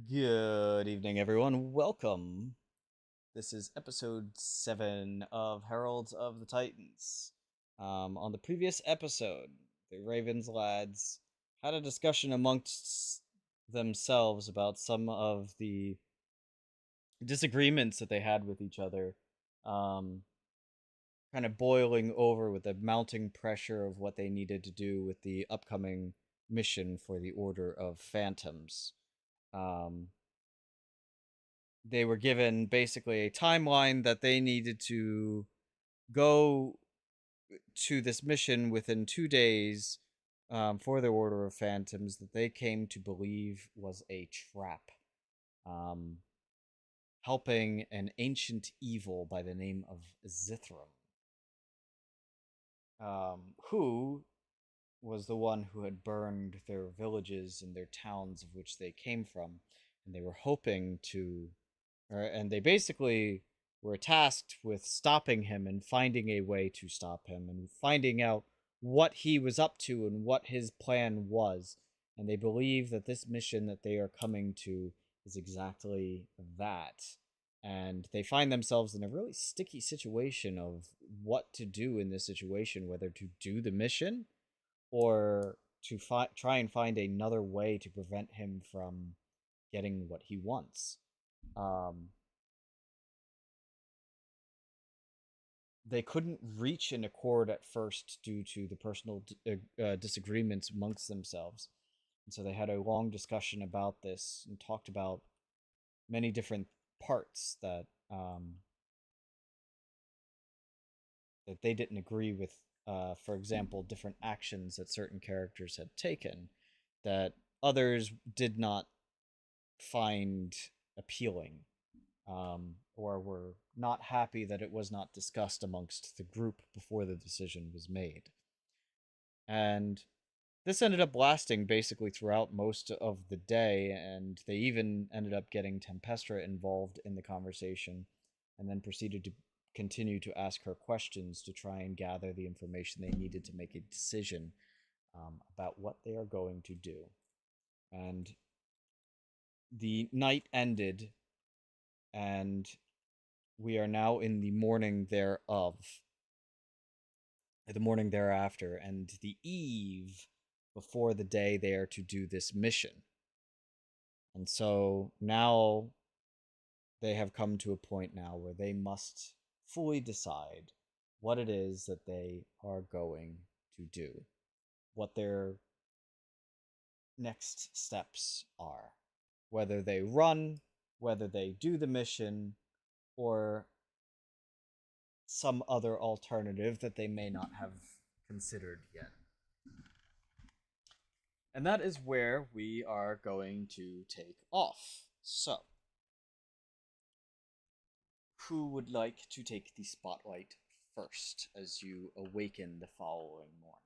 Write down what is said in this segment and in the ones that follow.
Good evening, everyone. Welcome. This is episode 7 of Heralds of the Titans. On the previous episode, the Ravens lads had a discussion amongst themselves about some of the disagreements that they had with each other, um, kind of boiling over with the mounting pressure of what they needed to do with the upcoming mission for the Order of Phantoms. Um, they were given basically a timeline that they needed to go to this mission within 2 days, for their Order of Phantoms that they came to believe was a trap, um, helping an ancient evil by the name of Zithram, who was the one who had burned their villages and their towns of which they came from, and they were hoping to, and they basically were tasked with stopping him and finding a way to stop him and finding out what he was up to and what his plan was. And they believe that this mission that they are coming to is exactly that. And they find themselves in a really sticky situation of what to do in this situation, whether to do the mission or to try and find another way to prevent him from getting what he wants. Um, they couldn't reach an accord at first due to the personal disagreements amongst themselves. And so they had a long discussion about this and talked about many different parts that they didn't agree with. For example, different actions that certain characters had taken that others did not find appealing, or were not happy that it was not discussed amongst the group before the decision was made. And this ended up lasting basically throughout most of the day, and they even ended up getting Tempestra involved in the conversation and then proceeded to continue to ask her questions to try and gather the information they needed to make a decision, about what they are going to do. And the night ended, and we are now in the morning thereof, the morning thereafter, and the eve before the day they are to do this mission. And so now they have come to a point now where they must fully decide what it is that they are going to do, what their next steps are, whether they run, whether they do the mission, or some other alternative that they may not have considered yet. And that is where we are going to take off. So, who would like to take the spotlight first as you awaken the following morning?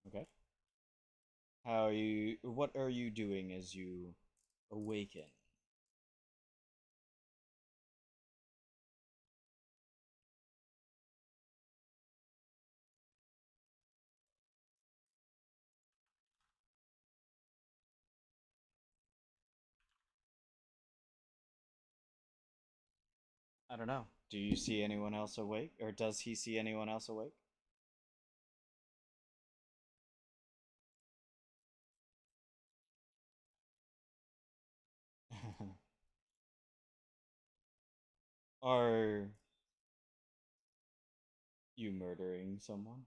Okay. How are you? What are you doing as you awaken? I don't know. Do you see anyone else awake, or does he see anyone else awake? Are you murdering someone?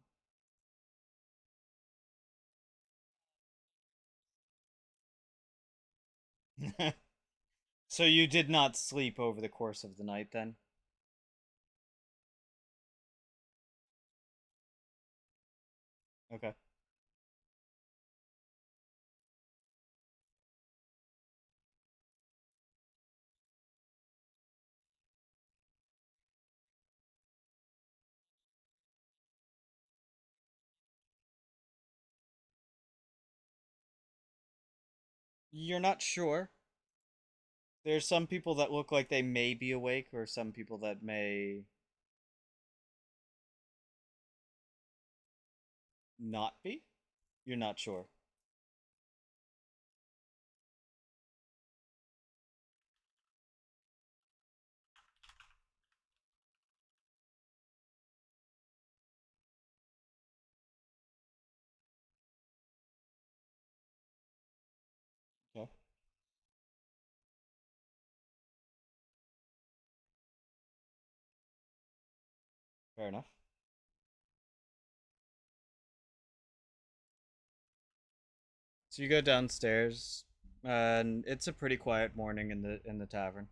So you did not sleep over the course of the night then? Okay. You're not sure. There's some people that look like they may be awake, or some people that may not be. You're not sure. Okay, fair enough. So you go downstairs, and it's a pretty quiet morning in the tavern.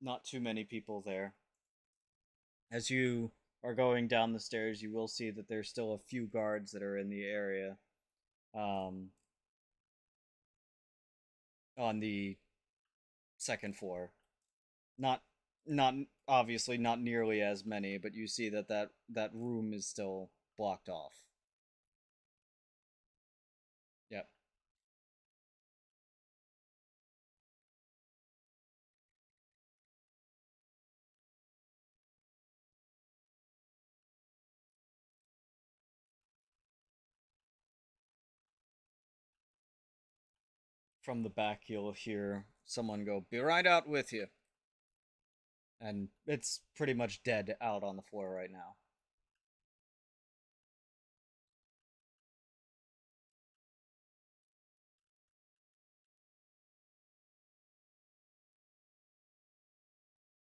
Not too many people there. As you are going down the stairs, you will see that there's still a few guards that are in the area, um, on the second floor. Not not obviously not nearly as many, but you see that that room is still blocked off. Yep. From the back, you'll hear someone go, "Be right out with you," and it's pretty much dead out on the floor right now.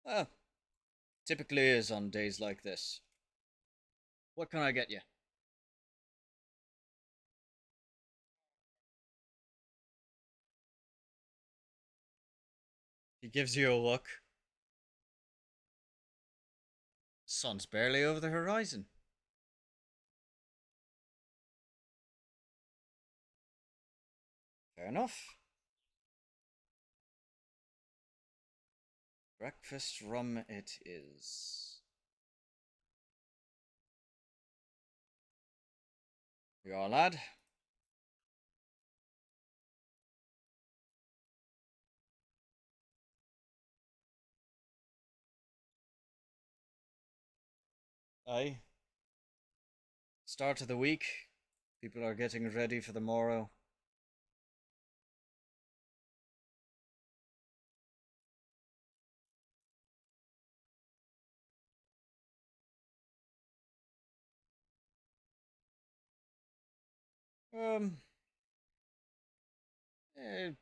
Ah, typically is on days like this. What can I get you? He gives you a look. Sun's barely over the horizon. Fair enough. Breakfast rum it is. You all, lad? Aye. Start of the week. People are getting ready for the morrow. Um,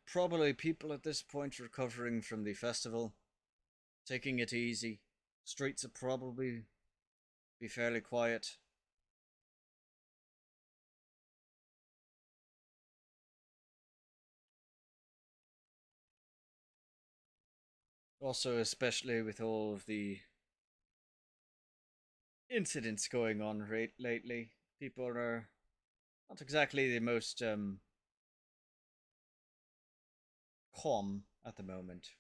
probably people at this point recovering from the festival, taking it easy. Streets will probably be fairly quiet. Also, especially with all of the incidents going on lately, people are not exactly the most calm at the moment.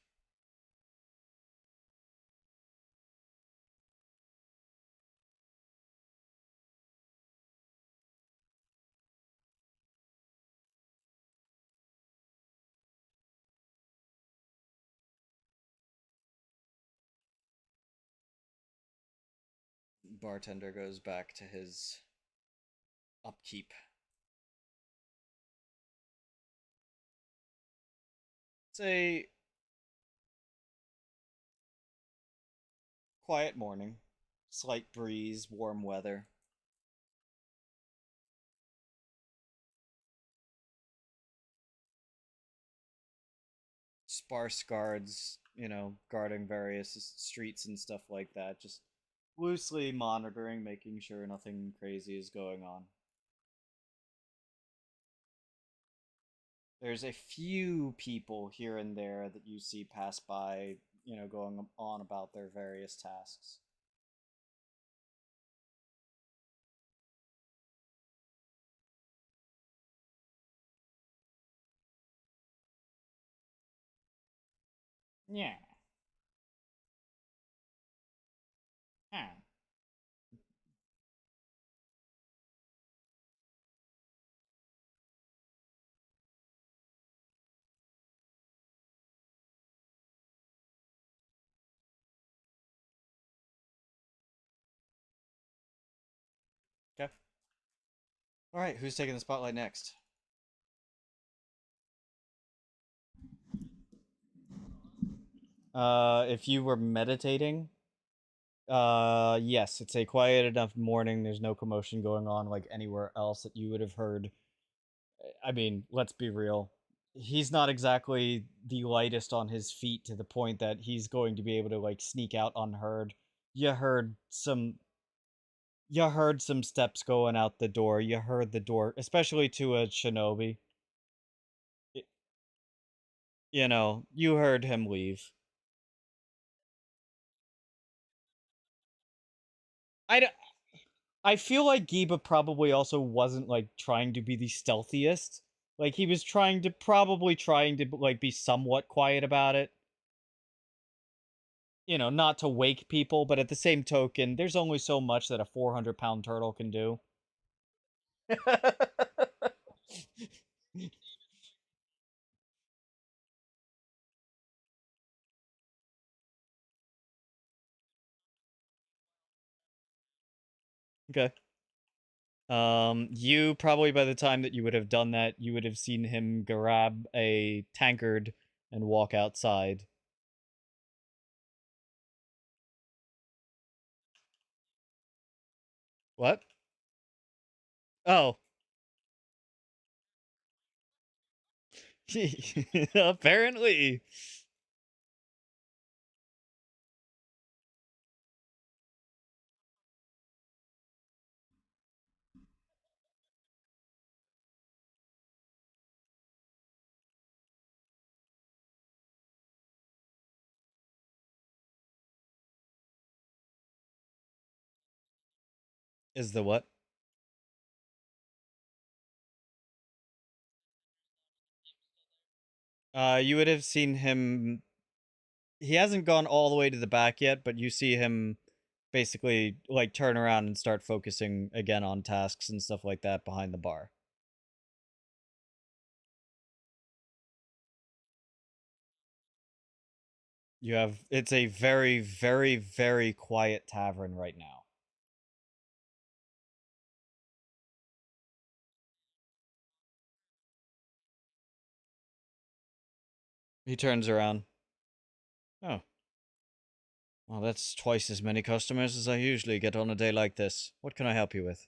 Bartender goes back to his upkeep. It's a quiet morning, slight breeze, warm weather. Sparse guards, guarding various streets and stuff like that, just loosely monitoring, making sure nothing crazy is going on. There's a few people here and there that you see pass by, going on about their various tasks. Yeah. Huh. Okay. All right, who's taking the spotlight next? If you were meditating, yes, it's a quiet enough morning. There's no commotion going on like anywhere else that you would have heard. I mean, let's be real. He's not exactly the lightest on his feet to the point that he's going to be able to like sneak out unheard. You heard some you heard some steps going out the door. You heard the door, especially to a shinobi. Y- You know, you heard him leave. I, d- I feel like Giba probably also wasn't like trying to be the stealthiest. Like he was trying to like be somewhat quiet about it. You know, not to wake people, but at the same token, there's only so much that a 400-pound turtle can do. Okay. You probably by the time that you would have done that, you would have seen him grab a tankard and walk outside. What? Oh, apparently. Is the what? You would have seen him. He hasn't gone all the way to the back yet, but you see him basically like turn around and start focusing again on tasks and stuff like that behind the bar. You have it's a very, very, very quiet tavern right now. He turns around. Oh, well, that's twice as many customers as I usually get on a day like this. What can I help you with?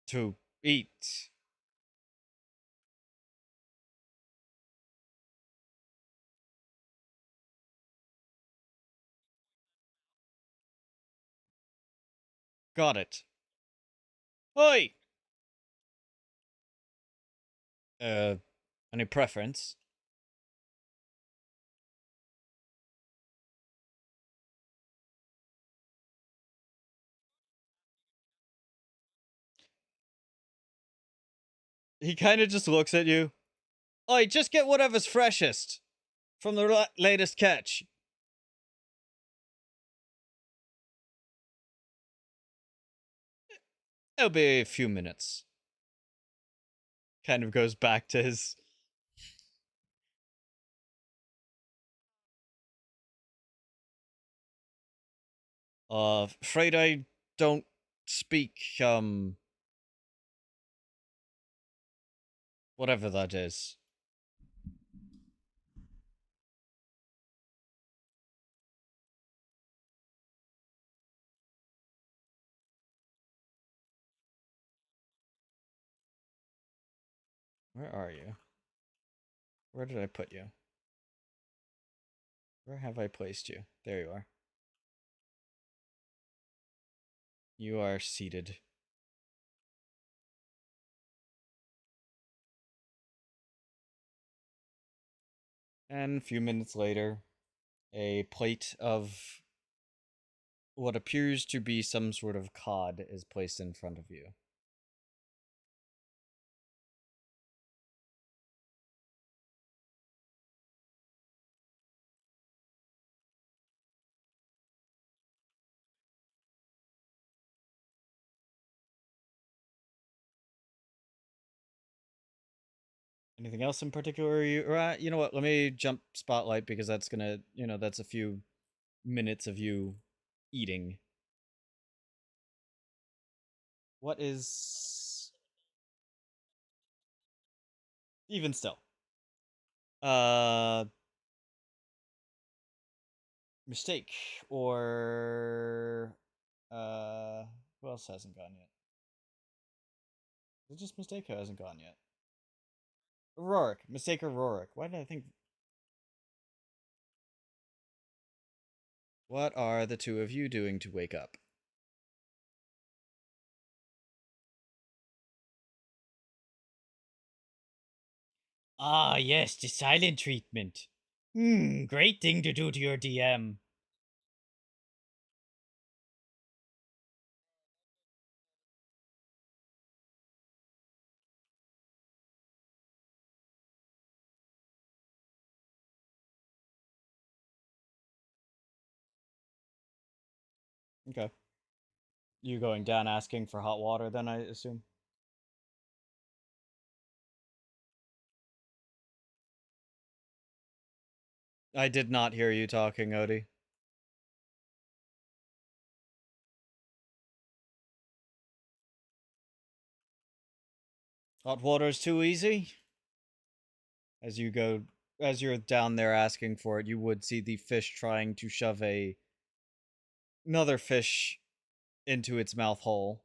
To eat. Got it. Oi! Uh, any preference? He kind of just looks at you. Oi, just get whatever's freshest from the latest catch. It'll be a few minutes. Kind of goes back to his. Afraid I don't speak, whatever that is. Where are you? Where did I put you? Where have I placed you? There you are. You are seated. And a few minutes later, a plate of what appears to be some sort of cod is placed in front of you. Anything else in particular? You know what? Let me jump spotlight because that's gonna, that's a few minutes of you eating. What is even still? Uh, Mistake or who else hasn't gone yet? Is it just Mistake who hasn't gone yet? Rorik, Mistake or Rorik? Why did I think? What are the two of you doing to wake up? Ah, yes, the silent treatment. Great thing to do to your DM. Okay. You going down asking for hot water then, I assume? I did not hear you talking, Odie. Hot water's too easy? As you go, as you're down there asking for it, you would see the fish trying to shove another fish into its mouth hole.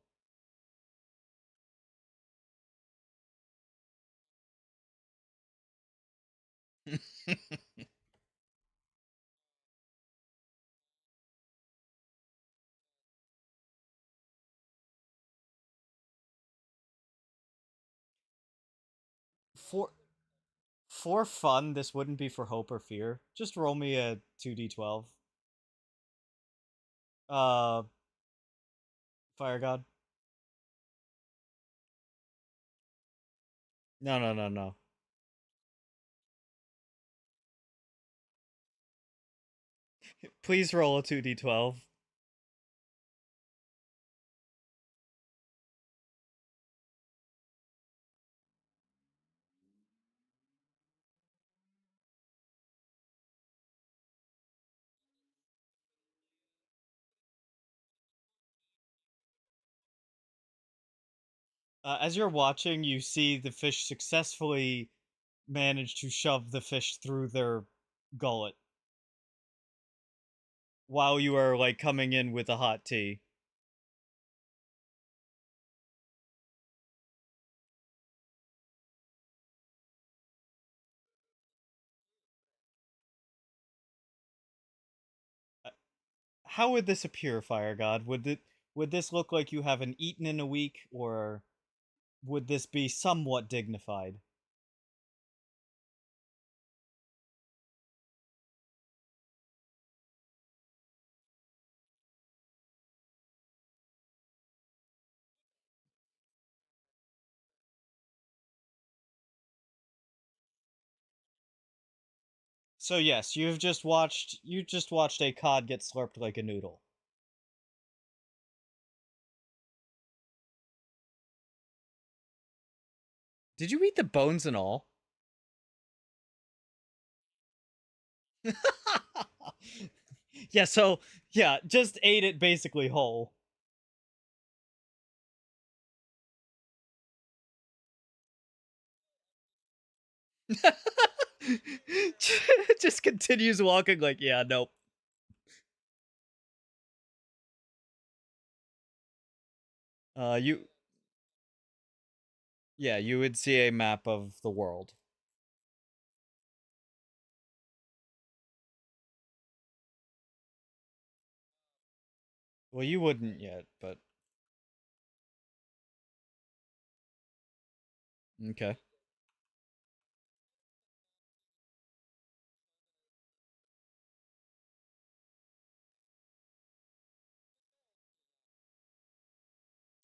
for for fun, this wouldn't be for hope or fear. Just roll me a 2d12. Uh, Fire God. No, no, no, no. Please roll a 2d12. As you're watching, you see the fish successfully manage to shove the fish through their gullet while you are like coming in with a hot tea. Uh, How would this appear, Fire God? Would this look like you haven't eaten in a week, or would this be somewhat dignified? So yes, you just watched a cod get slurped like a noodle. Did you eat the bones and all? Yeah, so yeah, just ate it basically whole. Just continues walking like, yeah, nope. You Yeah, you would see a map of the world. Well, you wouldn't yet, but okay.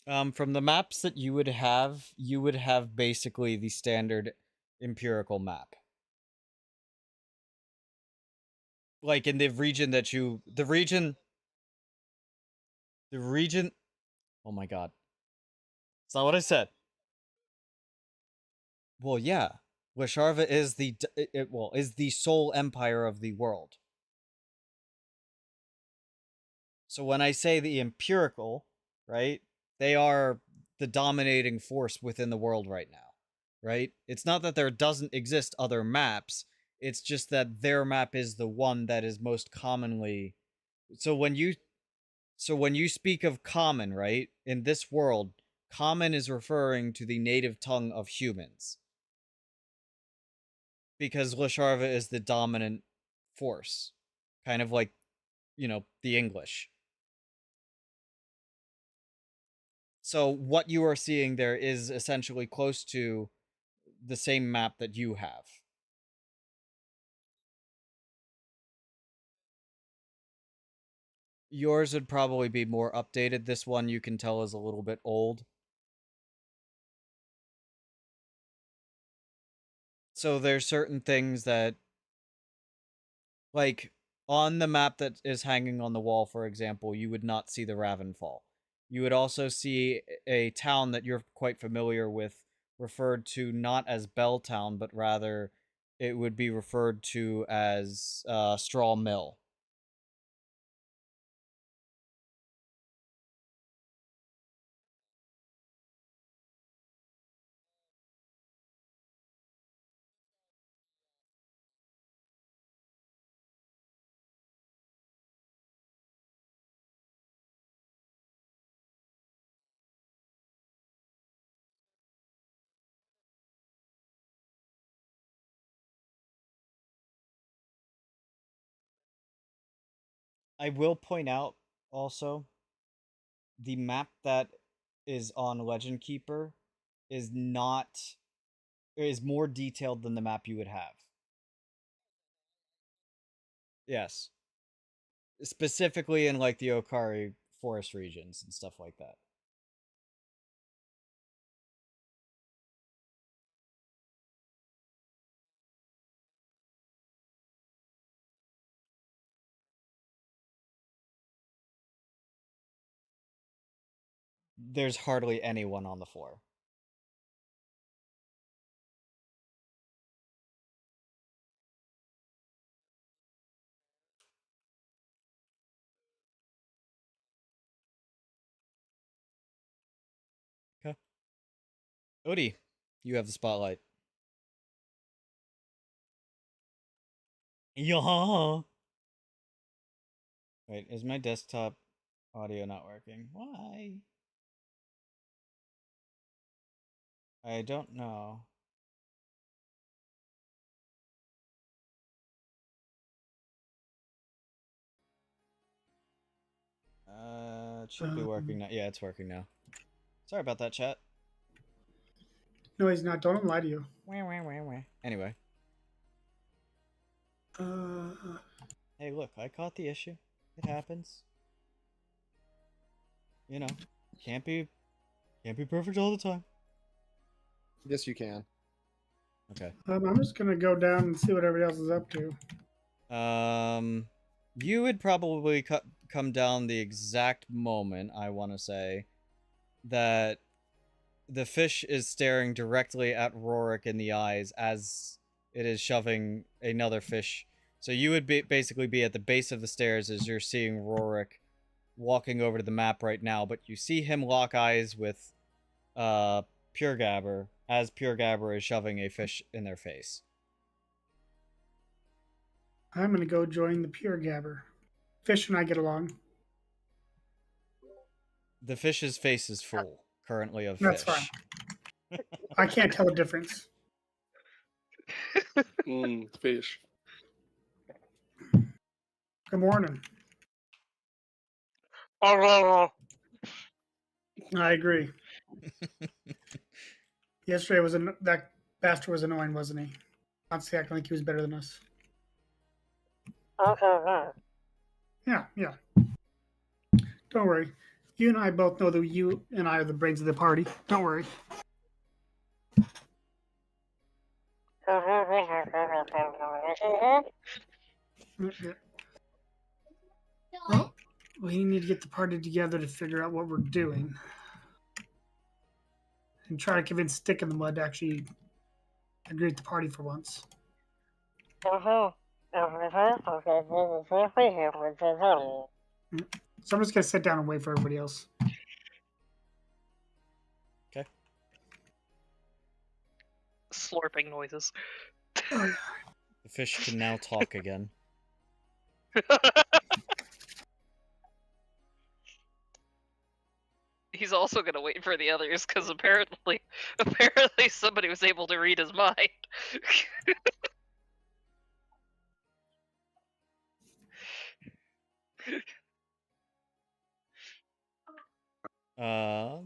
From the maps that you would have basically the standard empirical map. Like in the region that the region. Oh my god, it's not what I said. Well, yeah. Lasharva is is the sole empire of the world. So when I say the empirical, right, they are the dominating force within the world right now, right? It's not that there doesn't exist other maps, it's just that their map is the one that is most commonly. So when you speak of common, right, in this world, common is referring to the native tongue of humans. Because Lasharva is the dominant force, kind of like, the English. So what you are seeing there is essentially close to the same map that you have. Yours would probably be more updated. This one you can tell is a little bit old. So there's certain things that, like, on the map that is hanging on the wall, for example, you would not see the Ravenfall. You would also see a town that you're quite familiar with referred to not as Belltown, but rather it would be referred to as Straw Mill. I will point out also the map that is on Legend Keeper is not is more detailed than the map you would have. Yes. Specifically in like the Okari forest regions and stuff like that. There's hardly anyone on the floor. Okay. Odie, you have the spotlight. Yeah. Wait, is my desktop audio not working? Why? I don't know. It should be working now. Yeah, it's working now. Sorry about that, chat. No, he's not. Don't lie to you. Anyway. Uh, Hey, look, I caught the issue. It happens. You know, can't be perfect all the time. Yes, you can. Okay. I'm just gonna go down and see what everybody else is up to. You would probably come down the exact moment, I want to say, that the fish is staring directly at Rorik in the eyes as it is shoving another fish. So you would basically be at the base of the stairs as you're seeing Rorik walking over to the map right now, but you see him lock eyes with Pure Gabber as Pure Gabber is shoving a fish in their face. I'm gonna go join the Pure Gabber. Fish and I get along. The fish's face is full currently of That's fish. fine. I can't tell the difference. Fish. Good morning. I agree. Yesterday was that bastard was annoying, wasn't he? Honestly, acting like he was better than us. Yeah. Don't worry. You and I both know that you and I are the brains of the party. Don't worry. Well, we need to get the party together to figure out what we're doing. And try to convince Stick in the Mud to actually agree with the party for once. So I'm just gonna sit down and wait for everybody else. Okay. Slurping noises. Oh, yeah. The fish can now talk again. He's also gonna wait for the others because apparently somebody was able to read his mind.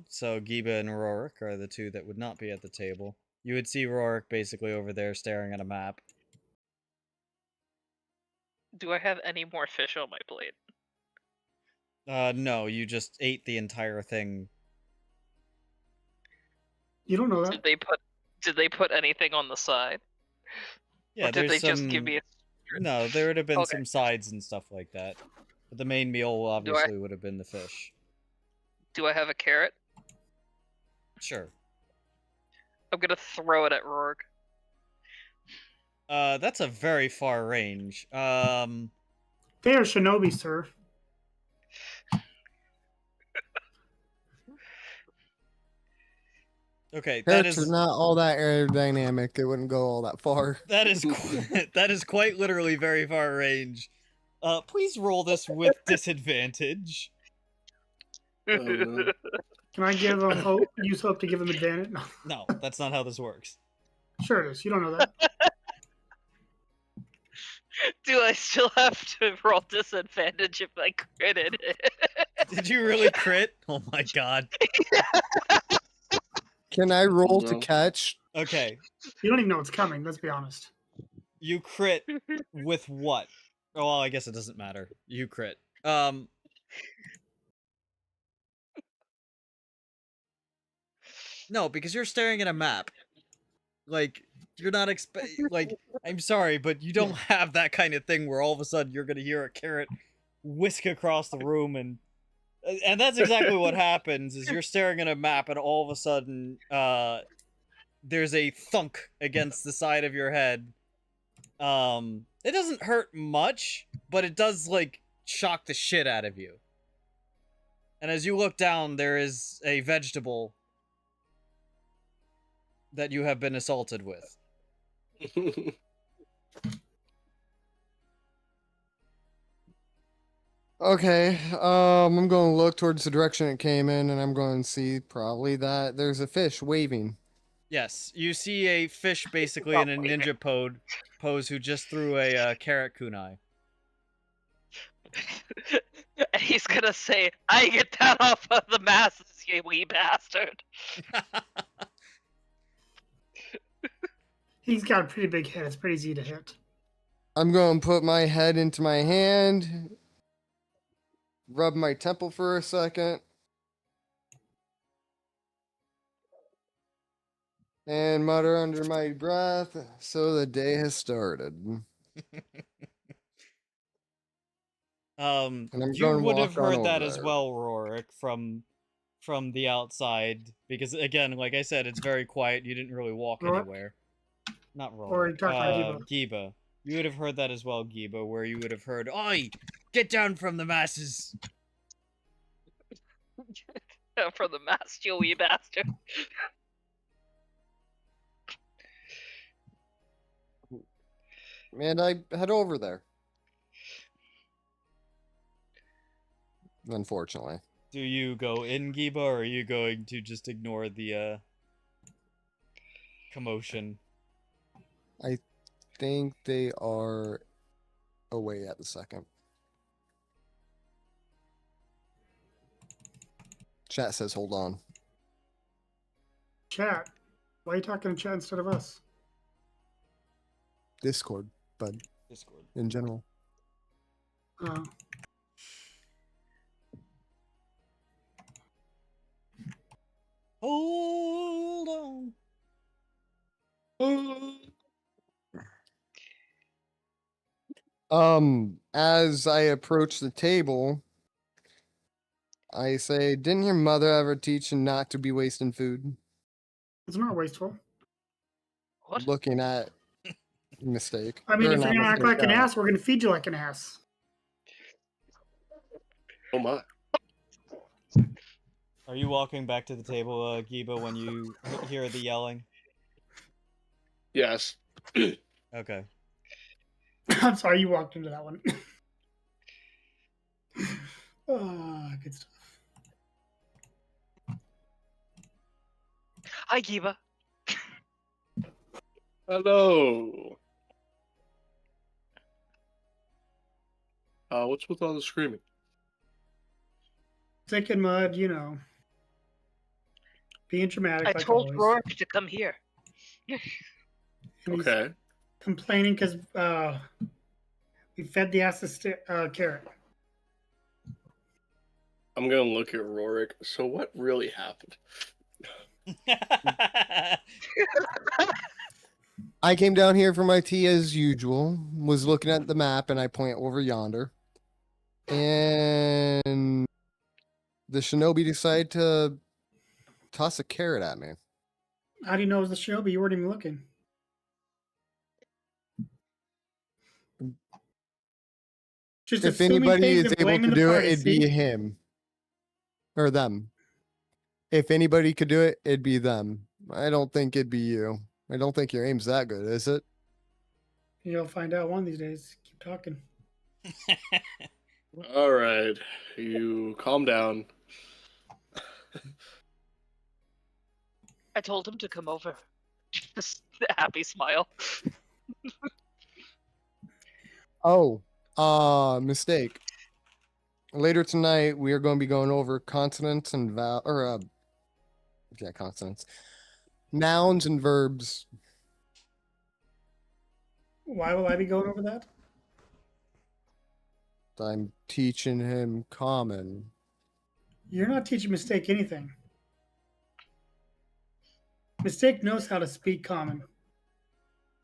So Giba and Rorik are the two that would not be at the table. You would see Rorik basically over there staring at a map. Do I have any more fish on my plate? No, you just ate the entire thing. You don't know that. Did they put anything on the side? Yeah, or did they there's just give some. me a... No, there would have been Okay. some sides and stuff like that. But the main meal obviously would have been the fish. Do I have a carrot? Sure. I'm gonna throw it at Rourke. That's a very far range. They are shinobi, sir. Okay, that Parrots is are not all that aerodynamic. It wouldn't go all that far. that is that is quite literally very far range. Please roll this with disadvantage. no. Can I give them hope? Use hope to give them advantage? No. No, that's not how this works. Sure it is. You don't know that. Do I still have to roll disadvantage if I critted it? Did you really crit? Oh my god. Can I roll No. to catch? Okay, You don't even know what's coming. Let's be honest. you crit with what? Oh, well, I guess it doesn't matter. You crit. No, because you're staring at a map. Like, you're not like, I'm sorry, but you don't have that kind of thing where all of a sudden you're gonna hear a carrot whisk across the room and that's exactly what happens is you're staring at a map and all of a sudden there's a thunk against the side of your head. It doesn't hurt much, but it does like shock the shit out of you. And as you look down, there is a vegetable that you have been assaulted with. Okay, I'm going to look towards the direction it came in, and I'm going to see probably that there's a fish waving. Yes, you see a fish basically in a ninja pose who just threw a carrot kunai. And he's gonna say, "I get that off of the masses, you wee bastard." He's got a pretty big head. It's pretty easy to hit. I'm going to put my head into my hand, rub my temple for a second, and mutter under my breath, so the day has started. And I'm You going would have walk on heard that over as there. well, Rorik, from the outside, because again, like I said, it's very quiet. You didn't really walk Rorik? anywhere. Not Rorik. Or you talking about Giba. You would have heard that as well, Giba, where you would have heard, "Oi, get down from the masses." For the mass, you wee bastard. And I head over there. Unfortunately. Do you go in, Giba, or are you going to just ignore the commotion? I think they are away at the second. Chat says hold on. chat. Why are you talking to chat instead of us? Discord, bud, Discord. in general. Uh, Hold on. As I approach the table, I say, didn't your mother ever teach you not to be wasting food? it's not wasteful. What? looking at Mistake. I mean, Or if you're not gonna act Mistake, like an ass, we're gonna feed you like an ass. Oh my. Are you walking back to the table, Giba, when you hear the yelling? Yes. Okay. I'm sorry, you walked into that one. Good stuff. Hi, Giba. Hello. What's with all the screaming? Thick and mud, you know. Being dramatic I like told always. Rourke to come here. And he's Okay. complaining because we fed the ass a carrot. I'm gonna look at Rorik. So what really happened? I came down here for my tea as usual, was looking at the map, and I point over yonder. And the shinobi decided to toss a carrot at me. How do you know it was the shinobi? You weren't even looking. Just If assuming anybody things is and able blaming to the do party, it, it'd be see? him. Or them. If anybody could do it, it'd be them. I don't think it'd be you. I don't think your aim's that good, is it? You'll find out one of these days. Keep talking. All right, you calm down. I told him to come over. Just a happy smile. Oh, mistake. Later tonight, we are going to be going over consonants and consonants, nouns and verbs. Why will I be going over that? I'm teaching him common. You're not teaching Mistake anything. Mistake knows how to speak common.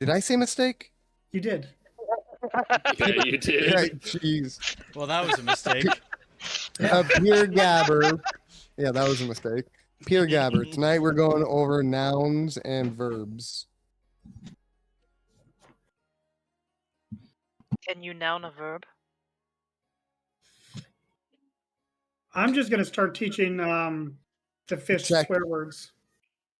Did I say mistake? You did. Yeah, you did. Right, jeez. Well, that was a mistake. Peer Gabber. Yeah, that was a mistake. Peer Gabber. Tonight we're going over nouns and verbs. Can you noun a verb? I'm just going to start teaching the fish Check. swear words.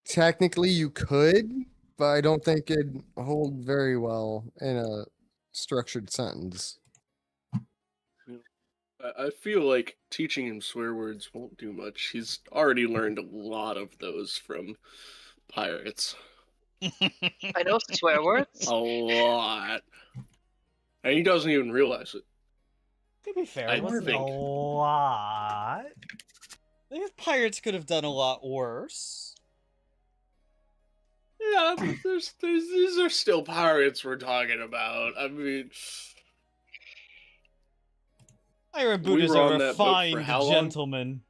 Technically, you could, but I don't think it'd hold very well in a structured sentence. I feel like teaching him swear words won't do much. He's already learned a lot of those from pirates. I know swear words. A lot. And he doesn't even realize it. To be fair, I it wasn't think. a lot. These pirates could have done a lot worse. Yeah, but these are still pirates we're talking about. I mean, Iron Boot We is were a on that boat for refined how long? gentleman.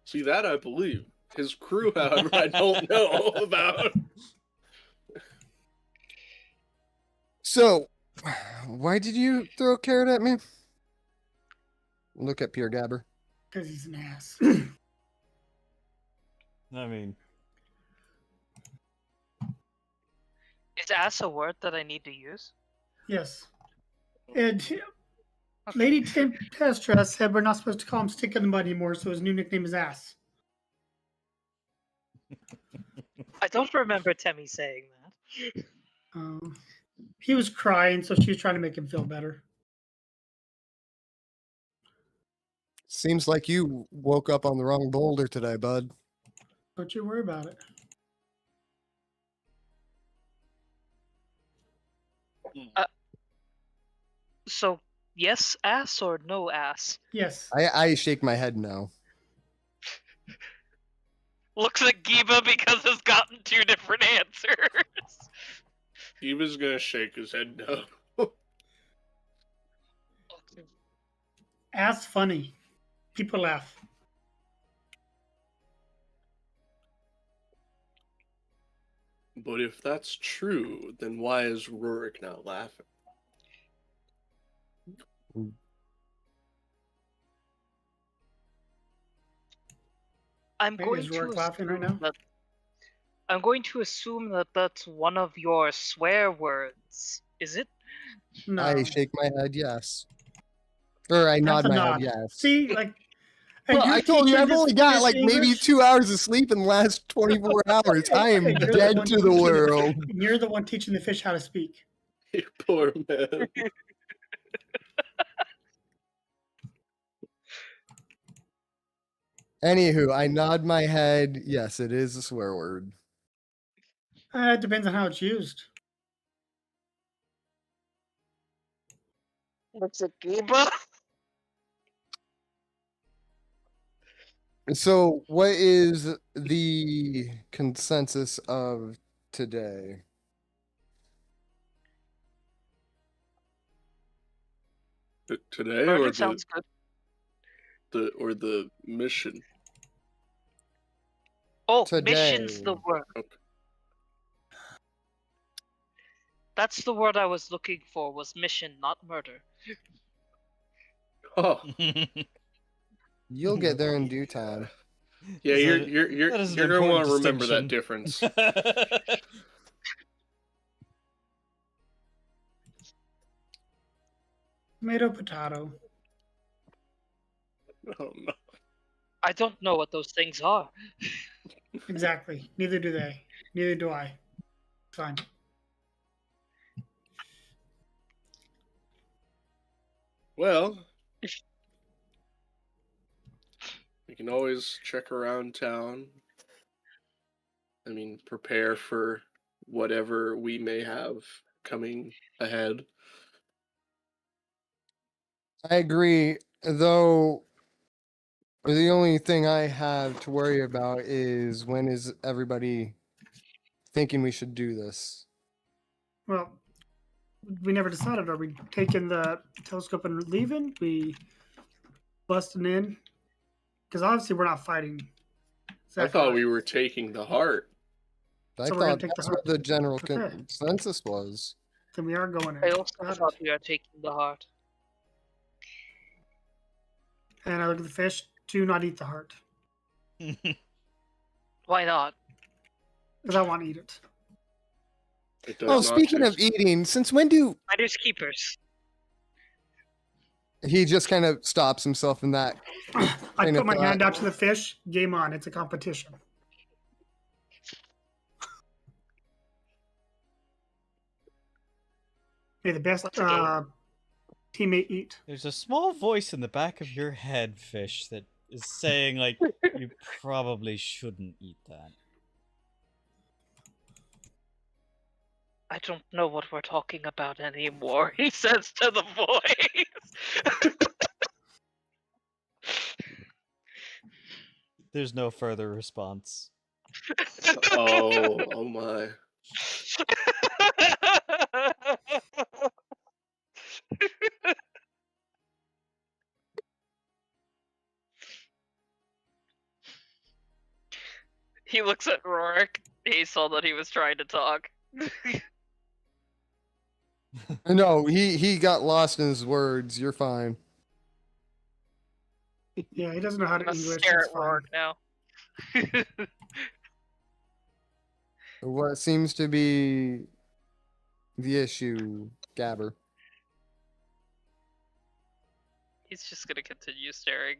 see that I believe. His crew, however, I don't know about. So, why did you throw a carrot at me? Look at Peer Gabber. Because he's an ass. I mean, Is ass a word that I need to use? Yes. And Lady Tempestra said we're not supposed to call him Stick in the Mud anymore, so his new nickname is Ass. I don't remember Temmie saying that. He was crying, so she was trying to make him feel better. Seems like you woke up on the wrong boulder today, bud. Don't you worry about it. So, yes ass or no ass? Yes. I shake my head no. Looks at Giba because it's gotten two different answers. He was gonna shake his head no. Ass funny. People laugh. But if that's true, then why is Rurik not laughing? I'm Wait, going is to Rourke laughing right now? that I'm going to assume that that's one of your swear words. Is it? No, I shake my head yes. Or I that's nod a my head nod. yes. See, like, and Well, you're I told you teaching I've this only got fish like maybe English? 2 hours of sleep in the last 24 hours. I am And you're the dead one to the teaching world. and you're the one teaching the fish how to speak. You poor man. Anywho, I nod my head. Yes, it is a swear word. It depends on how it's used. What's a gooba? So, what is the consensus of today? Today Murder or sounds good. the mission? Oh, Today. mission's the word. Okay. That's the word I was looking for. Was mission, not murder. Oh, You'll get there in due time. yeah. Is You're that- you're you're that is an you're gonna want important to remember that distinction. difference. Tomato, potato. Oh no. I don't know what those things are. Exactly. Neither do they. Neither do I. Fine. Well, we can always check around town. I mean, prepare for whatever we may have coming ahead. I agree, though the only thing I have to worry about is when is everybody thinking we should do this? Well, we never decided. Are we taking the telescope and leaving? We busting in? Because obviously we're not fighting. I thought we were taking the heart. I So we're gonna thought take the that's heart. what the general Okay. consensus was. Then we are going in. I also Got thought it. we are taking the heart. And I look at the fish. Do not eat the heart. Why not? Because I want to eat it. It does Oh, not speaking of taste- eating, since when do Fighters keepers. he just kind of stops himself in that? I Train put of my thought. hand out to the fish. Game on. It's a competition. May the best What's a game? teammate eat. There's a small voice in the back of your head, Fish, that is saying, like, you probably shouldn't eat that. I don't know what we're talking about anymore, he says to the voice. There's no further response. Oh my. He looks at Rorik. He saw that he was trying to talk. No, he got lost in his words. You're fine. Yeah, he doesn't know how to I'm gonna English. stare It's at fine. Rorik now. What seems to be the issue, Gabber? He's just gonna continue staring.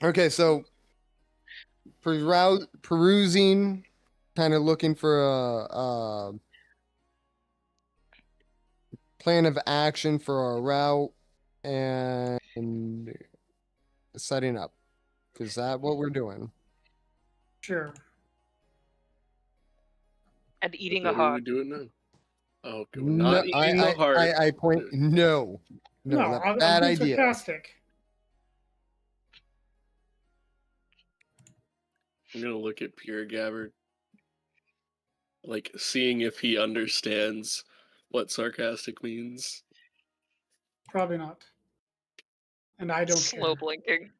Okay, so perusing, kind of looking for a plan of action for our route and setting up. Is that what we're doing? Sure. And eating a What are we heart. doing now? Oh, okay. We're No, not eating the heart. I point. No, No, that's I'm bad being idea. sarcastic. I'm gonna look at Pierre Gabbard, like seeing if he understands what sarcastic means. Probably not. And I don't Slow care. blinking.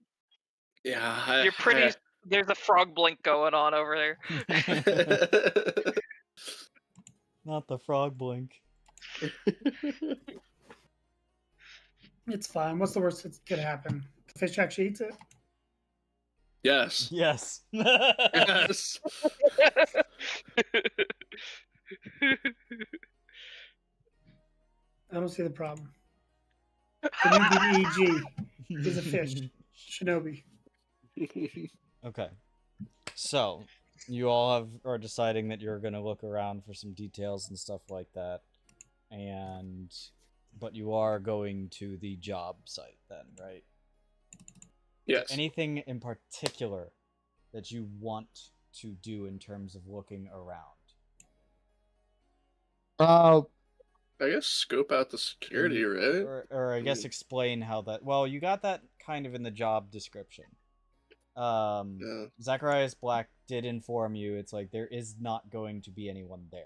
Yeah, You're pretty. There's a frog blink going on over there. Not the frog blink. It's fine. What's the worst that could happen? The fish actually eats it? Yes. Yes. Yes. I don't see the problem. The new BEG is a fish. Shinobi. Okay. So, you all are deciding that you're going to look around for some details and stuff like that. But you are going to the job site then, right? Yes. Anything in particular that you want to do in terms of looking around? I guess scope out the security, right? Or I guess explain how that. Well, you got that kind of in the job description. Yeah. Zacharias Black did inform you. It's like there is not going to be anyone there.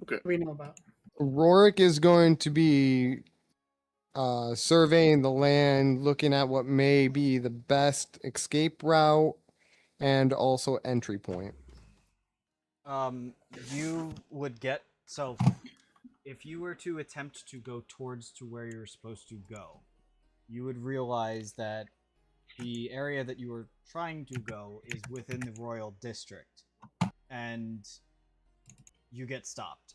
Okay. We know about. Rorik is going to be surveying the land, looking at what may be the best escape route and also entry point. You would get so if you were to attempt to go towards to where you're supposed to go, you would realize that the area that you were trying to go is within the royal district, and you get stopped.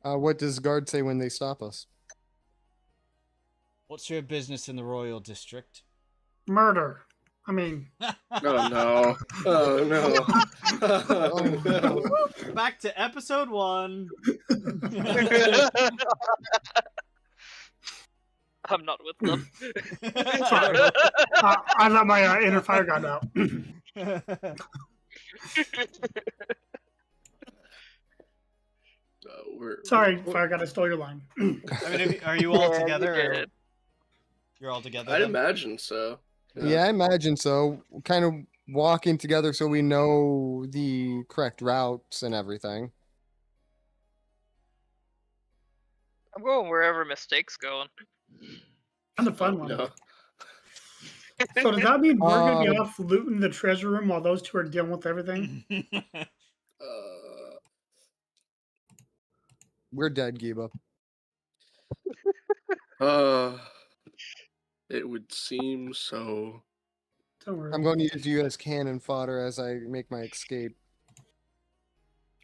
What does guard say when they stop us? What's your business in the royal district? Murder. I mean, Oh no. Oh no. Oh no. Back to episode 1. I'm not with them. sorry. I let my inner fire god out. Sorry, fire god, I stole your line. I mean, are you all Yeah, you together? Or did. you're all together? I'd then? imagine so. Yeah, I imagine so. Kind of walking together so we know the correct routes and everything. I'm going wherever Mistake's going. I'm the fun one. No. So does that mean we're going to be off looting the treasure room while those two are dealing with everything? We're dead, Giba. It would seem so. Don't worry. I'm going to use you as cannon fodder as I make my escape.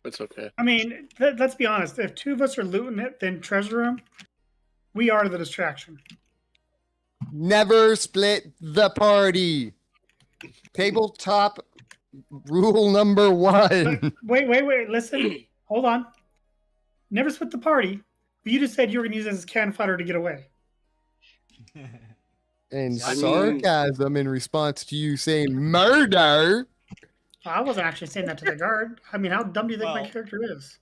It's okay. I mean, let's be honest. If two of us are looting it, then treasure room, we are the distraction. Never split the party. Tabletop rule number 1. Wait. Listen. Hold on. Never split the party. But you just said you were going to use it as cannon fodder to get away. And I mean- sarcasm in response to you saying murder. I wasn't actually saying that to the guard. I mean, how dumb do you think my Well- character is?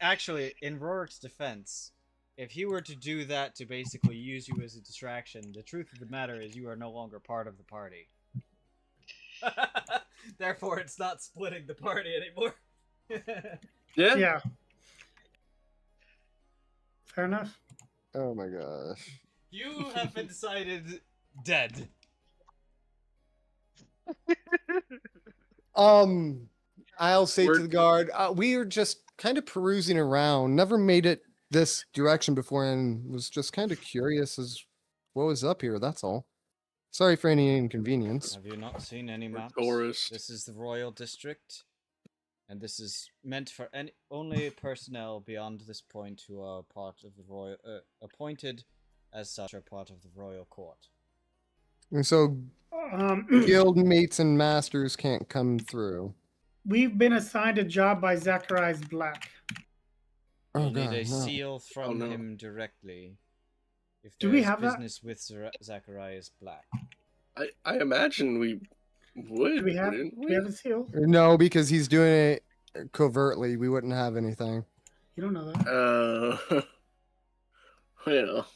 Actually, in Rorik's defense, if he were to do that to basically use you as a distraction, the truth of the matter is you are no longer part of the party. Therefore, it's not splitting the party anymore. Yeah. Yeah. Fair enough. Oh my gosh. You have been decided dead. I'll say to the guard, we are just kind of perusing around. Never made it this direction before and was just kind of curious as what was up here, that's all. Sorry for any inconvenience. Have you not seen any maps? tourists. This is the royal district, and this is meant for only personnel beyond this point who are part of the royal, appointed as such, are part of the royal court. And so guild mates and masters can't come through. We've been assigned a job by Zacharias Black. Oh You'll need god, a no. seal from no. him directly. If Do there we is have that? business with Zacharias Black. I imagine we would. Do we have, wouldn't do we have a seal? No, because he's doing it covertly. We wouldn't have anything. You don't know that. Well,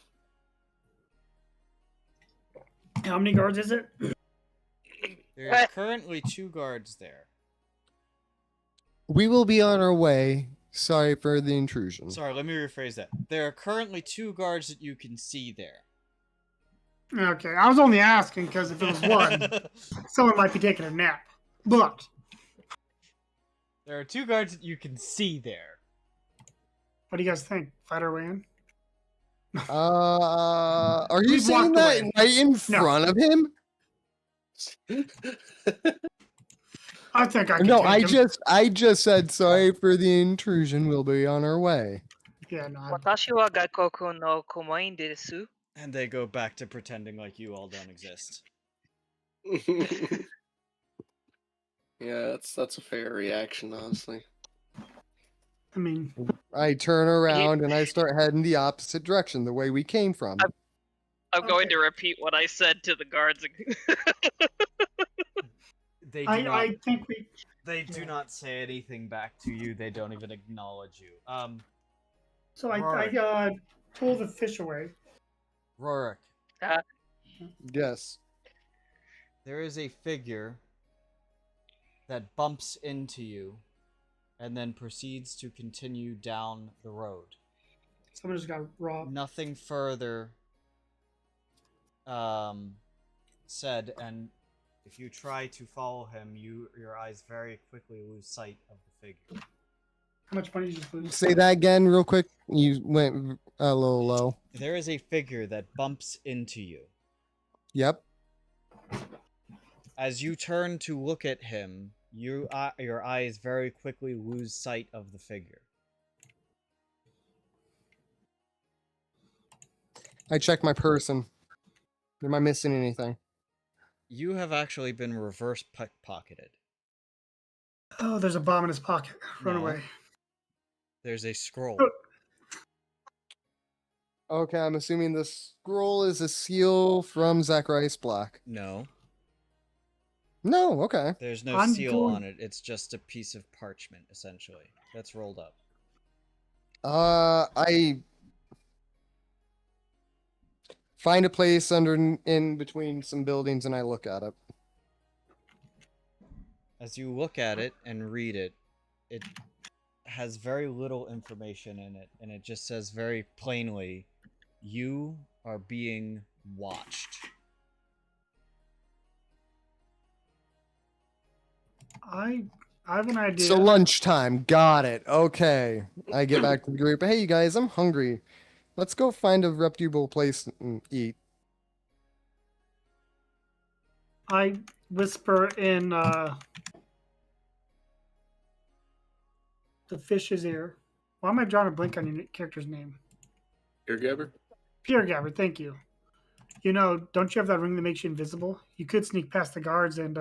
How many guards is it? There are currently 2 guards there. We will be on our way. Sorry for the intrusion. Sorry, let me rephrase that. There are currently 2 guards that you can see there. Okay, I was only asking because if it was one, someone might be taking a nap. But There are 2 guards that you can see there. What do you guys think? Fight our way in? Are you We've saying walked that away. right in No. front of him? I think I can No, take him. I just said sorry for the intrusion. We'll be on our way. Yeah, no. 私は外国の公務員です。 And they go back to pretending like you all don't exist. Yeah, that's a fair reaction, honestly. I mean, I turn around and I start heading the opposite direction, the way we came from. I'm going Okay. to repeat what I said to the guards. They do not. I think we. They do not say anything back to you. They don't even acknowledge you. So I Rorik. pulled the fish away. Rorik, Yes. there is a figure that bumps into you and then proceeds to continue down the road. Someone just got robbed. Nothing further said, and if you try to follow him, your eyes very quickly lose sight of the figure. How much money did you just lose? Say that again real quick. You went a little low. There is a figure that bumps into you. Yep. As you turn to look at him, your eyes very quickly lose sight of the figure. I check my person. Am I missing anything? You have actually been reverse pickpocketed. Oh, there's a bomb in his pocket. Run No. away. There's a scroll. Okay, I'm assuming the scroll is a seal from Zacharias Black. No, No, okay. there's no I'm seal going- on it. It's just a piece of parchment, essentially, that's rolled up. I find a place in between some buildings and I look at it. As you look at it and read it, it has very little information in it, and it just says very plainly, "You are being watched." I have an idea. So lunchtime. Got it. Okay. I get back to the group. Hey, you guys, I'm hungry. Let's go find a reputable place and eat. I whisper in the fish's ear. Why am I drawing a blank on your character's name? Ear Gabber? Pierre Gabbard, thank you. You know, don't you have that ring that makes you invisible? You could sneak past the guards and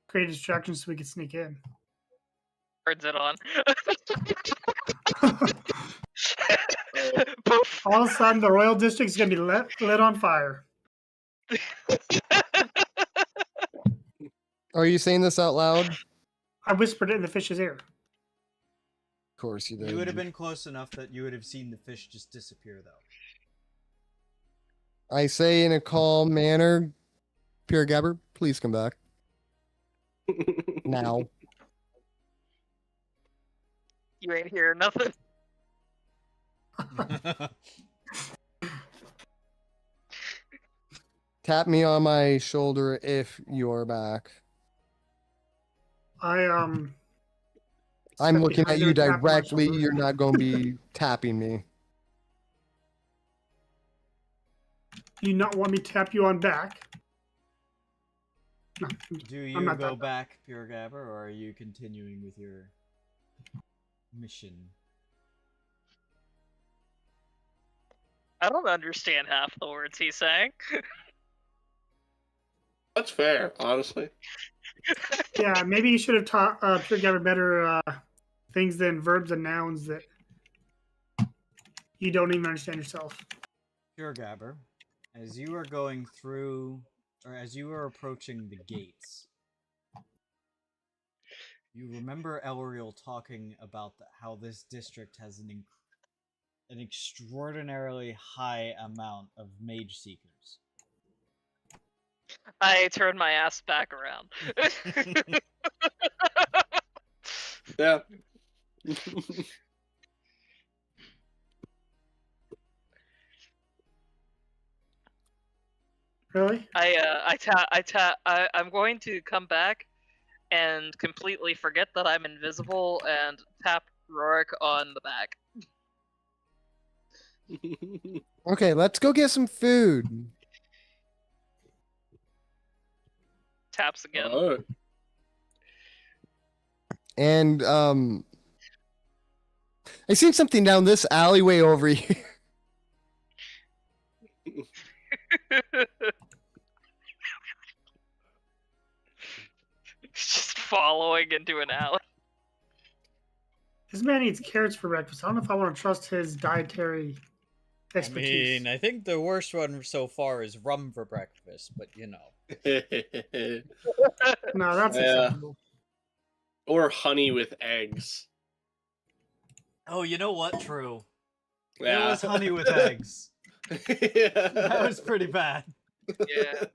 create distractions so we could sneak in. Turns it on. Poof. All of a sudden, the Royal District is going to be lit on fire. Are you saying this out loud? Of I whispered it in the fish's ear. course you did. You would have been close enough that you would have seen the fish just disappear, though. I say in a calm manner, Pierre Gabbard, please come back. Now. You ain't hearing nothing. Tap me on my shoulder if you're back. I'm I'm step looking behind at you her, tap on my directly. shoulder. You're not going to be tapping me. You not want me to tap you on back? No, Do I'm you not go that- back, Pure Gabber, or are you continuing with your mission? I don't understand half the words he's saying. That's fair, honestly. Yeah, maybe you should have taught Pure Gabber better things than verbs and nouns that you don't even understand yourself. Pure Gabber, as you are going through, or as you are approaching the gates, you remember Elriel talking about how this district has an extraordinarily high amount of mage seekers. I turn my ass back around. Yeah. Really? I'm going to come back and completely forget that I'm invisible and tap Rourke on the back. Okay, let's go get some food. Taps again. Alright. And I seen something down this alleyway over here. Just following into an alley. This man eats carrots for breakfast. I don't know if I want to trust his dietary expertise. I think the worst one so far is rum for breakfast, but you know. No, that's Yeah. acceptable. Or honey with eggs. Oh, you know what? True. Yeah. It was honey with eggs. That was pretty bad. Yeah.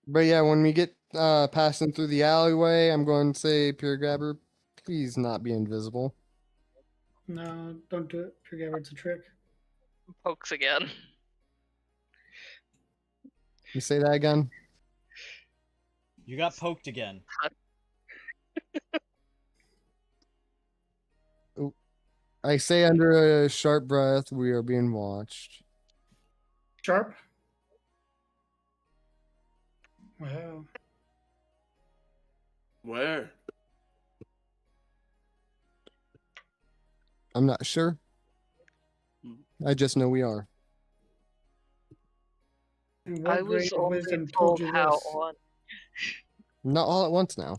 But yeah, when we get passing through the alleyway, I'm going to say, Pure Grabber, please not be invisible. No, don't do it. Forget it's a trick. Pokes again. You say that again? You got poked again. I say under a sharp breath, we are being watched. Sharp? Wow. Where? I'm not sure. I just know we are. And I what was grade of only wisdom told told you how this? on. Not all at once now.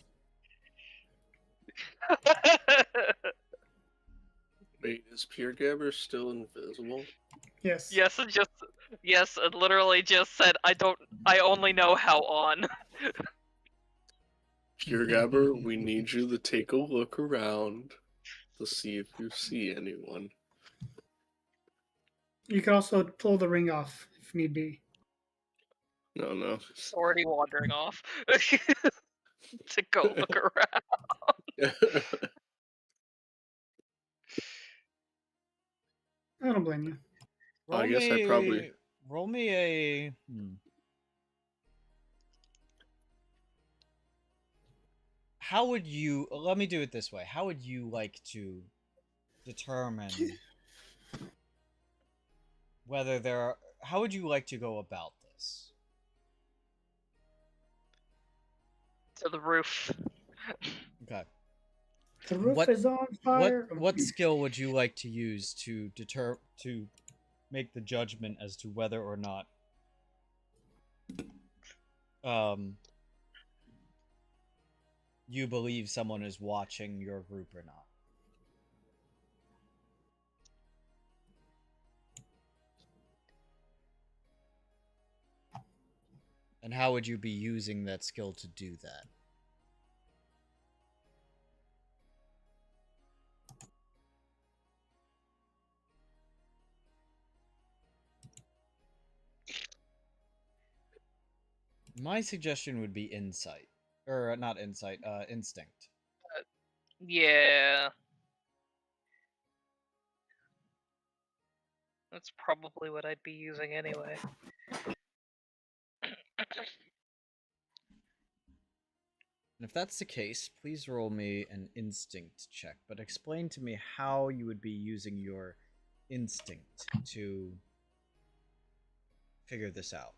Wait, is Pure Gabber still invisible? Yes. Yes, it literally just said I only know how on. Pure Gabber, we need you to take a look around to see if you see anyone. You can also pull the ring off if need be. No. It's already wandering off to go look around. I don't blame you. I guess I probably... Roll me a... How would you... Let me do it this way. How would you like to determine whether there are... How would you like to go about this? To the roof. Okay. The roof What- is on fire. What skill would you like to use to make the judgment as to whether or not you believe someone is watching your group or not? And how would you be using that skill to do that? My suggestion would be insight. Or not insight, instinct. Yeah. That's probably what I'd be using anyway. And if that's the case, please roll me an instinct check, but explain to me how you would be using your instinct to figure this out.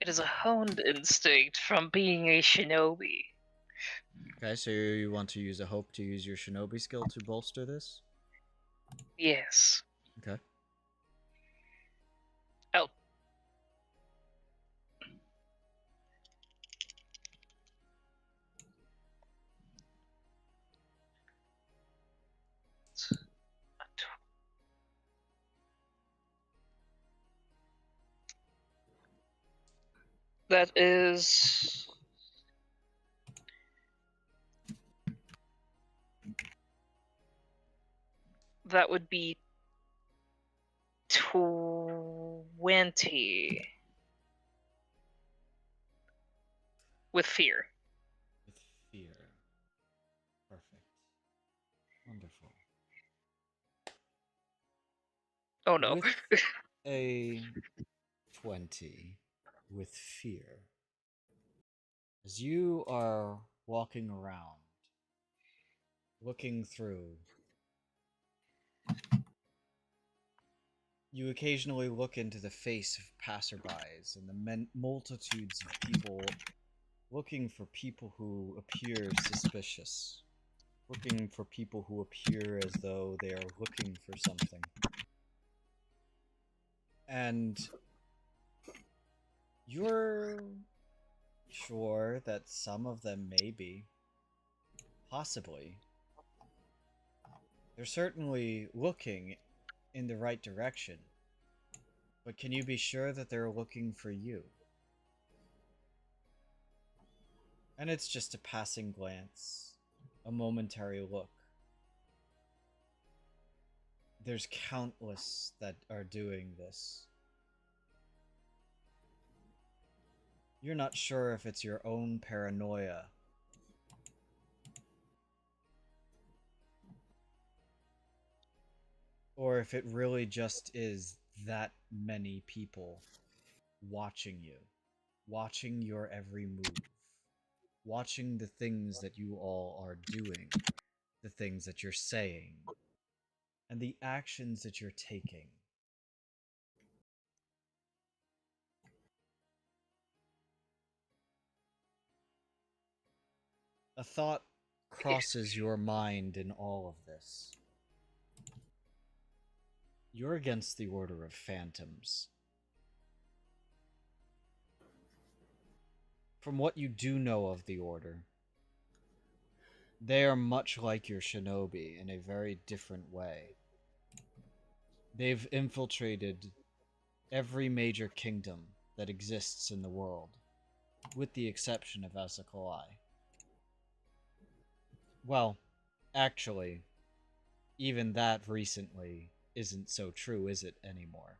It is a honed instinct from being a shinobi. Okay, so you want to use a hope to use your shinobi skill to bolster this? Yes. Okay. Oh. That is... That would be 20. With fear. With fear. Perfect. Wonderful. Oh no. With a 20 with fear. As you are walking around, looking through, you occasionally look into the face of passerbys and the multitudes of people looking for people who appear suspicious, looking for people who appear as though they are looking for something. And you're sure that some of them may be, possibly. They're certainly looking in the right direction, but can you be sure that they're looking for you? And it's just a passing glance, a momentary look. There's countless that are doing this. You're not sure if it's your own paranoia, or if it really just is that many people watching you, watching your every move, watching the things that you all are doing, the things that you're saying, and the actions that you're taking. A thought crosses your mind in all of this. You're against the Order of Phantoms. From what you do know of the Order, they are much like your shinobi in a very different way. They've infiltrated every major kingdom that exists in the world, with the exception of Asakolai. Well, actually, even that recently isn't so true, is it, anymore?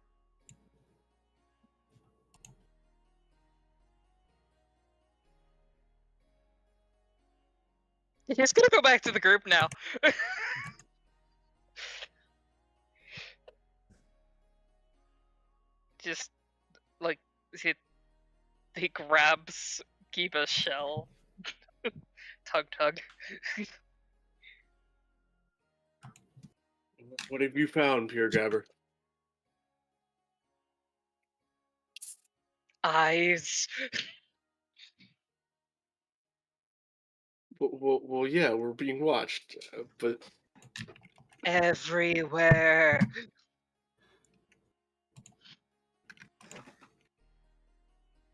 He's gonna go back to the group now. Just like he grabs Kiba's shell. Tug. What have you found, Pure Gabber? Eyes. Well, yeah, we're being watched, but Everywhere.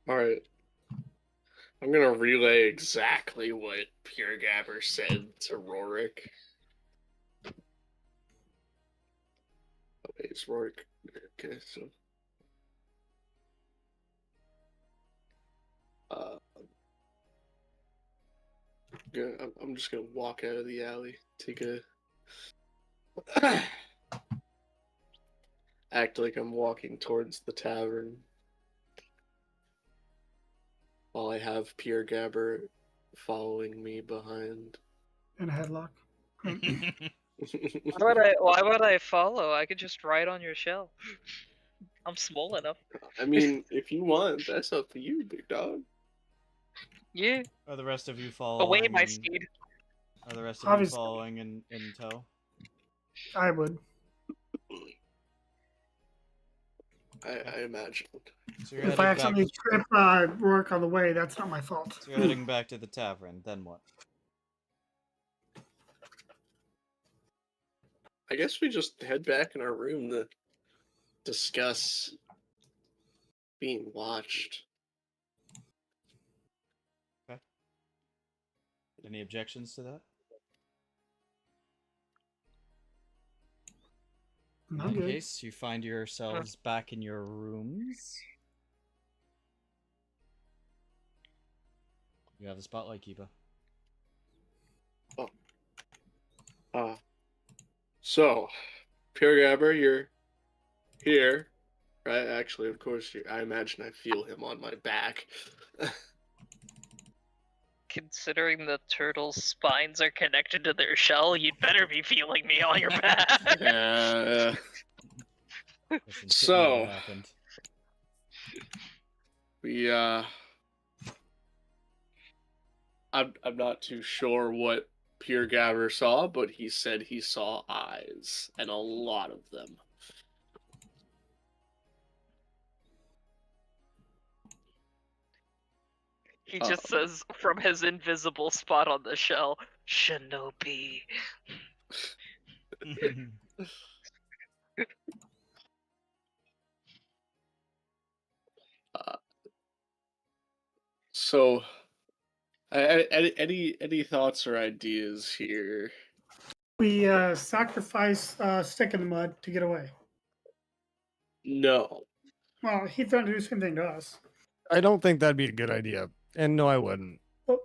all right. I'm gonna relay exactly what Pure Gabber said to Rorik. Oh, wait, it's Rorik. Okay, so yeah, I'm just gonna walk out of the alley, take a act like I'm walking towards the tavern while I have Pure Gabber following me behind. In a headlock. Why would I follow? I could just ride on your shell. I'm small enough. I mean, if you want, that's up to you, big dog. Yeah. Are the rest of you following? Away my steed. Are the rest of Obviously. you following in tow? I would. I imagine. So you're If I heading back. accidentally trip Rourke on the way, that's not my fault. So you're heading back to the tavern. Then what? I guess we just head back in our room to discuss being watched. Okay. Any objections to that? In I'm that good. case, you find yourselves back in your rooms. You have the spotlight, Kiba. So, Pure Gabber, you're here, right? Actually, of course, I imagine I feel him on my back. Considering the turtle's spines are connected to their shell, you'd better be feeling me on your back. Yeah. Listen, shit So- never happened. We I'm not too sure what Pure Gabber saw, but he said he saw eyes, and a lot of them. He just says from his invisible spot on the shell, Shinobi. So, any thoughts or ideas here? We sacrifice stick in the mud to get away. No. Well, he threatened to do the same thing to us. I don't think that'd be a good idea. And no, I wouldn't. Well,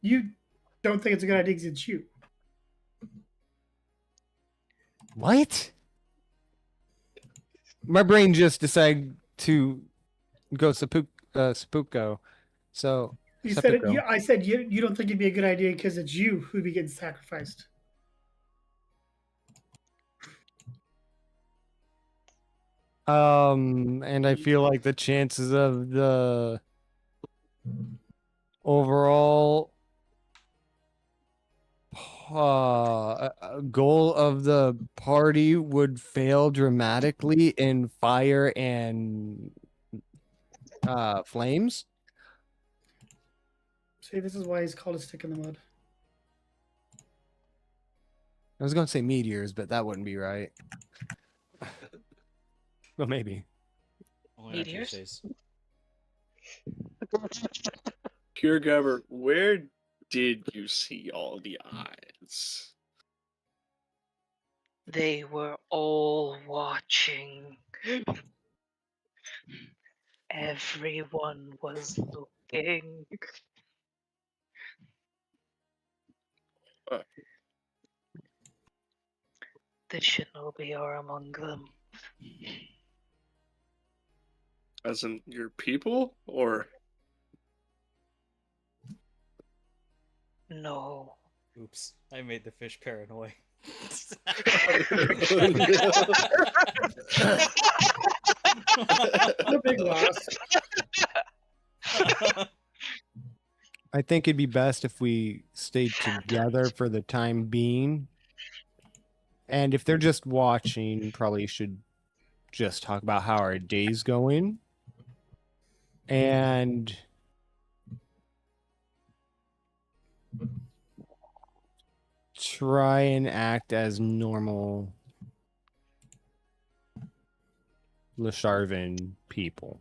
you don't think it's a good idea because it's you. What? My brain just decided to go Seppuku. So You said it. Seppuku. I said you don't think it'd be a good idea because it's you who'd be getting sacrificed. And I feel like the chances of the overall goal of the party would fail dramatically in fire and flames. See, this is why he's called a stick in the mud. I was going to say meteors, but that wouldn't be right. Well, maybe. Only on Meteors? Tuesdays. Pure Gabber, where did you see all the eyes? They were all watching. Everyone was looking. The shinobi are among them. As in your people, or No. Oops, I made the fish paranoid. The big loss. I think it'd be best if we stayed together for the time being. And if they're just watching, probably should just talk about how our day's going. And try and act as normal Lesharvan people.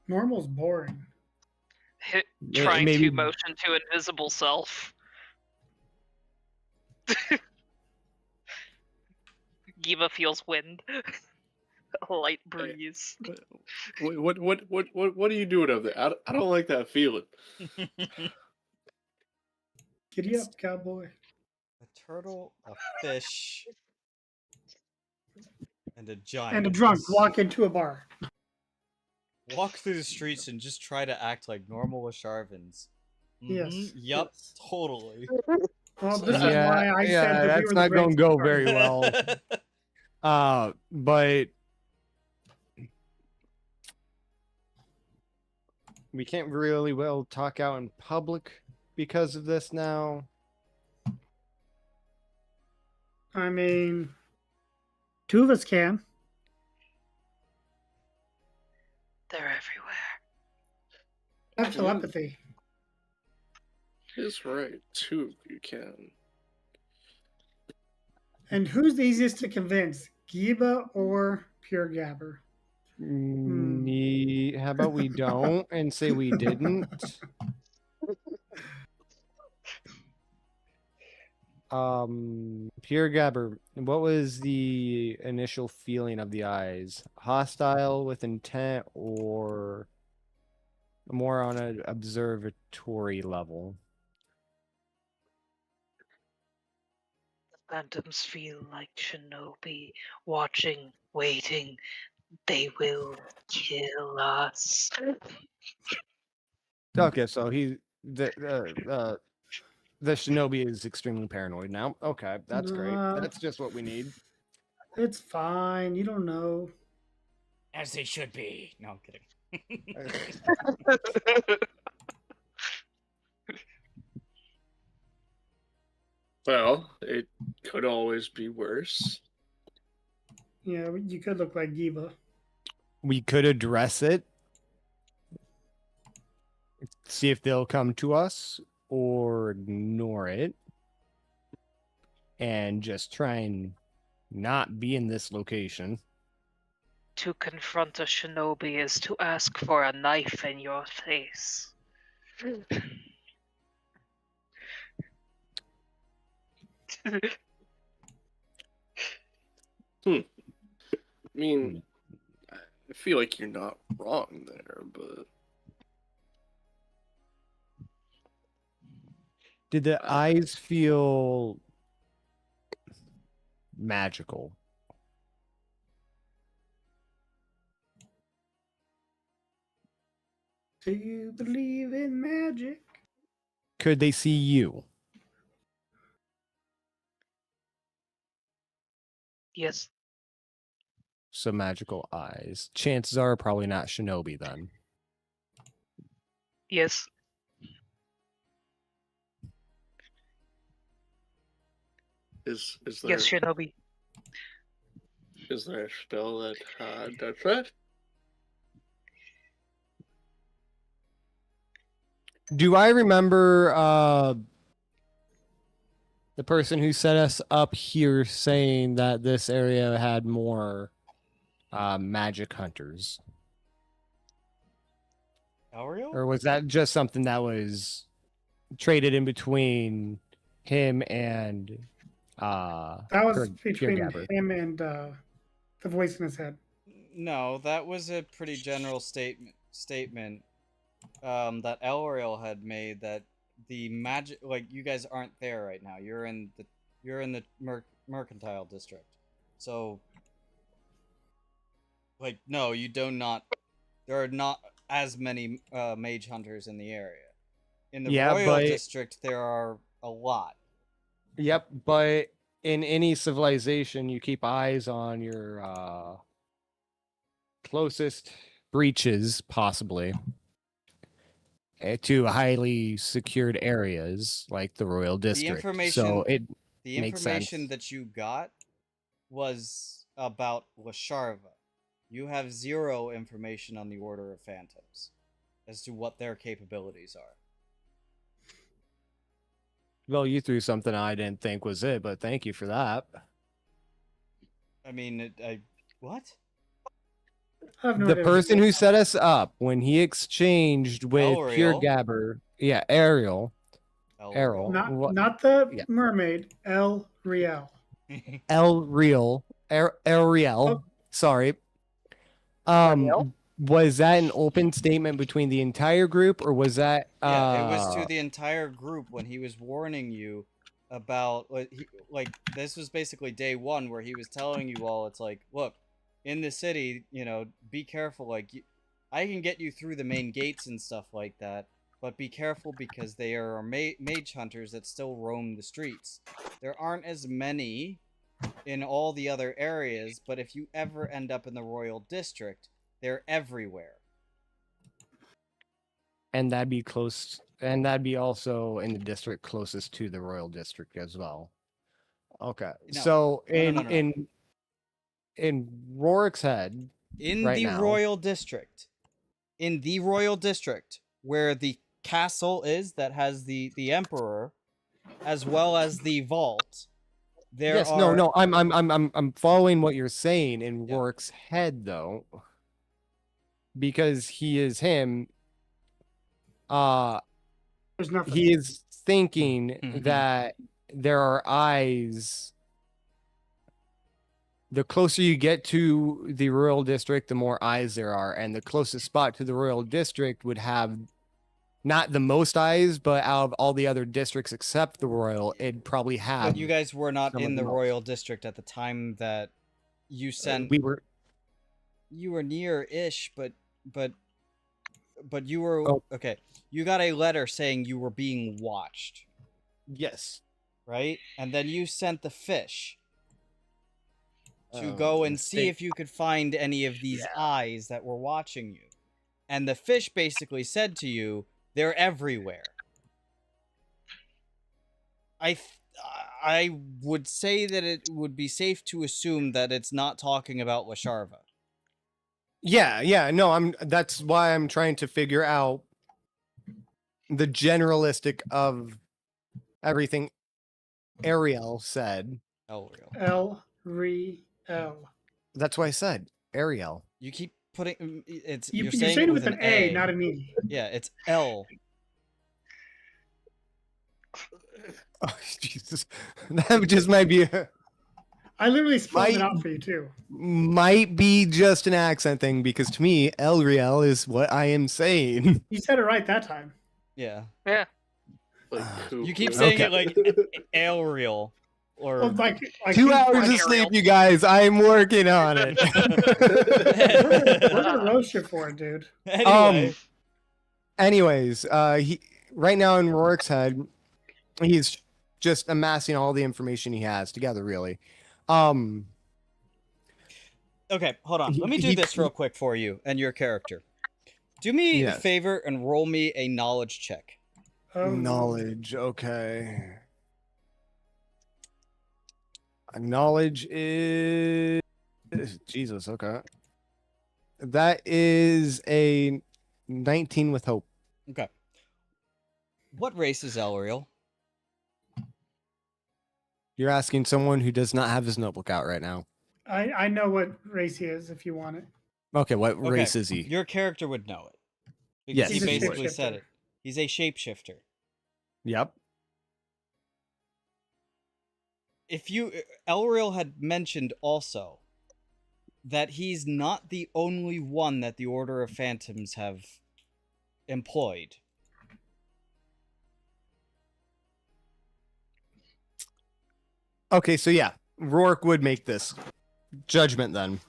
Normal's boring. Trying maybe- to motion to invisible self. Giva feels wind. A light breeze. what are you doing over there? I don't like that feeling. Giddy up, cowboy. A turtle, a fish, and a giant. And a drunk walk into a bar. Walk through the streets and just try to act like normal Sharvans. Yes. Yup. Yes. Totally. Well, this is Yeah, why I yeah, said that that's we were not the going to greatest go party. very well. But we can't really well talk out in public because of this now. I mean, two of us can. They're everywhere. Have telepathy. That's right. Two of you can. And who's the easiest to convince, Giba or Pure Gabber? How about we don't and say we didn't? Pure Gabber, what was the initial feeling of the eyes? Hostile with intent or more on an observatory level? The phantoms feel like shinobi, watching, waiting. They will kill us. Okay, so the shinobi is extremely paranoid now. Okay, that's great. That's just what we need. It's fine. You don't know. As they should be. No, I'm kidding. Well, it could always be worse. Yeah, you could look like Giva. We could address it, see if they'll come to us, or ignore it, and just try and not be in this location. To confront a shinobi is to ask for a knife in your face. I mean, I feel like you're not wrong there, but Did the eyes feel magical? Do you believe in magic? Could they see you? Yes. So magical eyes. Chances are probably not shinobi then. Yes. is there Yes, shinobi. is there a spell that does that? Do I remember the person who set us up here saying that this area had more magic hunters? Ariel? Or was that just something that was traded in between him and That was between Gabber? him and the voice in his head. No, that was a pretty general statement that Elriel had made, that the magic, like, you guys aren't there right now. You're in the mercantile district. So, like, no, you do not. There are not as many mage hunters in the area. In the royal district, there are a lot. Yep, but in any civilization, you keep eyes on your closest breaches, possibly, to highly secured areas like the royal district. The information that you got was about Lasharva. You have zero information on the Order of Phantoms as to what their capabilities are. Well, you threw something I didn't think was it, but thank you for that. I mean, what? I have no The idea. person who set us up when he exchanged with Pure Elriel. Gabber, yeah, Ariel. Not the mermaid, El Real. Ariel. Oh. Sorry. Ariel? Was that an open statement between the entire group, or was that? Yeah, it was to the entire group when he was warning you about this was basically day one where he was telling you all, it's like, look, in the city, be careful. Like, I can get you through the main gates and stuff like that, but be careful because there are mage hunters that still roam the streets. There aren't as many in all the other areas, but if you ever end up in the royal district, they're everywhere. And that'd be close, and that'd be also in the district closest to the royal district as well. Okay, so in Rorik's head, in right the now, royal district, where the castle is that has the emperor, as well as the vault. I'm following what you're saying in Rorik's head though, because he is him. There's nothing. He is thinking that there are eyes. The closer you get to the royal district, the more eyes there are, and the closest spot to the royal district would have not the most eyes, but out of all the other districts except the royal, it'd probably have. But you guys were not in the royal district at the time that you sent. We were. You were near-ish, but you were okay. You got a letter saying you were being watched. Yes. Right, and then you sent the fish. to Oh, go and see state- if you could find any of these eyes that were watching you. And the fish basically said to you, they're everywhere. I would say that it would be safe to assume that it's not talking about Lasharva. Yeah, no, that's why I'm trying to figure out the generalistic of everything Ariel said. Elreal. L. That's why I said Ariel. You keep putting it's You're you're saying saying it it with an A, not an E. Yeah, it's L. Oh, Jesus. That just might be I literally spelled it out for you too. might be just an accent thing because to me, Elriel is what I am saying. You said it right that time. Yeah. Yeah. Like, You keep saying Okay. it like Elreal. Or Well, like 2 hours of Ariel. sleep, you guys. I'm working on it. we're gonna roast you for it, dude. anyway. Anyways, he right now in Rourke's head, he's just amassing all the information he has together, really. Okay, hold on. Let me do this real quick for you and your character. Do me a Yes. favor and roll me a knowledge check. Oh, no. Knowledge, okay. Knowledge is Jesus, okay. That is a 19 with hope. Okay. What race is Elreal? You're asking someone who does not have his notebook out right now. I know what race he is if you want it. Okay, what Okay, race is he? Your character would know it. Because Yes, he He's a basically shapeshifter. said it. He's a shapeshifter. Yep. If you Elreal had mentioned also that he's not the only one that the Order of Phantoms have employed. Okay, so yeah, Rourke would make this judgment then.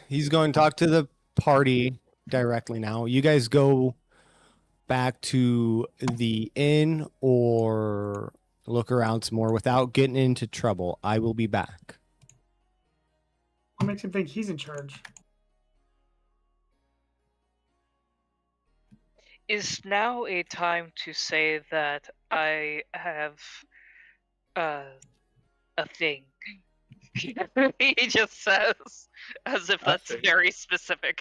He's going to talk to the party directly now. You guys go back to the inn or look around some more without getting into trouble. I will be back. What makes him think he's in charge? Is now a time to say that I have a thing? He just says, as if that's thing. very specific.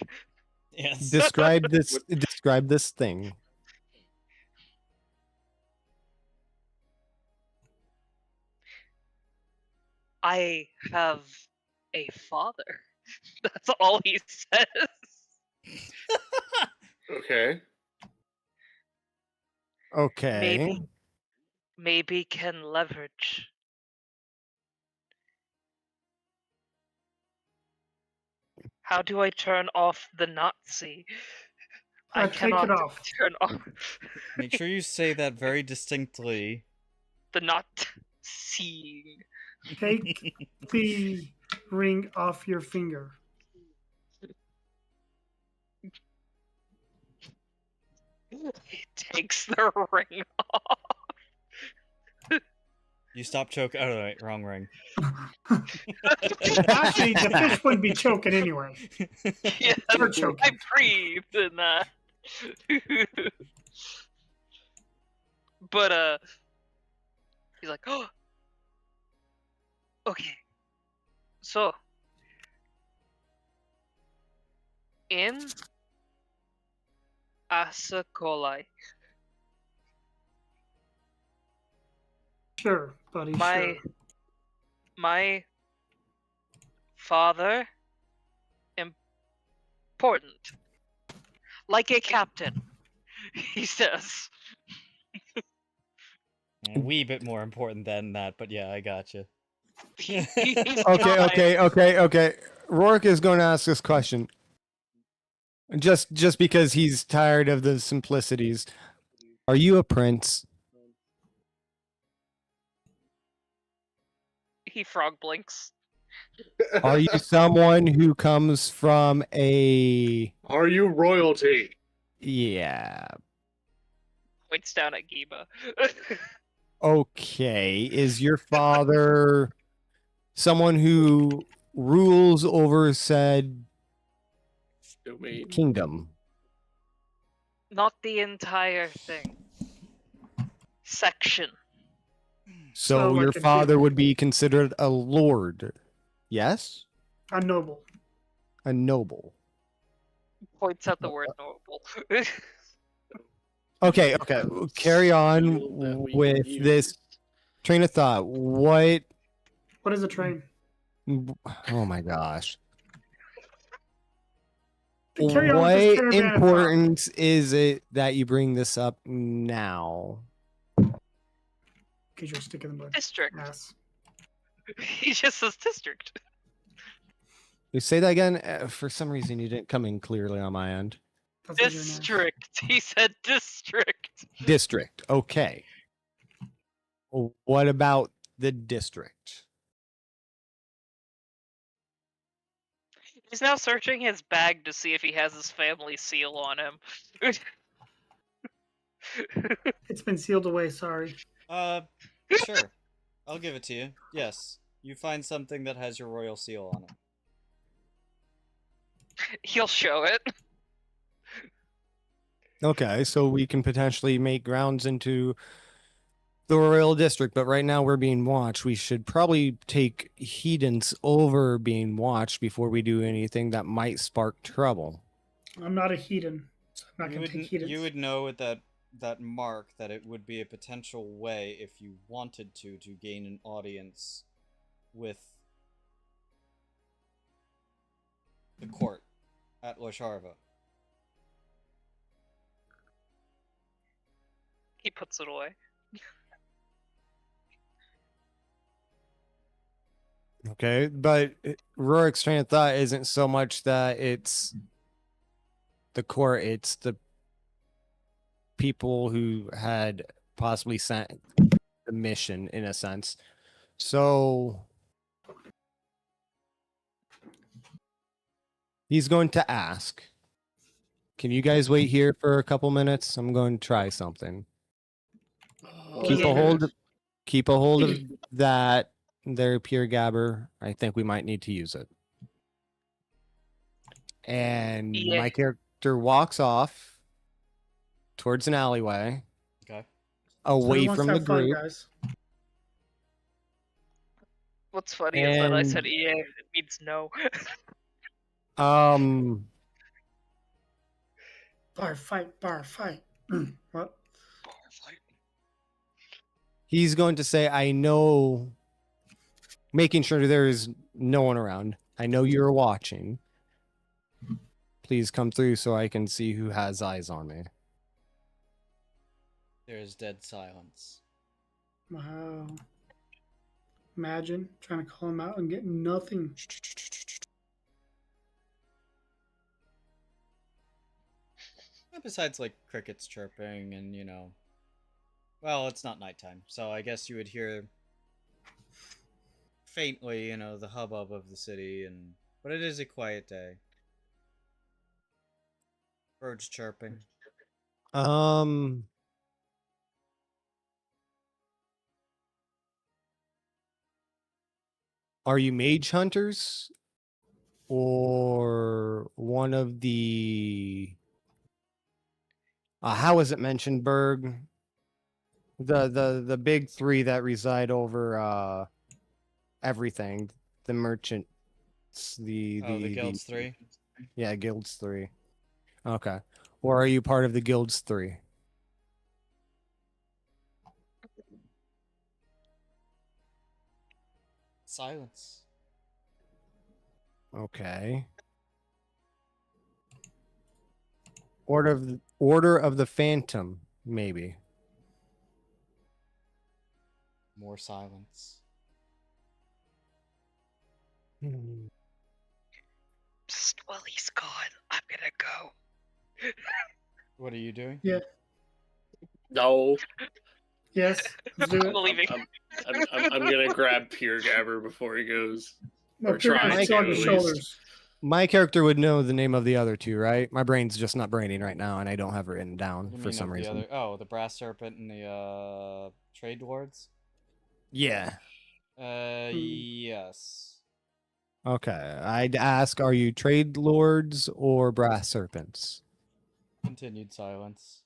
Yes. Describe this. Describe this thing. I have a father. That's all he says. Okay. Okay. Maybe can leverage. How do I turn off the Nazi? I Take cannot it off. turn off Make sure you say that very distinctly. the not seeing. Take the ring off your finger. He takes the ring off. You stop choking. Oh, right, wrong ring. Actually, the fish would be choking anyway. Yeah, Or choking. I breathed in that. But he's like, oh, okay. So in Asakolai, Sure, buddy. my Sure. my father important, like a captain. He says. A wee bit more important than that, but yeah, I gotcha. He's Okay. Okay. Rourke is going to ask this question. Just because he's tired of the simplicities. Are you a prince? He frog blinks. Are you someone who comes from a Are you royalty? yeah? Points down at Giba. Okay, is your father someone who rules over said Domain. kingdom? Not the entire thing. Section. So like your a father duke. would be considered a lord, yes? A noble. A noble. Points out the word noble. Okay, okay. Carry on Seal that we with use. this train of thought. What? What is a train? Oh my gosh. Carry on What with this caravan of thought. importance is it that you bring this up now? Because you're sticking the mud. District. Ass. He just says district. You say that again? For some reason, you didn't come in clearly on my end. That's 'cause you're an ass. District. He said district. District. Okay. What about the district? He's now searching his bag to see if he has his family seal on him. It's been sealed away, sorry. Sure. I'll give it to you. Yes. You find something that has your royal seal on it. He'll show it. Okay, so we can potentially make grounds into the royal district, but right now we're being watched. We should probably take heathens over being watched before we do anything that might spark trouble. I'm not a heathen, so I'm not You going to would, take heathens. you would know with that mark that it would be a potential way, if you wanted to gain an audience with the court at Losharva. He puts it away. Okay, but Rorik's train of thought isn't so much that it's the court, it's the people who had possibly sent the mission in a sense. So he's going to ask, can you guys wait here for a couple minutes? I'm going to try something. Keep yeah. a hold of that there, Pure Gabber. I think we might need to use it. And Yeah. my character walks off towards an alleyway. Okay. Away So who wants from to the have fun, group. guys? What's funny is that I said And- EA, it means no. Bar fight, bar fight. What? He's going to say, I know, making sure there is no one around. I know you're watching. Please come through so I can see who has eyes on me. There is dead silence. Wow. Imagine trying to call him out and getting nothing. Besides, like, crickets chirping and, well, it's not nighttime, so I guess you would hear faintly, the hubbub of the city, but it is a quiet day. Birds chirping. Are you mage hunters? Or one of the how was it mentioned, Berg? The big three that reside over everything. The merchants, the Guild's three? Yeah, guilds 3. Okay. Or are you part of the guilds 3? Silence. Okay. Order of the Phantom, maybe. More silence. Psst, well, he's gone. I'm gonna go. What are you doing? Yeah. No, Yes. Let's do I'm it. leaving. I'm gonna grab Pure Gabber before he goes. Well, Or Pure trying Guy's to, on his at shoulders. least. my character would know the name of the other two, right? My brain's just not braining right now, and I don't have it written down You for mean some of the reason. other? Oh, the brass serpent and the trade lords. Yeah. Yes. Okay. I'd ask, are you trade lords or brass serpents? Continued silence.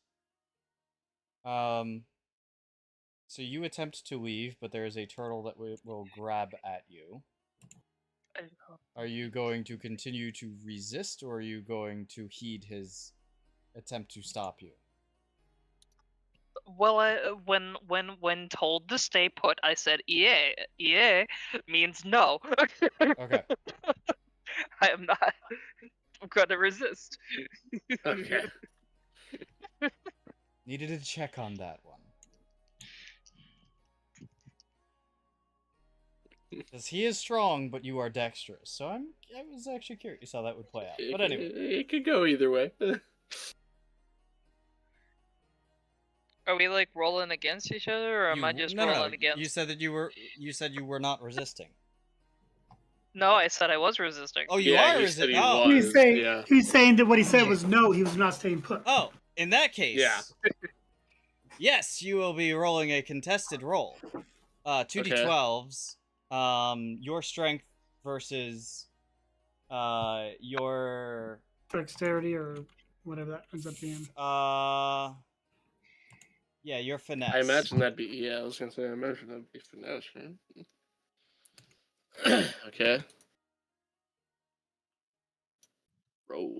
So you attempt to leave, but there is a turtle that will grab at you. Are you going to continue to resist, or are you going to heed his attempt to stop you? Well, when told to stay put, I said EA means no. Okay. I am not gonna resist. Okay. Needed to check on that one. Because he is strong, but you are dexterous. So I was actually curious how that would play out. But anyway. It could go either way. Are we like rolling against each other, or am I just rolling against? You said that you were not resisting. No, I said I was resisting. Oh, you Yeah, are he said resisting. he Oh. was. Yeah. He's saying that what he said was no, he was not staying put. Oh, in that case. Yeah. Yes, you will be rolling a contested roll. 2d12s. Your strength versus your Dexterity or whatever that ends up being. yeah, your finesse. I imagine that'd be, yeah, I was gonna say, I imagine that'd be finesse, right? Okay. Roll.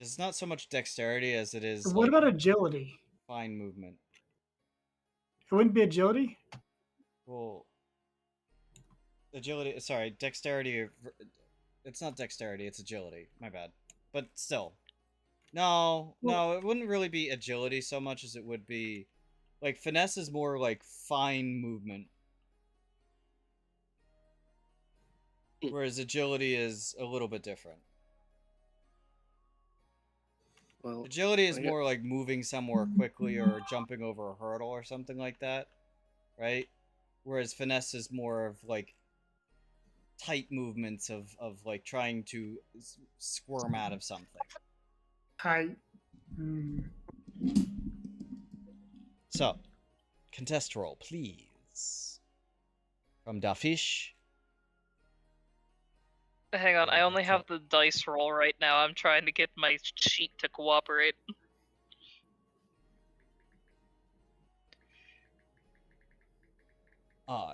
It's not so much dexterity as it is. What about agility? Fine movement. It wouldn't be agility? Well, agility. Sorry, dexterity. It's not dexterity. It's agility. My bad. But still, no, it wouldn't really be agility so much as it would be, like, finesse is more like fine movement, whereas agility is a little bit different. Well, agility is more like moving somewhere quickly or jumping over a hurdle or something like that, right? Whereas finesse is more of like tight movements of like trying to squirm out of something. Tight. So, contest roll, please. From Dafish. Hang on, I only have the dice roll right now. I'm trying to get my sheet to cooperate.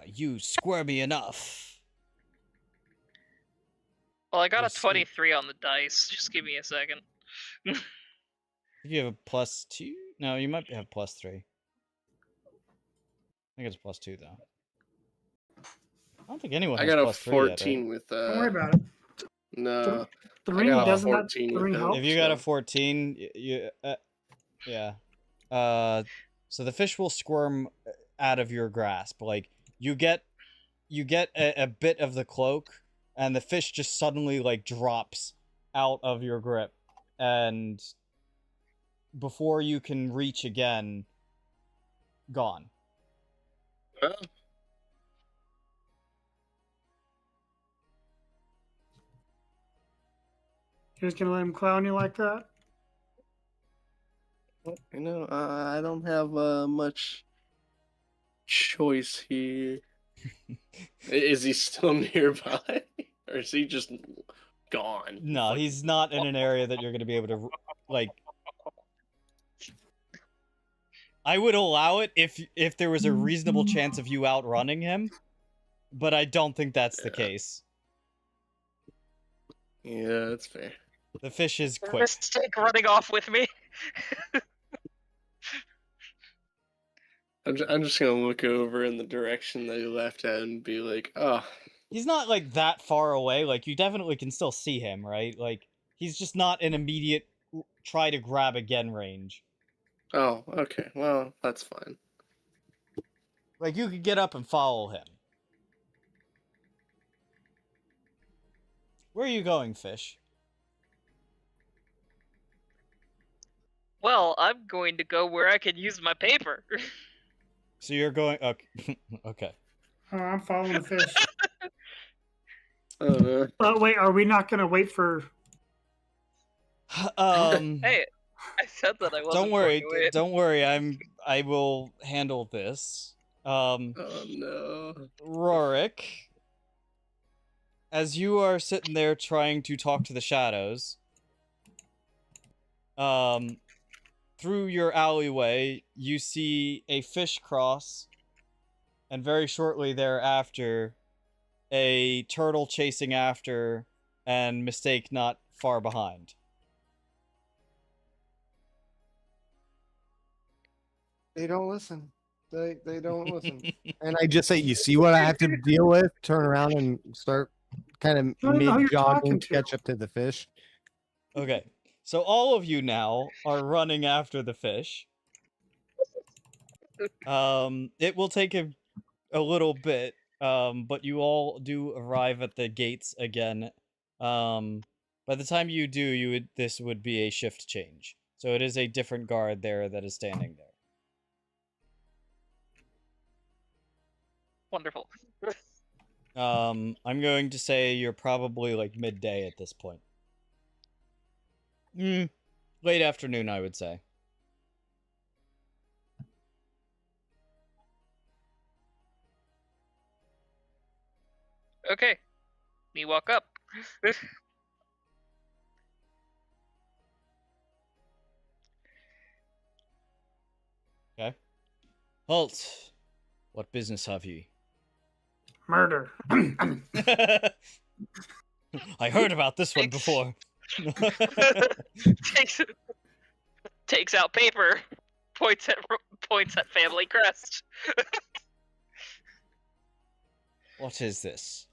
You squirmy enough. Well, I got a 23 on the dice. Just give me a second. You have a +2? No, you might have +3. I think it's +2 though. I don't think anyone has I got a +3 14 yet, right? with Don't worry about it. No. The ring got a doesn't 14 the with ring it. help. If you got a 14, yeah. So the fish will squirm out of your grasp. Like you get a bit of the cloak, and the fish just suddenly like drops out of your grip, and before you can reach again, gone. Well, You're just gonna let him clown you like that? you know, I don't have much choice here. Is he still nearby? Or is he just gone? No, he's not in an area that you're going to be able to, like... I would allow it if there was a reasonable chance of you outrunning him, but I don't think that's the case. Yeah, that's fair. The fish is quick. Mistake running off with me. I'm just gonna look over in the direction that he left at and be like, oh. He's not, like, that far away. Like, you definitely can still see him, right? Like, he's just not in immediate try to grab again range. Oh, okay. Well, that's fine. Like, you could get up and follow him. Where are you going, fish? Well, I'm going to go where I can use my paper. So you're going... Okay. Okay. Oh, I'm following the fish. Wait, are we not going to wait for? Hey, I said that I wasn't. Don't worry, going to wait. don't worry. I will handle this. Oh no. Rorik, as you are sitting there trying to talk to the shadows, through your alleyway, you see a fish cross, and very shortly thereafter, a turtle chasing after, and Mistake not far behind. They don't listen. They don't listen. And I just say, you see what I have to deal with? Turn around and start kind of don't even know who you're mid-jogging talking to to. catch up to the fish. Okay, so all of you now are running after the fish. It will take a little bit, but you all do arrive at the gates again. By the time you do, this would be a shift change. So it is a different guard there that is standing there. Wonderful. I'm going to say you're probably like midday at this point. Late afternoon, I would say. Okay, me walk up. Okay. Halt! What business have ye? Murder. I heard about this one before. takes out paper, points at family crest. What is this?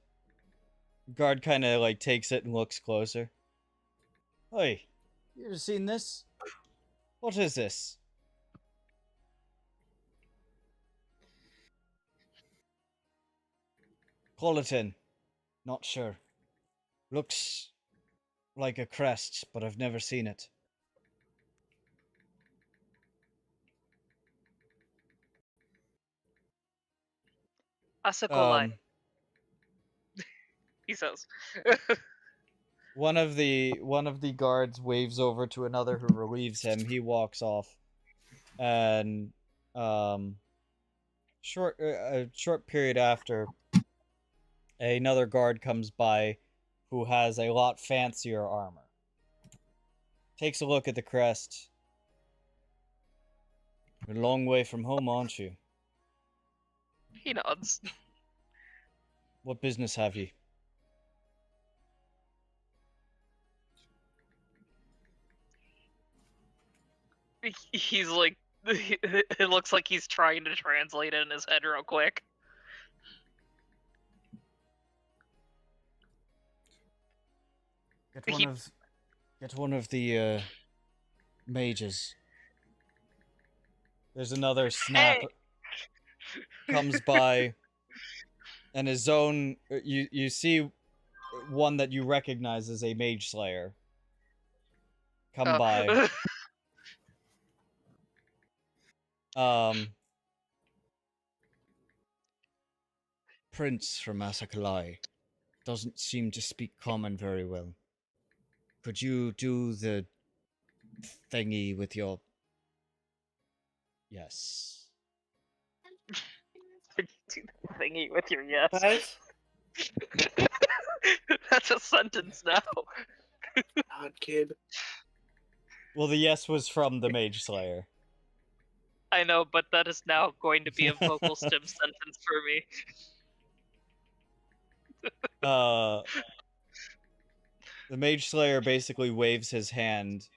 Guard kind of like takes it and looks closer. Hey, you ever seen this? What is this? Call it in. Not sure. Looks like a crest, but I've never seen it. Asakolai, he says. One of the guards waves over to another who relieves him. He walks off, and a short period after, another guard comes by, who has a lot fancier armor. Takes a look at the crest. You're a long way from home, aren't you? He nods. What business have you? He's like, it looks like he's trying to translate it in his head real quick. Get one of the mages. There's another snap. Hey! Comes by, and his own. You see one that you recognize as a mage slayer. Come by. Prince from Asakalai doesn't seem to speak common very well. Could you do the thingy with your... Yes. Do the thingy with your yes. Guys? That's a sentence now. God, kid. Well, the yes was from the mage slayer. I know, but that is now going to be a vocal stem sentence for me. The mage slayer basically waves his hand.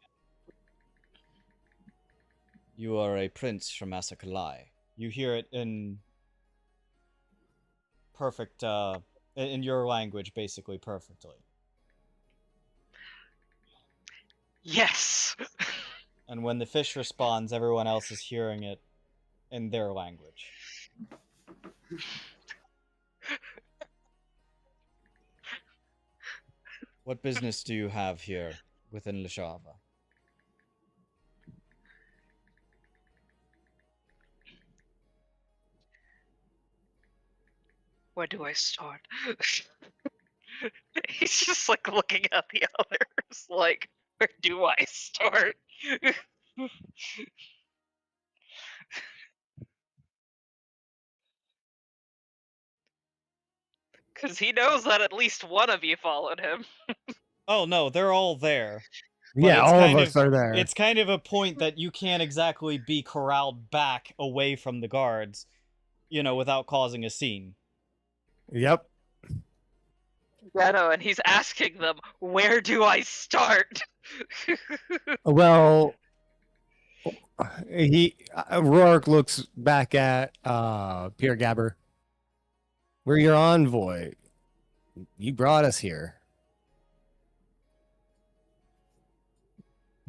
You are a prince from Asakalai. You hear it in perfect, in your language, basically perfectly. Yes! And when the fish responds, everyone else is hearing it in their language. What business do you have here within Lishava? Where do I start? He's just like looking at the others, like, where do I start? Because he knows that at least one of you followed him. Oh no, they're all there. But Yeah, it's all of kind us are there. It's kind of a point that you can't exactly be corralled back away from the guards, without causing a scene. Yep. Yeah, no, and he's asking them, where do I start? Well, Rourke looks back at Pierre Gabber. We're your envoy. You brought us here.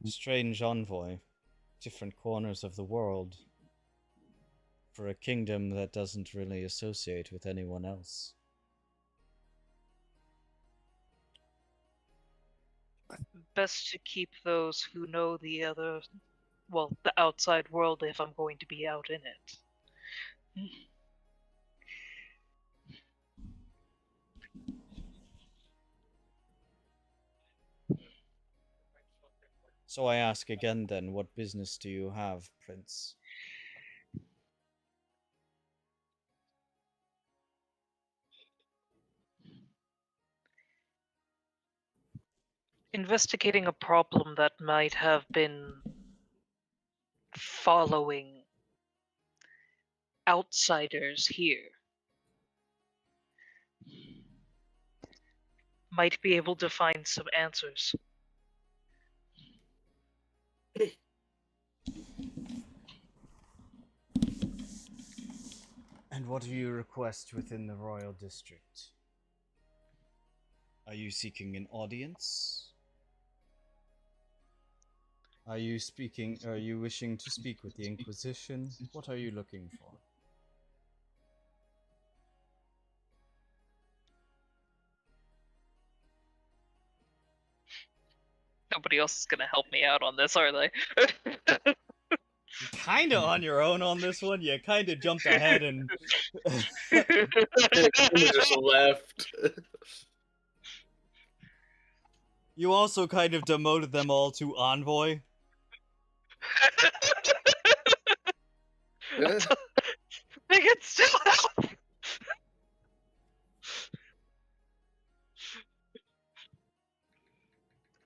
Strange envoy. Different corners of the world. For a kingdom that doesn't really associate with anyone else. Best to keep those who know the outside world if I'm going to be out in it. So I ask again then, what business do you have, Prince? Investigating a problem that might have been following outsiders here. Might be able to find some answers. And what do you request within the royal district? Are you seeking an audience? Are you wishing to speak with the Inquisition? What are you looking for? Nobody else is gonna help me out on this, are they? Kinda on your own on this one. You kinda jumped ahead and Just left. you also kind of demoted them all to envoy. Yeah. They can still help.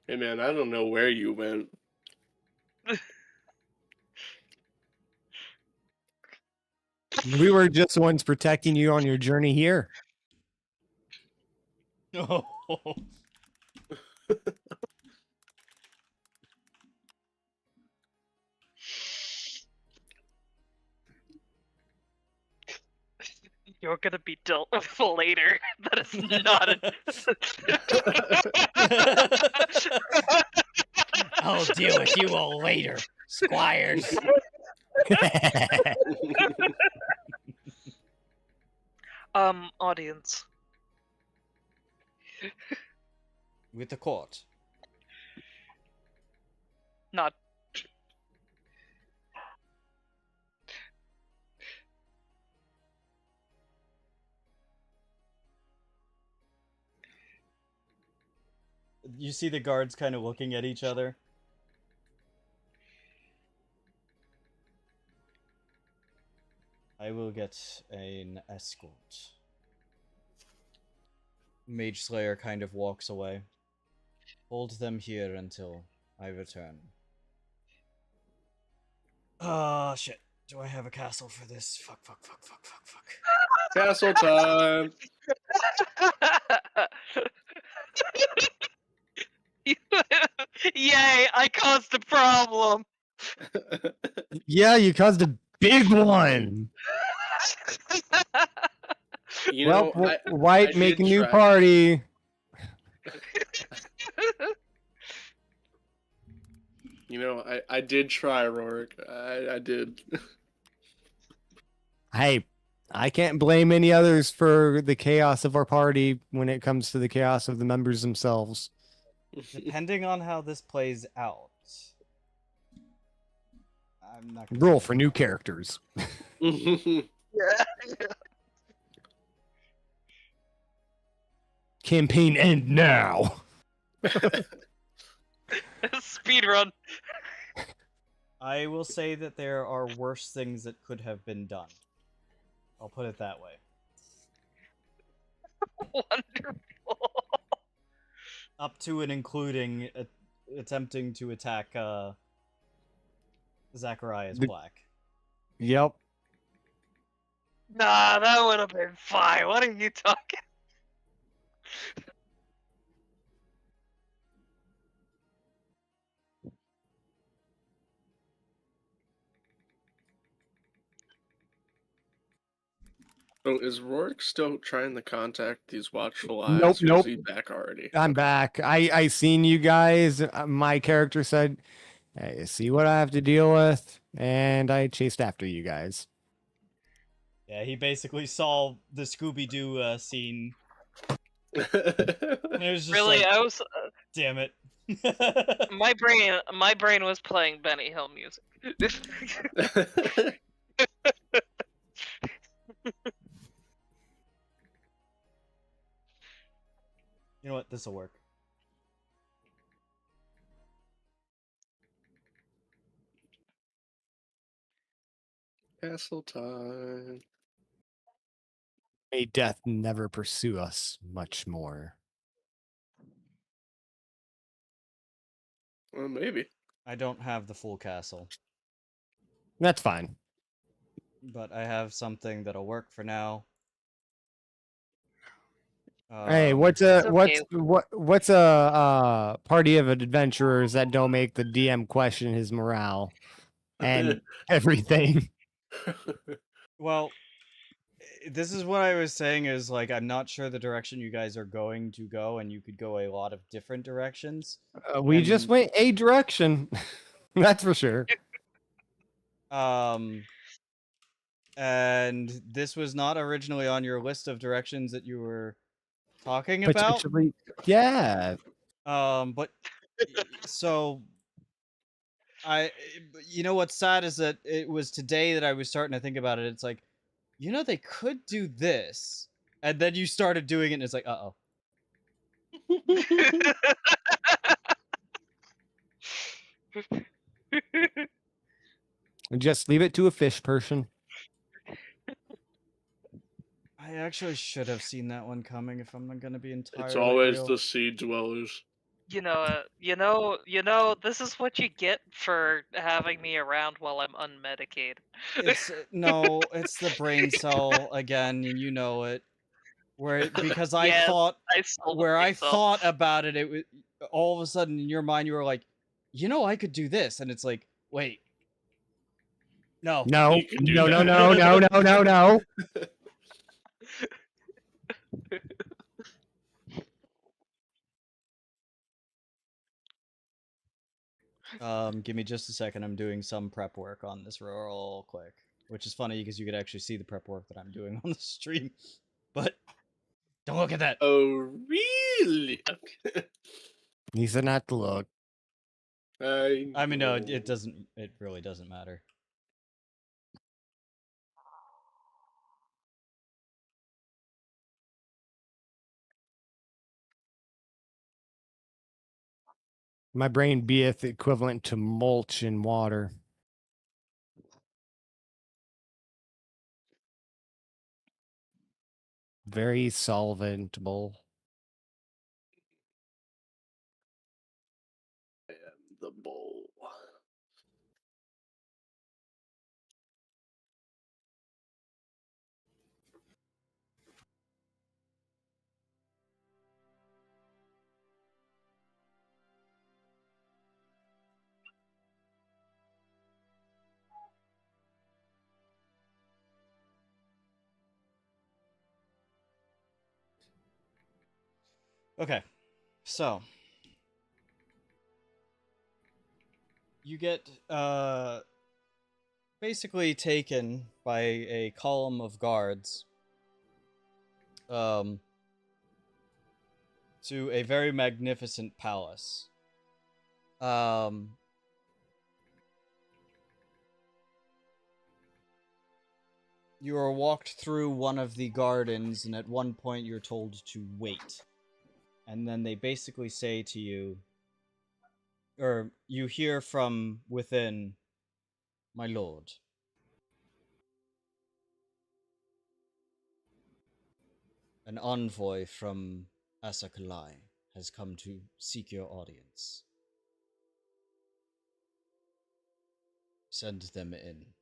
Hey man, I don't know where you went. We were just the ones protecting you on your journey here. Oh. You're gonna be dealt with later. That is not I'll deal with you all later, squires. Audience. With the court. Not. You see the guards kind of looking at each other. I will get an escort. Mage Slayer kind of walks away. Hold them here until I return. Ah, shit. Do I have a castle for this? Fuck. Castle time. Yay, I caused a problem. Yeah, you caused a big one. You Well, know, White, I make a did new try. party. You know, I did try, Rourke. I did. Hey, I can't blame any others for the chaos of our party when it comes to the chaos of the members themselves. Depending on how this plays out, I'm not gonna Roll say for new characters. Yeah. Campaign end now. Speed run. I will say that there are worse things that could have been done. I'll put it that way. Wonderful. Up to and including attempting to attack Zacharias Black. Yep. Nah, that would have been fine. What are you talking? Oh, is Rourke still trying to contact these watchful eyes? Nope, Or nope. is he back already? I'm back. I seen you guys. My character said, "Hey, see what I have to deal with," and I chased after you guys. Yeah, he basically saw the Scooby-Doo scene. And it was just Really, like, I was. damn it. My brain was playing Benny Hill music. You know what? This'll work. Castle time. May death never pursue us much more. Well, maybe. I don't have the full castle, That's fine. but I have something that'll work for now. Hey, what's It's a okay. what's a party of adventurers that don't make the DM question his morale and everything? Well, this is what I was saying is, like, I'm not sure the direction you guys are going to go, and you could go a lot of different directions. We just And- went a direction. That's for sure. And this was not originally on your list of directions that you were talking about. Potentially, yeah. But so you know what's sad is that it was today that I was starting to think about it. It's like, you know, they could do this, and then you started doing it, and it's like, uh-oh. Just leave it to a fish person. I actually should have seen that one coming. If I'm not gonna be entirely It's always real. the sea dwellers. You know, this is what you get for having me around while I'm unmedicated. It's no, it's the brain cell again, and you know it. Because I Yes, thought I sold where I myself. thought about it, it was all of a sudden in your mind you were like, you know, I could do this, and it's like, wait, no, No, You can do no, no, that. no, no, no, no, no. Give me just a second. I'm doing some prep work on this real quick, which is funny because you could actually see the prep work that I'm doing on the stream. But don't look at that. Oh, really? He said not to look. I mean, no, know. it doesn't. It really doesn't matter. My brain beeth equivalent to mulch in water. Very solventable. I am the bull. Okay, so you get basically taken by a column of guards to a very magnificent palace. You are walked through one of the gardens, and at one point you're told to wait. and then they basically say to you, or you hear from within, "My lord, an envoy from Asakalai has come to seek your audience. Send them in."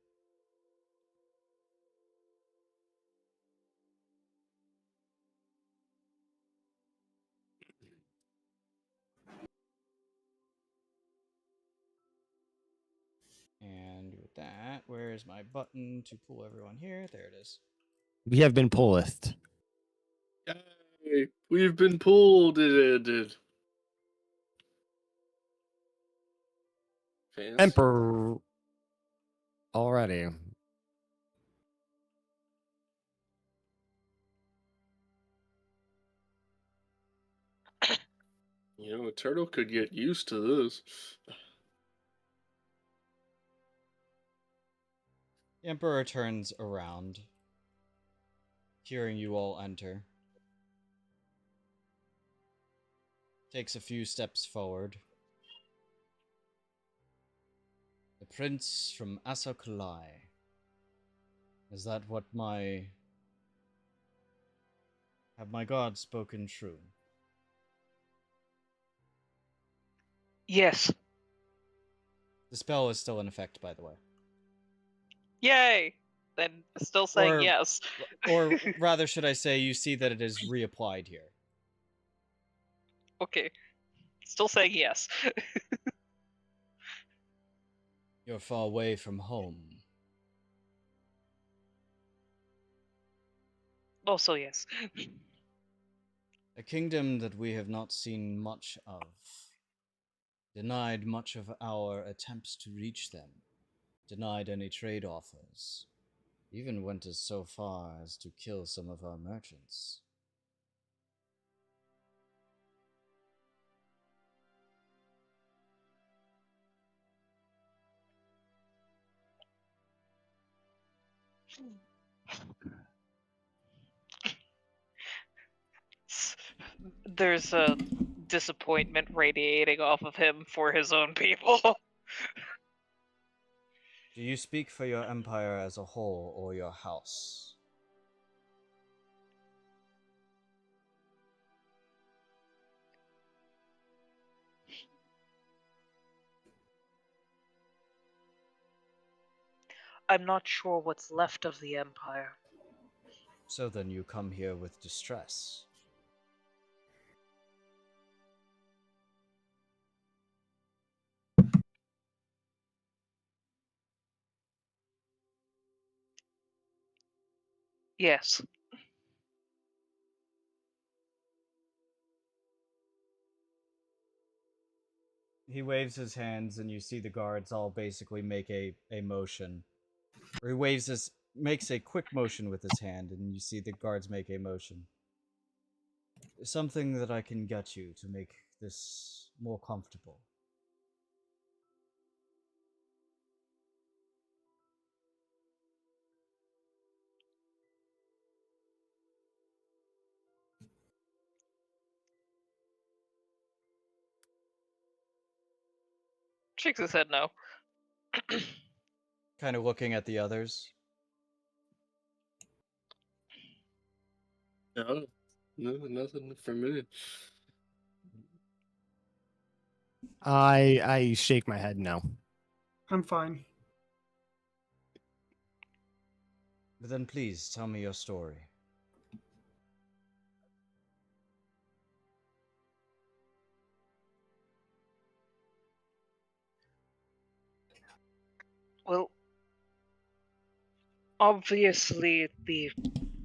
And with that, where is my button to pull everyone here? There it is. We have been pulled. Yay, we've been pulled. Fancy. Emperor. Already. You know, a turtle could get used to this. The Emperor turns around, hearing you all enter. Takes a few steps forward. "The prince from Asakalai. Is that what have my gods spoken true?" Yes. The spell is still in effect, by the way. Yay! Then still saying Or- yes. Or rather, should I say, you see that it is reapplied here. Okay. Still saying yes. "You're far away from home. Also yes. A kingdom that we have not seen much of. Denied much of our attempts to reach them. Denied any trade offers. Even went as so far as to kill some of our merchants." There's a disappointment radiating off of him for his own people. "Do you speak for your empire as a whole or your house?" I'm not sure what's left of the Empire. "So then you come here with distress." Yes. He waves his hands, and you see the guards all basically make a motion. Or he makes a quick motion with his hand, and you see the guards make a motion. "Something that I can get you to make this more comfortable." Shakes his head no. Kind of looking at the others. No, nothing for me. I shake my head no. I'm fine. But then please tell me your story. Well, obviously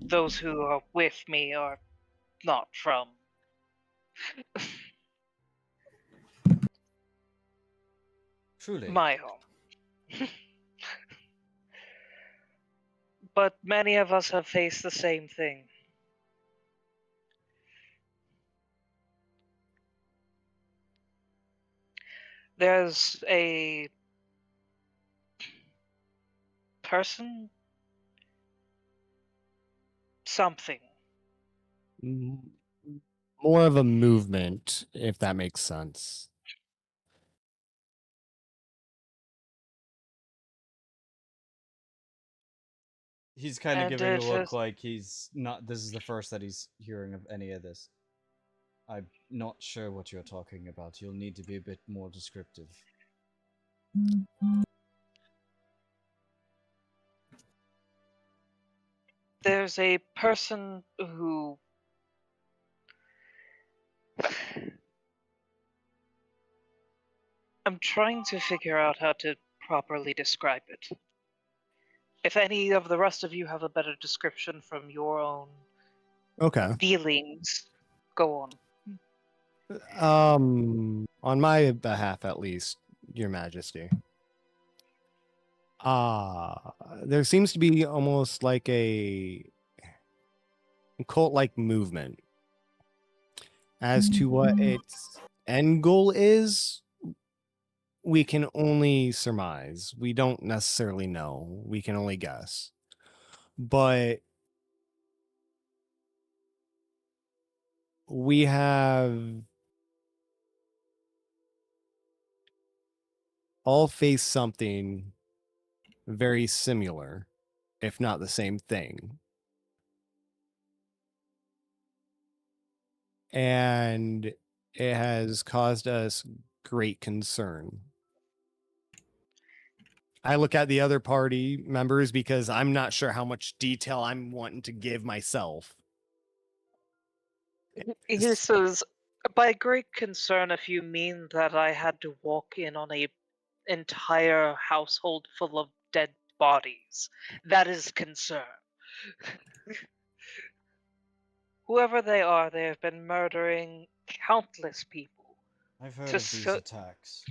those who are with me are not from Truly. my home. But many of us have faced the same thing. There's a person, something, More of a movement, if that makes sense. He's kind of And giving a it look is- like he's not. This is the first that he's hearing of any of this. I'm not sure what you're talking about. You'll need to be a bit more descriptive. There's a person who I'm trying to figure out how to properly describe it. If any of the rest of you have a better description from your own Okay. feelings, go on. On my behalf, at least, Your Majesty. There seems to be almost like a cult-like movement. As to what its end goal is, we can only surmise. We don't necessarily know. We can only guess. But we have all faced something very similar, if not the same thing. And it has caused us great concern. I look at the other party members because I'm not sure how much detail I'm wanting to give myself. He says, by great concern, if you mean that I had to walk in on a entire household full of dead bodies, that is concern. Whoever they have been murdering countless people. I've heard To of these so- attacks.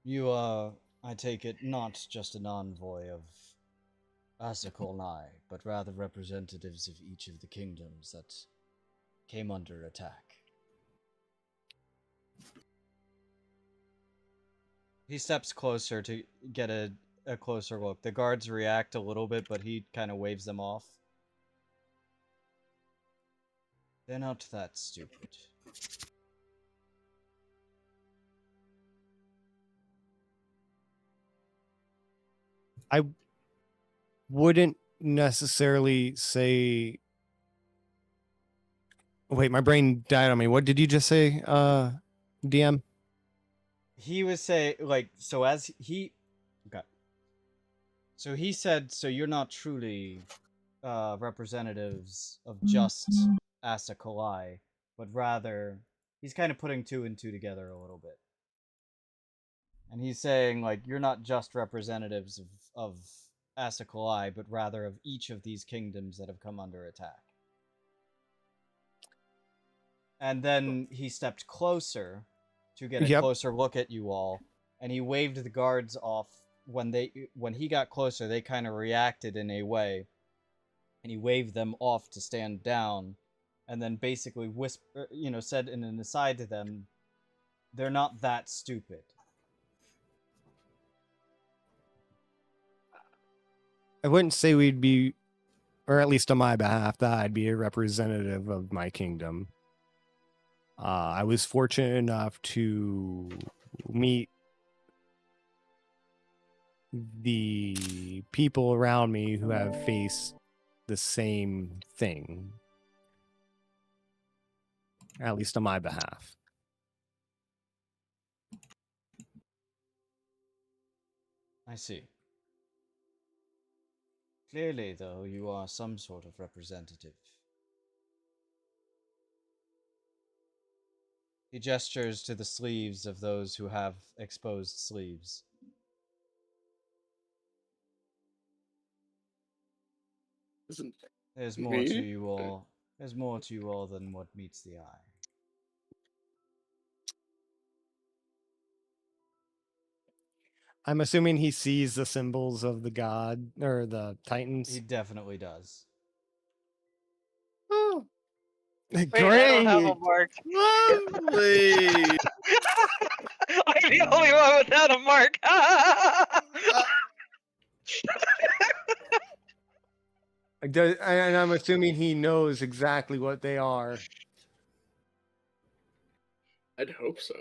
You are, I take it, not just an envoy of Asakolai, but rather representatives of each of the kingdoms that came under attack. He steps closer to get a closer look. The guards react a little bit, but he kind of waves them off. They're not that stupid. I wouldn't necessarily say. Wait, my brain died on me. What did you just say, DM? He was saying, like, so as he... Okay. So he said, so you're not truly representatives of just Asakolai, but rather... He's kind of putting two and two together a little bit. And he's saying, like, you're not just representatives of Asakolai, but rather of each of these kingdoms that have come under attack. And then he stepped closer to get a closer look at you all, and he waved the guards off. When he got closer, they kind of reacted in a way, and he waved them off to stand down, and then basically said in an aside to them, they're not that stupid. I wouldn't say we'd be, or at least on my behalf, that I'd be a representative of my kingdom. I was fortunate enough to meet the people around me who have faced the same thing, at least on my behalf. I see. Clearly, though, you are some sort of representative. He gestures to the sleeves of those who have exposed sleeves. There's more to you all. There's more to you all than what meets the eye. I'm assuming he sees the symbols of the god or the titans. He definitely does. Oh, Wait, I don't have a mark. Lovely. I'm the only one without a mark. And I'm assuming he knows exactly what they are. I'd hope so.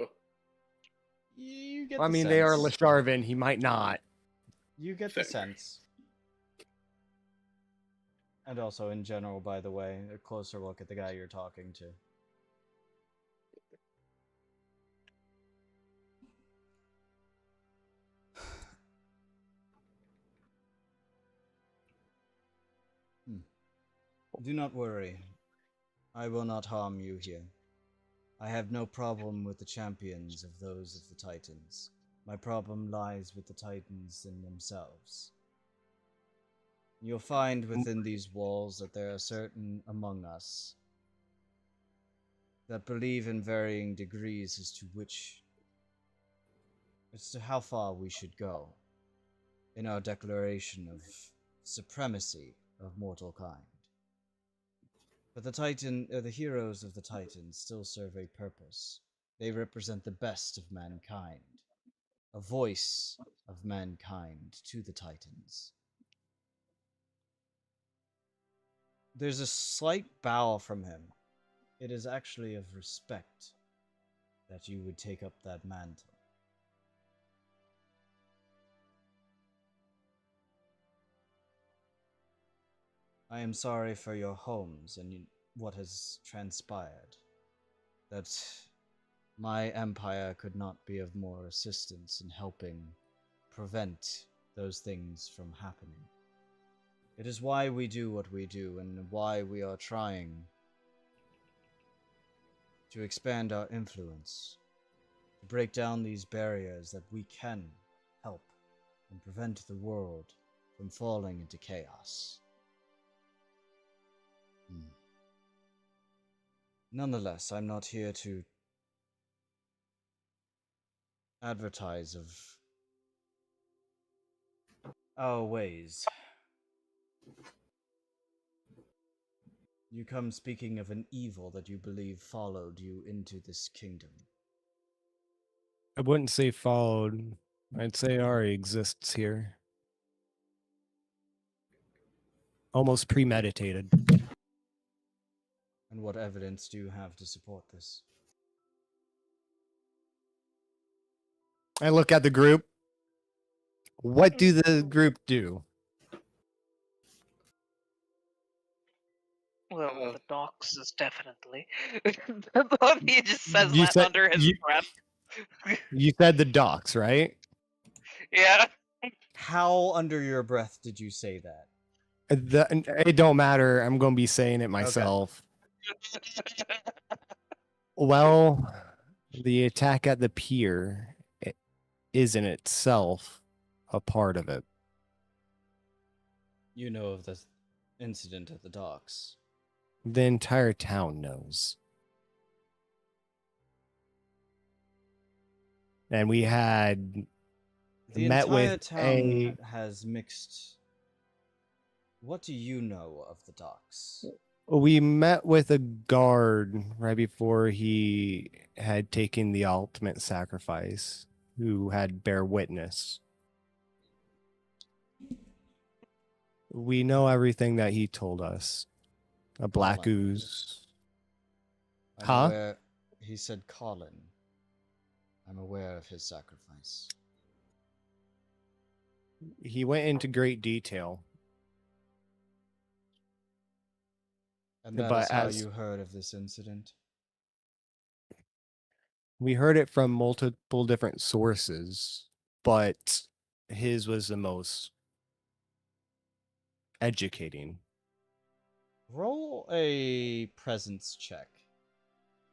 You get I the mean, they are sense. Lasharvin. He might not. You get the Fair. sense. And also, in general, by the way, a closer look at the guy you're talking to. Do not worry. I will not harm you here. I have no problem with the champions of those of the Titans. My problem lies with the Titans in themselves. You'll find within these walls that there are certain among us that believe in varying degrees as to how far we should go in our declaration of supremacy of mortal kind. But the heroes of the Titans still serve a purpose. They represent the best of mankind, a voice of mankind to the Titans. There's a slight bow from him. It is actually of respect that you would take up that mantle. I am sorry for your homes and what has transpired. That my empire could not be of more assistance in helping prevent those things from happening. It is why we do what we do and why we are trying to expand our influence, to break down these barriers that we can help and prevent the world from falling into chaos. Nonetheless, I'm not here to advertise of our ways. You come speaking of an evil that you believe followed you into this kingdom. I wouldn't say followed. I'd say already exists here. Almost premeditated. And what evidence do you have to support this? I look at the group. What do the group do? Well, the docs is definitely. He just says You that said- under his you- breath. You said the docks, right? Yeah. How under your breath did you say that? It don't matter. I'm going to be saying it myself. Well, the attack at the pier is in itself a part of it. You know of the incident at the docks. The entire town knows. And we had The met entire with town has mixed. What do you know of the docks? we met with a guard right before he had taken the ultimate sacrifice, who had bear witness. We know everything that he told us. A black Colin. ooze. I'm Huh? aware. He said Colin. I'm aware of his sacrifice. He went into great detail. And that But is how as- you heard of this incident? We heard it from multiple different sources, but his was the most educating. Roll a presence check,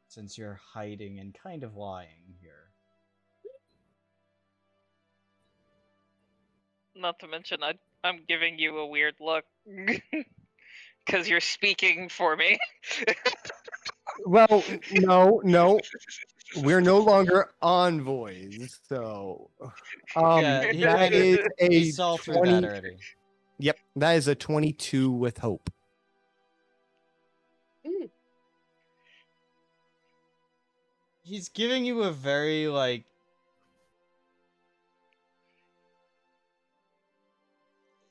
since you're hiding and kind of lying here. Not to mention, I'm giving you a weird look. Because you're speaking for me. Well, no. We're no longer envoys, so Yeah, he that kinda- is He a saw through 20 that already. Yep, that is a 22 with hope. He's giving you a very, like...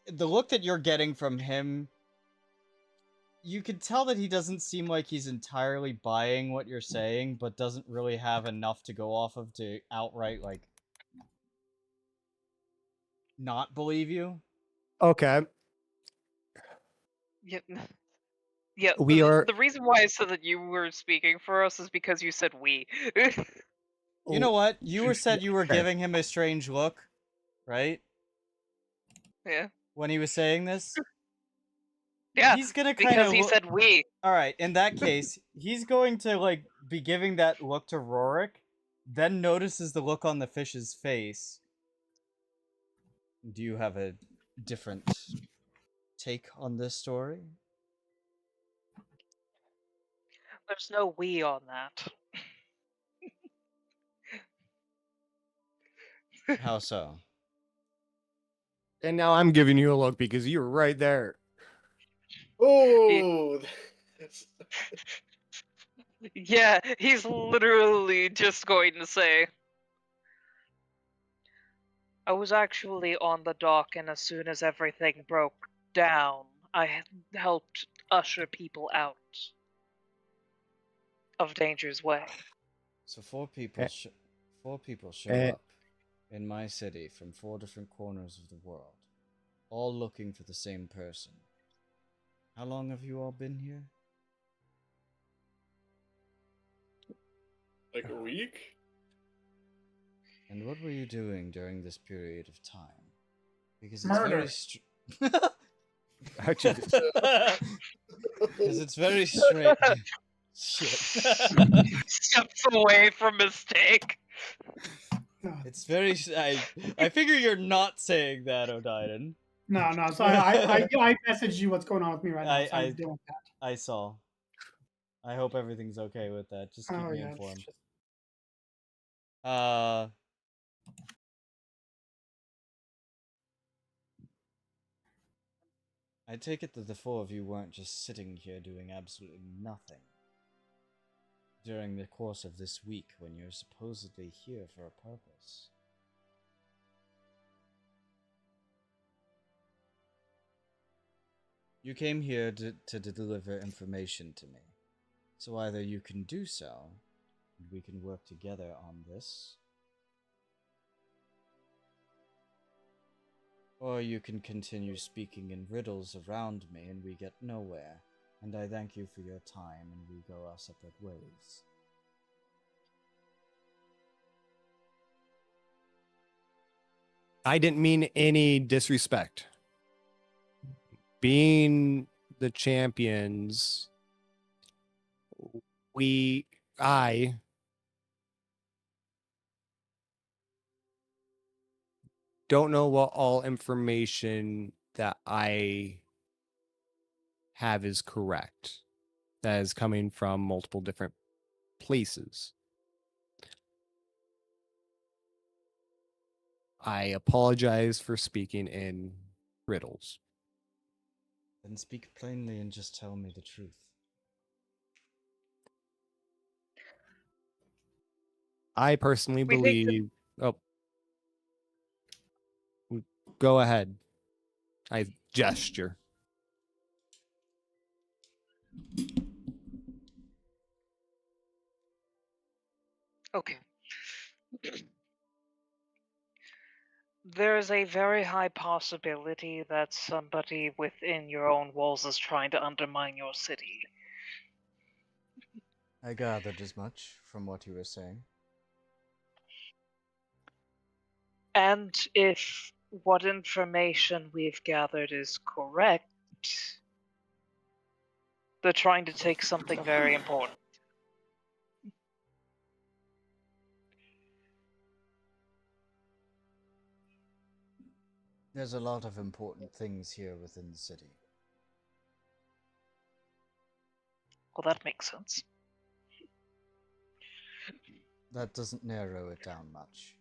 The look that you're getting from him you can tell that he doesn't seem like he's entirely buying what you're saying, but doesn't really have enough to go off of to outright, like, not believe you. Okay. Yeah, yeah. We are. The reason why I said that you were speaking for us is because you said we. You know what? You said you were Okay. giving him a strange look, right? Yeah. When he was saying this? Yeah. He's gonna kind Because of he said we. Alright, in that case, he's going to, like, be giving that look to Rorik, then notices the look on the fish's face. Do you have a different take on this story? There's no we on that. How so? And now I'm giving you a look because you were right there. Oh, that's- Yeah, he's literally just going to say, I was actually on the dock, and as soon as everything broke down, I helped usher people out of danger's way. So four people show Eh. up in my city from 4 different corners of the world, all looking for the same person. How long have you all been here? like a week. And what were you doing during this period of time? Because it's Murder. very How'd you- because it's very strange. Shit. Steps away from mistake. It's very. I figure you're not saying that, Odaiden. No, no. So I messaged you what's going on with me right now. So I- I'm dealing with that. I saw. I hope everything's okay with that. Just keep Oh me yeah. informed. It's just, I take it that the four of you weren't just sitting here doing absolutely nothing during the course of this week when you're supposedly here for a purpose. You came here to deliver information to me. So either you can do so, and we can work together on this, or you can continue speaking in riddles around me and we get nowhere, and I thank you for your time and we go our separate ways. I didn't mean any disrespect. Being the champions, I don't know what all information that I have is correct. That is coming from multiple different places. I apologize for speaking in riddles. Then speak plainly and just tell me the truth. I personally We think that- believe. Oh, go ahead. I gesture. Okay. There's a very high possibility that somebody within your own walls is trying to undermine your city. I gathered as much from what you were saying. And if what information we've gathered is correct, they're trying to take something very important. There's a lot of important things here within the city. Well, that makes sense. That doesn't narrow it down much.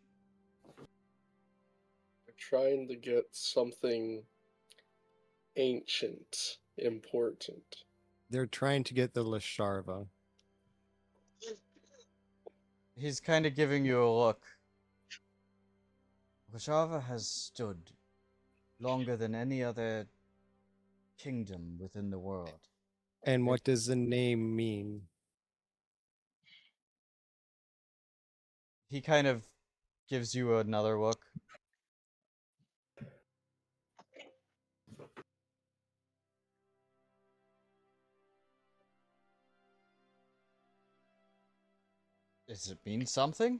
We're trying to get something ancient, important. They're trying to get the Lasharva. He's kind of giving you a look. Rojava has stood longer than any other kingdom within the world. And what does the name mean? He kind of gives you another look. Does it mean something?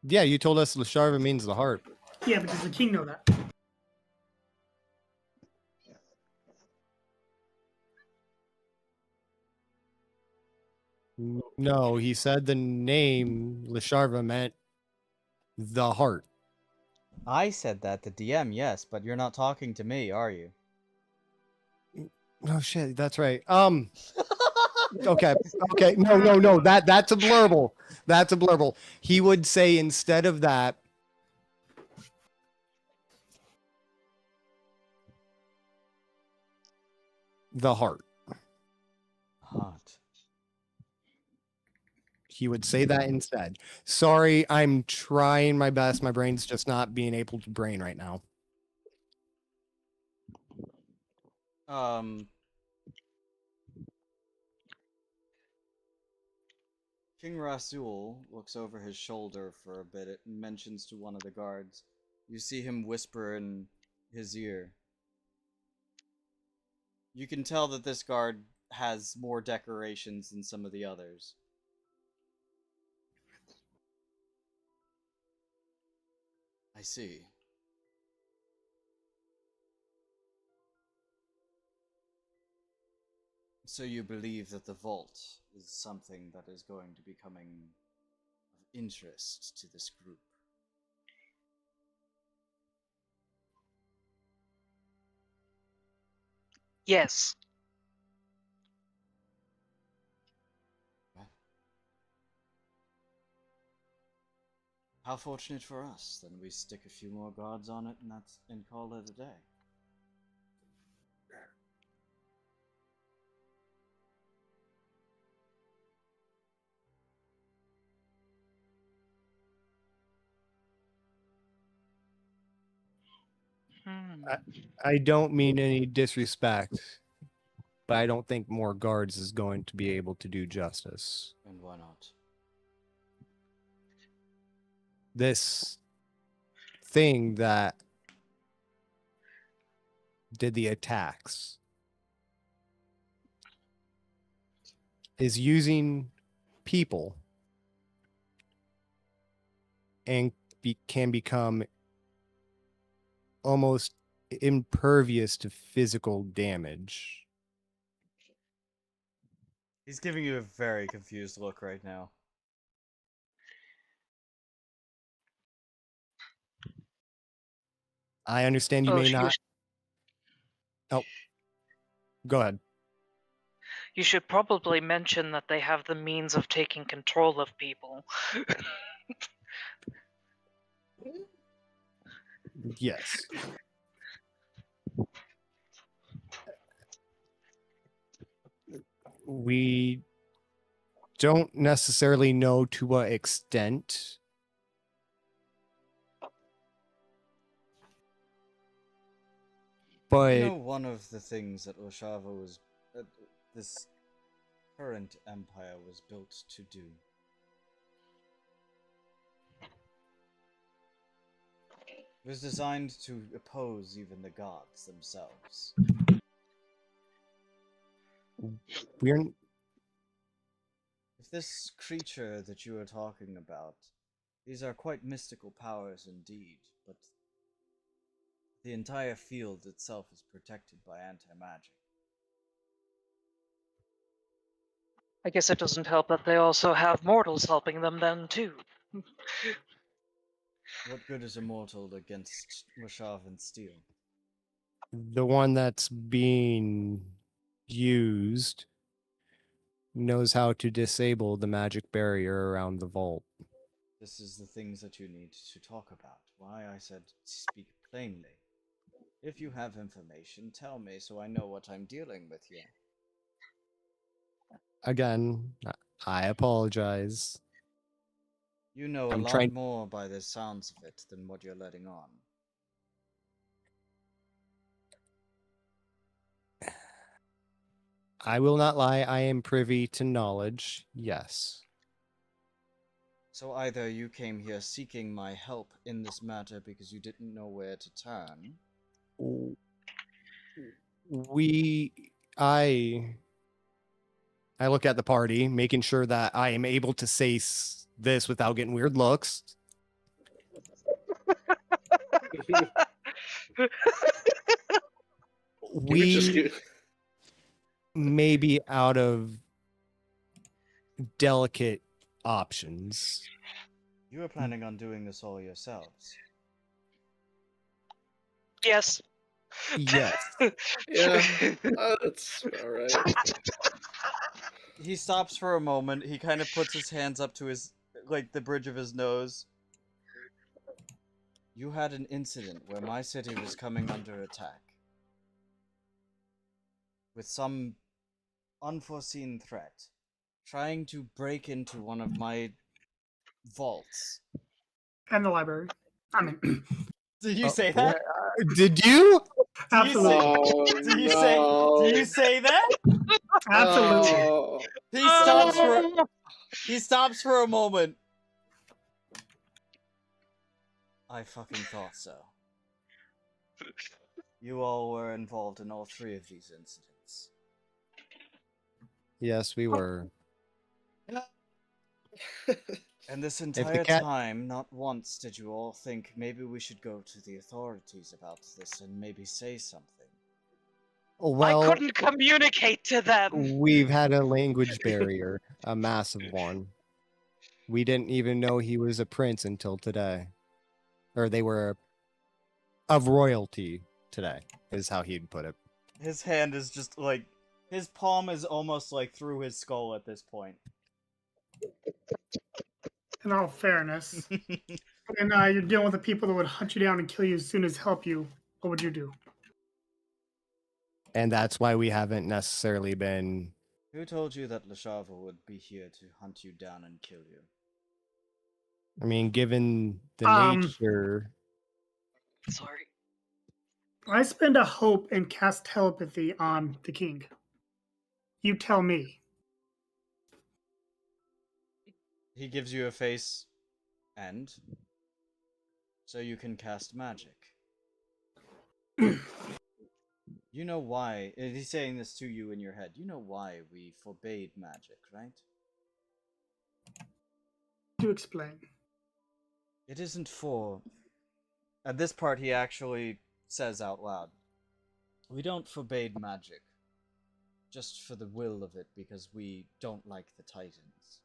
Yeah, you told us Lasharva means the heart. Yeah, but does the king know that? No, he said the name Lasharva meant the heart. I said that, the DM, yes, but you're not talking to me, are you? Oh shit, that's right. Okay. Okay. No. That's a blurble. That's a blurble. He would say instead of that, the heart. Heart. He would say that instead. Sorry, I'm trying my best. My brain's just not being able to brain right now. King Rasul looks over his shoulder for a bit and mentions to one of the guards. You see him whisper in his ear. You can tell that this guard has more decorations than some of the others. I see. So you believe that the vault is something that is going to be coming of interest to this group? Yes. How fortunate for us. Then we stick a few more guards on it and call it a day. I don't mean any disrespect, but I don't think more guards is going to be able to do justice. And why not? This thing that did the attacks is using people and can become almost impervious to physical damage. He's giving you a very confused look right now. I understand you may not. Oh, go ahead. You should probably mention that they have the means of taking control of people. Yes. We don't necessarily know to what extent. But You know, one of the things that Oshava was, this current empire was built to do. It was designed to oppose even the gods themselves. we're If this creature that you are talking about, these are quite mystical powers indeed, but the entire field itself is protected by anti-magic. I guess it doesn't help that they also have mortals helping them then too. What good is a mortal against Rashavan steel? the one that's being used knows how to disable the magic barrier around the vault. This is the things that you need to talk about. Why I said speak plainly. If you have information, tell me so I know what I'm dealing with here. Again, I apologize. You know I'm a lot trying- more by the sounds of it than what you're letting on. I will not lie, I am privy to knowledge, yes. So either you came here seeking my help in this matter because you didn't know where to turn. I look at the party, making sure that I am able to say this without getting weird looks. We may be out of delicate options. You were planning on doing this all yourselves. Yes. Yes. Yeah, that's all right. He stops for a moment. He kind of puts his hands up to his, like, the bridge of his nose. You had an incident where my city was coming under attack. With some unforeseen threat. Trying to break into one of my vaults. And the library. I mean, Did you say that? Did you? absolutely. Oh, Do you no. say that? Absolutely. Oh. He stops for a moment. I fucking thought so. You all were involved in all 3 of these incidents. Yes, we were. And this entire time, not once did you all think maybe we should go to the authorities about this and maybe say something. Well, I couldn't communicate to them. we've had a language barrier, a massive one. We didn't even know he was a prince until today. Or they were of royalty today, is how he'd put it. His hand is just like, his palm is almost like through his skull at this point. In all fairness. And you're dealing with the people that would hunt you down and kill you as soon as help you. What would you do? And that's why we haven't necessarily been... Who told you that Lashava would be here to hunt you down and kill you? I mean, given the nature... Sorry. I spend a hope and cast telepathy on the king. You tell me. He gives you a face, and so you can cast magic. You know why, he's saying this to you in your head, you know why we forbade magic, right? Do explain. It isn't for... At this part he actually says out loud, we don't forbade magic, just for the will of it, because we don't like the Titans.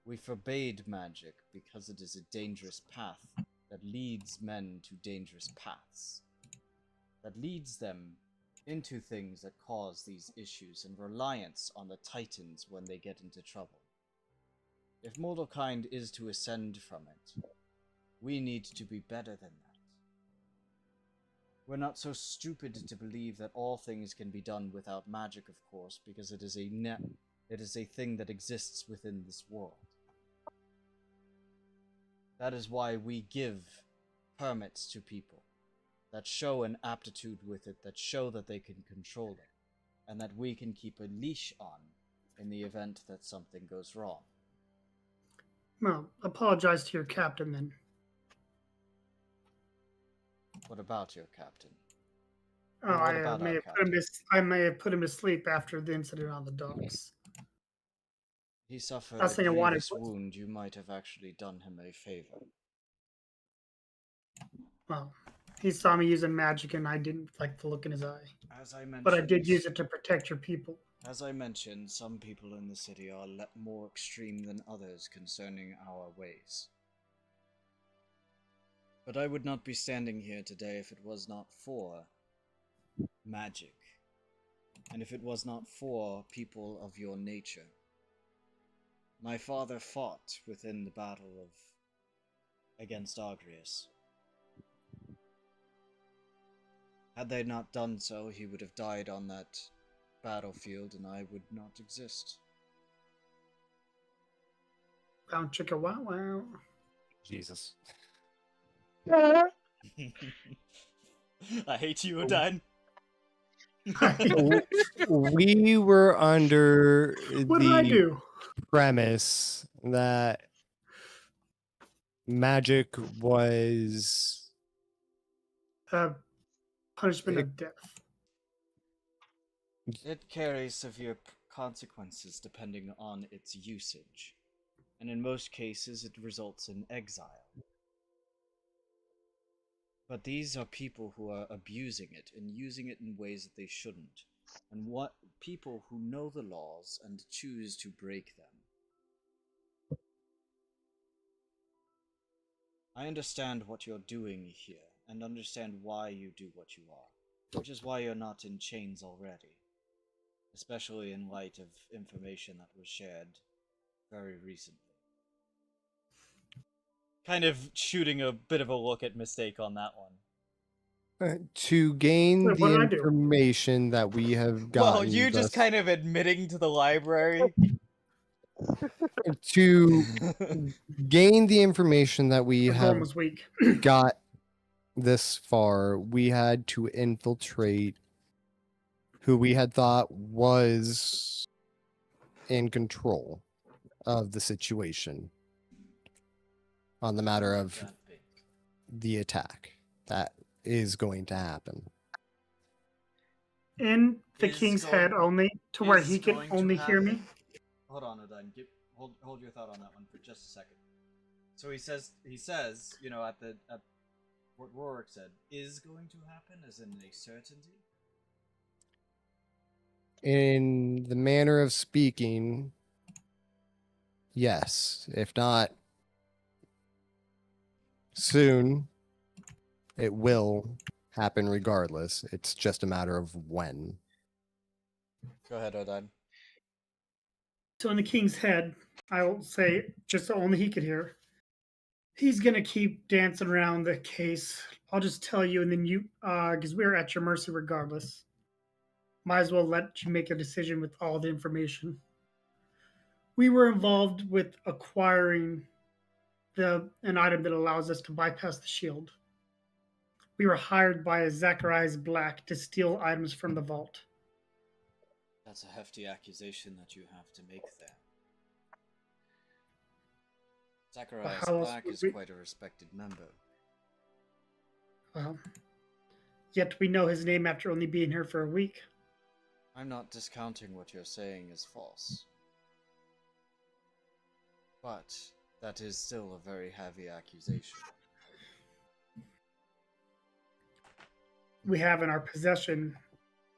We forbade magic because it is a dangerous path that leads men to dangerous paths. That leads them into things that cause these issues and reliance on the Titans when they get into trouble. If mortal kind is to ascend from it, we need to be better than that. We're not so stupid to believe that all things can be done without magic, of course, because it is a thing that exists within this world. That is why we give permits to people that show an aptitude with it, that show that they can control it, and that we can keep a leash on in the event that something goes wrong. Well, apologize to your captain then. What about your captain? Oh, What about our captain? I may have put him to sleep after the incident on the docks. He suffered Last a thing I wanted grievous was- wound. You might have actually done him a favor. Well, he saw me using magic and I didn't like the look in his eye. As I mentioned, But I did use it to protect your people. As I mentioned, some people in the city are more extreme than others concerning our ways. But I would not be standing here today if it was not for magic, and if it was not for people of your nature. My father fought within the battle against Agrius. Had they not done so, he would have died on that battlefield, and I would not exist. Bow chicka wow wow. Jesus. I hate you, Odaiden. We were under What did I the do? premise that magic was Punishment of death. It carries severe consequences depending on its usage, and in most cases it results in exile. But these are people who are abusing it and using it in ways that they shouldn't, and what people who know the laws and choose to break them. I understand what you're doing here, and understand why you do what you are, which is why you're not in chains already, especially in light of information that was shared very recently. Kind of shooting a bit of a look at mistake on that one. To gain Wait, what the did I do? information that we have gotten. Well, you just kind of admitting to the library. To gain the information that we The have roll was weak. got this far, we had to infiltrate who we had thought was in control of the situation on the matter of the attack that is going to happen. In the Is king's going- head only, to where is he can going to only hear me. happen. Hold on, Odaiden. Hold your thought on that one for just a second. So he says, at what Rorik said, is going to happen, as in a certainty. In the manner of speaking, yes. If not soon, it will happen regardless. It's just a matter of when. Go ahead, Odaiden. So in the king's head, I will say, just so only he could hear, he's gonna keep dancing around the case. I'll just tell you, and then you, because we're at your mercy regardless. Might as well let you make a decision with all the information. We were involved with acquiring an item that allows us to bypass the shield. We were hired by Zacharias Black to steal items from the vault. That's a hefty accusation that you have to make there. Zacharias how else Black would is we- quite a respected member. Yet we know his name after only being here for a week. I'm not discounting what you're saying is false. But that is still a very heavy accusation. We have in our possession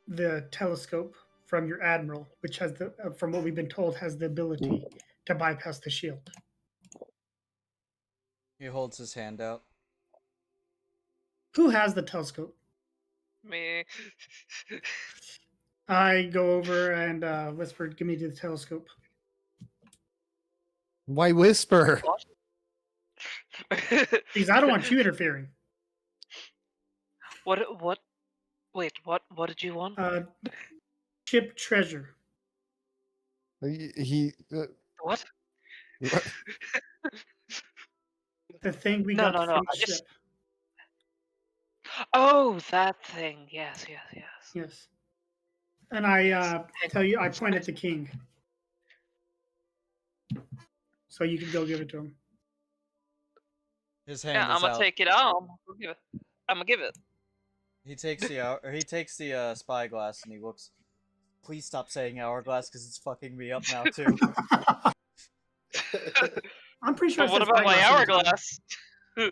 the telescope from your admiral, which has from what we've been told, has the ability to bypass the shield. He holds his hand out. Who has the telescope? Me. I go over and whisper, "Give me the telescope." Why whisper? Because I don't want you interfering. What? Wait, what did you want? Ship treasure. He What? what? The thing we No, got from I the just- ship. Oh, that thing. Yes. Yes. And I tell you, I point at the king. So you can go give it to him. His hand Yeah, is I'm gonna out. take it out. I'm gonna give it. He takes the spyglass and he looks. Please stop saying hourglass because it's fucking me up now too. I'm pretty sure. But I what said about my spyglass every time.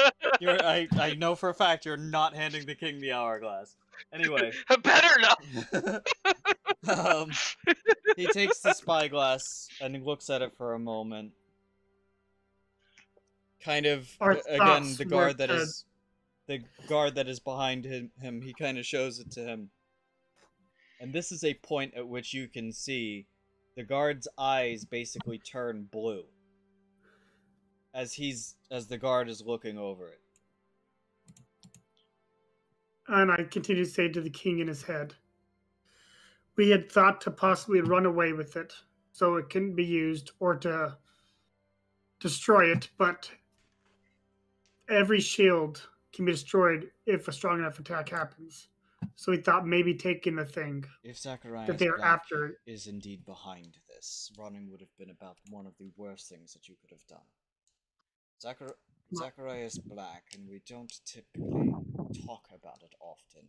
hourglass? I know for a fact you're not handing the king the hourglass. Anyway. Better not. He takes the spyglass and he looks at it for a moment. Kind of again, the guard that is behind him. He kind of shows it to him, and this is a point at which you can see the guard's eyes basically turn blue as the guard is looking over it. And I continue to say to the king in his head, we had thought to possibly run away with it so it couldn't be used or to destroy it, but every shield can be destroyed if a strong enough attack happens. So we thought maybe taking the thing If that Zacharias they are Black after. is indeed behind this, running would have been about one of the worst things that you could have done. Zacharias Black, and we don't typically talk about it often,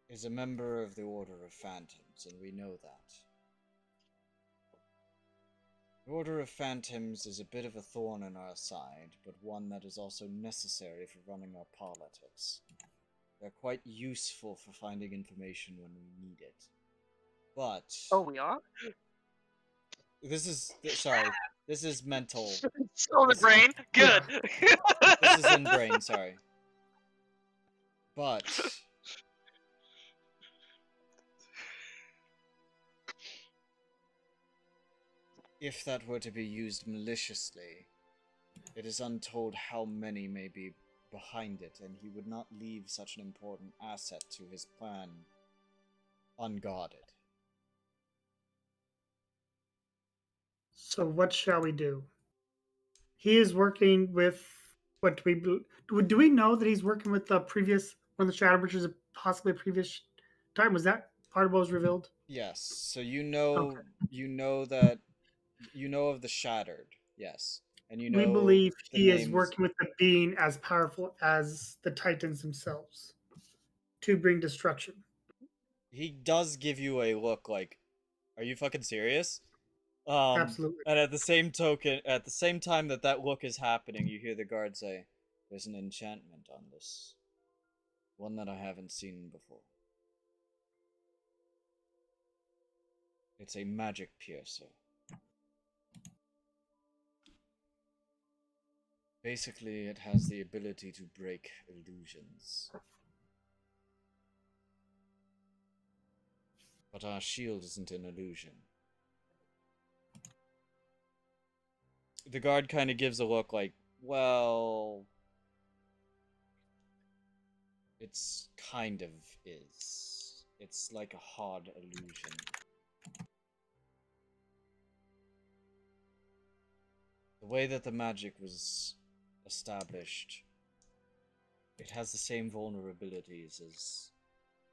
is a member of the Order of Phantoms, and we know that. The Order of Phantoms is a bit of a thorn in our side, but one that is also necessary for running our politics. They're quite useful for finding information when we need it. But Oh, we are? this is mental. It's on the brain? Good! This is in brain, sorry. But if that were to be used maliciously, it is untold how many may be behind it, and he would not leave such an important asset to his plan unguarded. So what shall we do? He is working with what do we know that he's working with the previous one of the Shadow Bridges, possibly a previous time? Was that part of what was revealed? Yes, so you know that you know of the Shattered, yes. And you We know believe the he is names. working with a being as powerful as the Titans themselves to bring destruction. He does give you a look like, are you fucking serious? Absolutely. And at the same time that look is happening, you hear the guard say, "There's an enchantment on this, one that I haven't seen before. It's a magic piercer. Basically, it has the ability to break illusions. But our shield isn't an illusion." The guard kind of gives a look like, well, it's kind of is. It's like a hard illusion. The way that the magic was established, it has the same vulnerabilities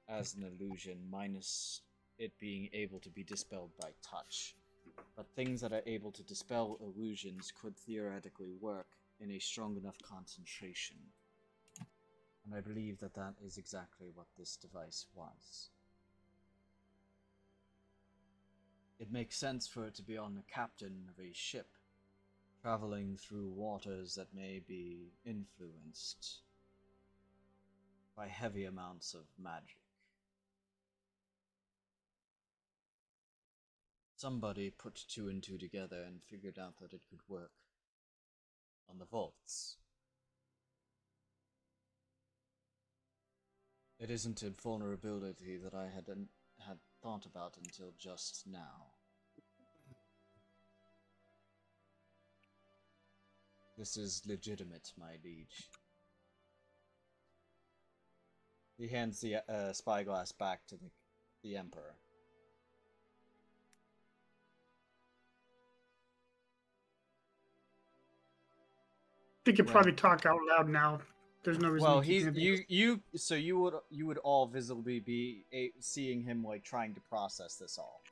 as an illusion, minus it being able to be dispelled by touch. But things that are able to dispel illusions could theoretically work in a strong enough concentration. And I believe that that is exactly what this device was. It makes sense for it to be on the captain of a ship, traveling through waters that may be influenced by heavy amounts of magic. Somebody put two and two together and figured out that it could work on the vaults. It isn't a vulnerability that I had thought about until just now. This is legitimate, my liege. He hands the spyglass back to the Emperor. We could probably talk out loud now. There's no reason. Well, to keep you would all visibly be seeing him like trying to process this all.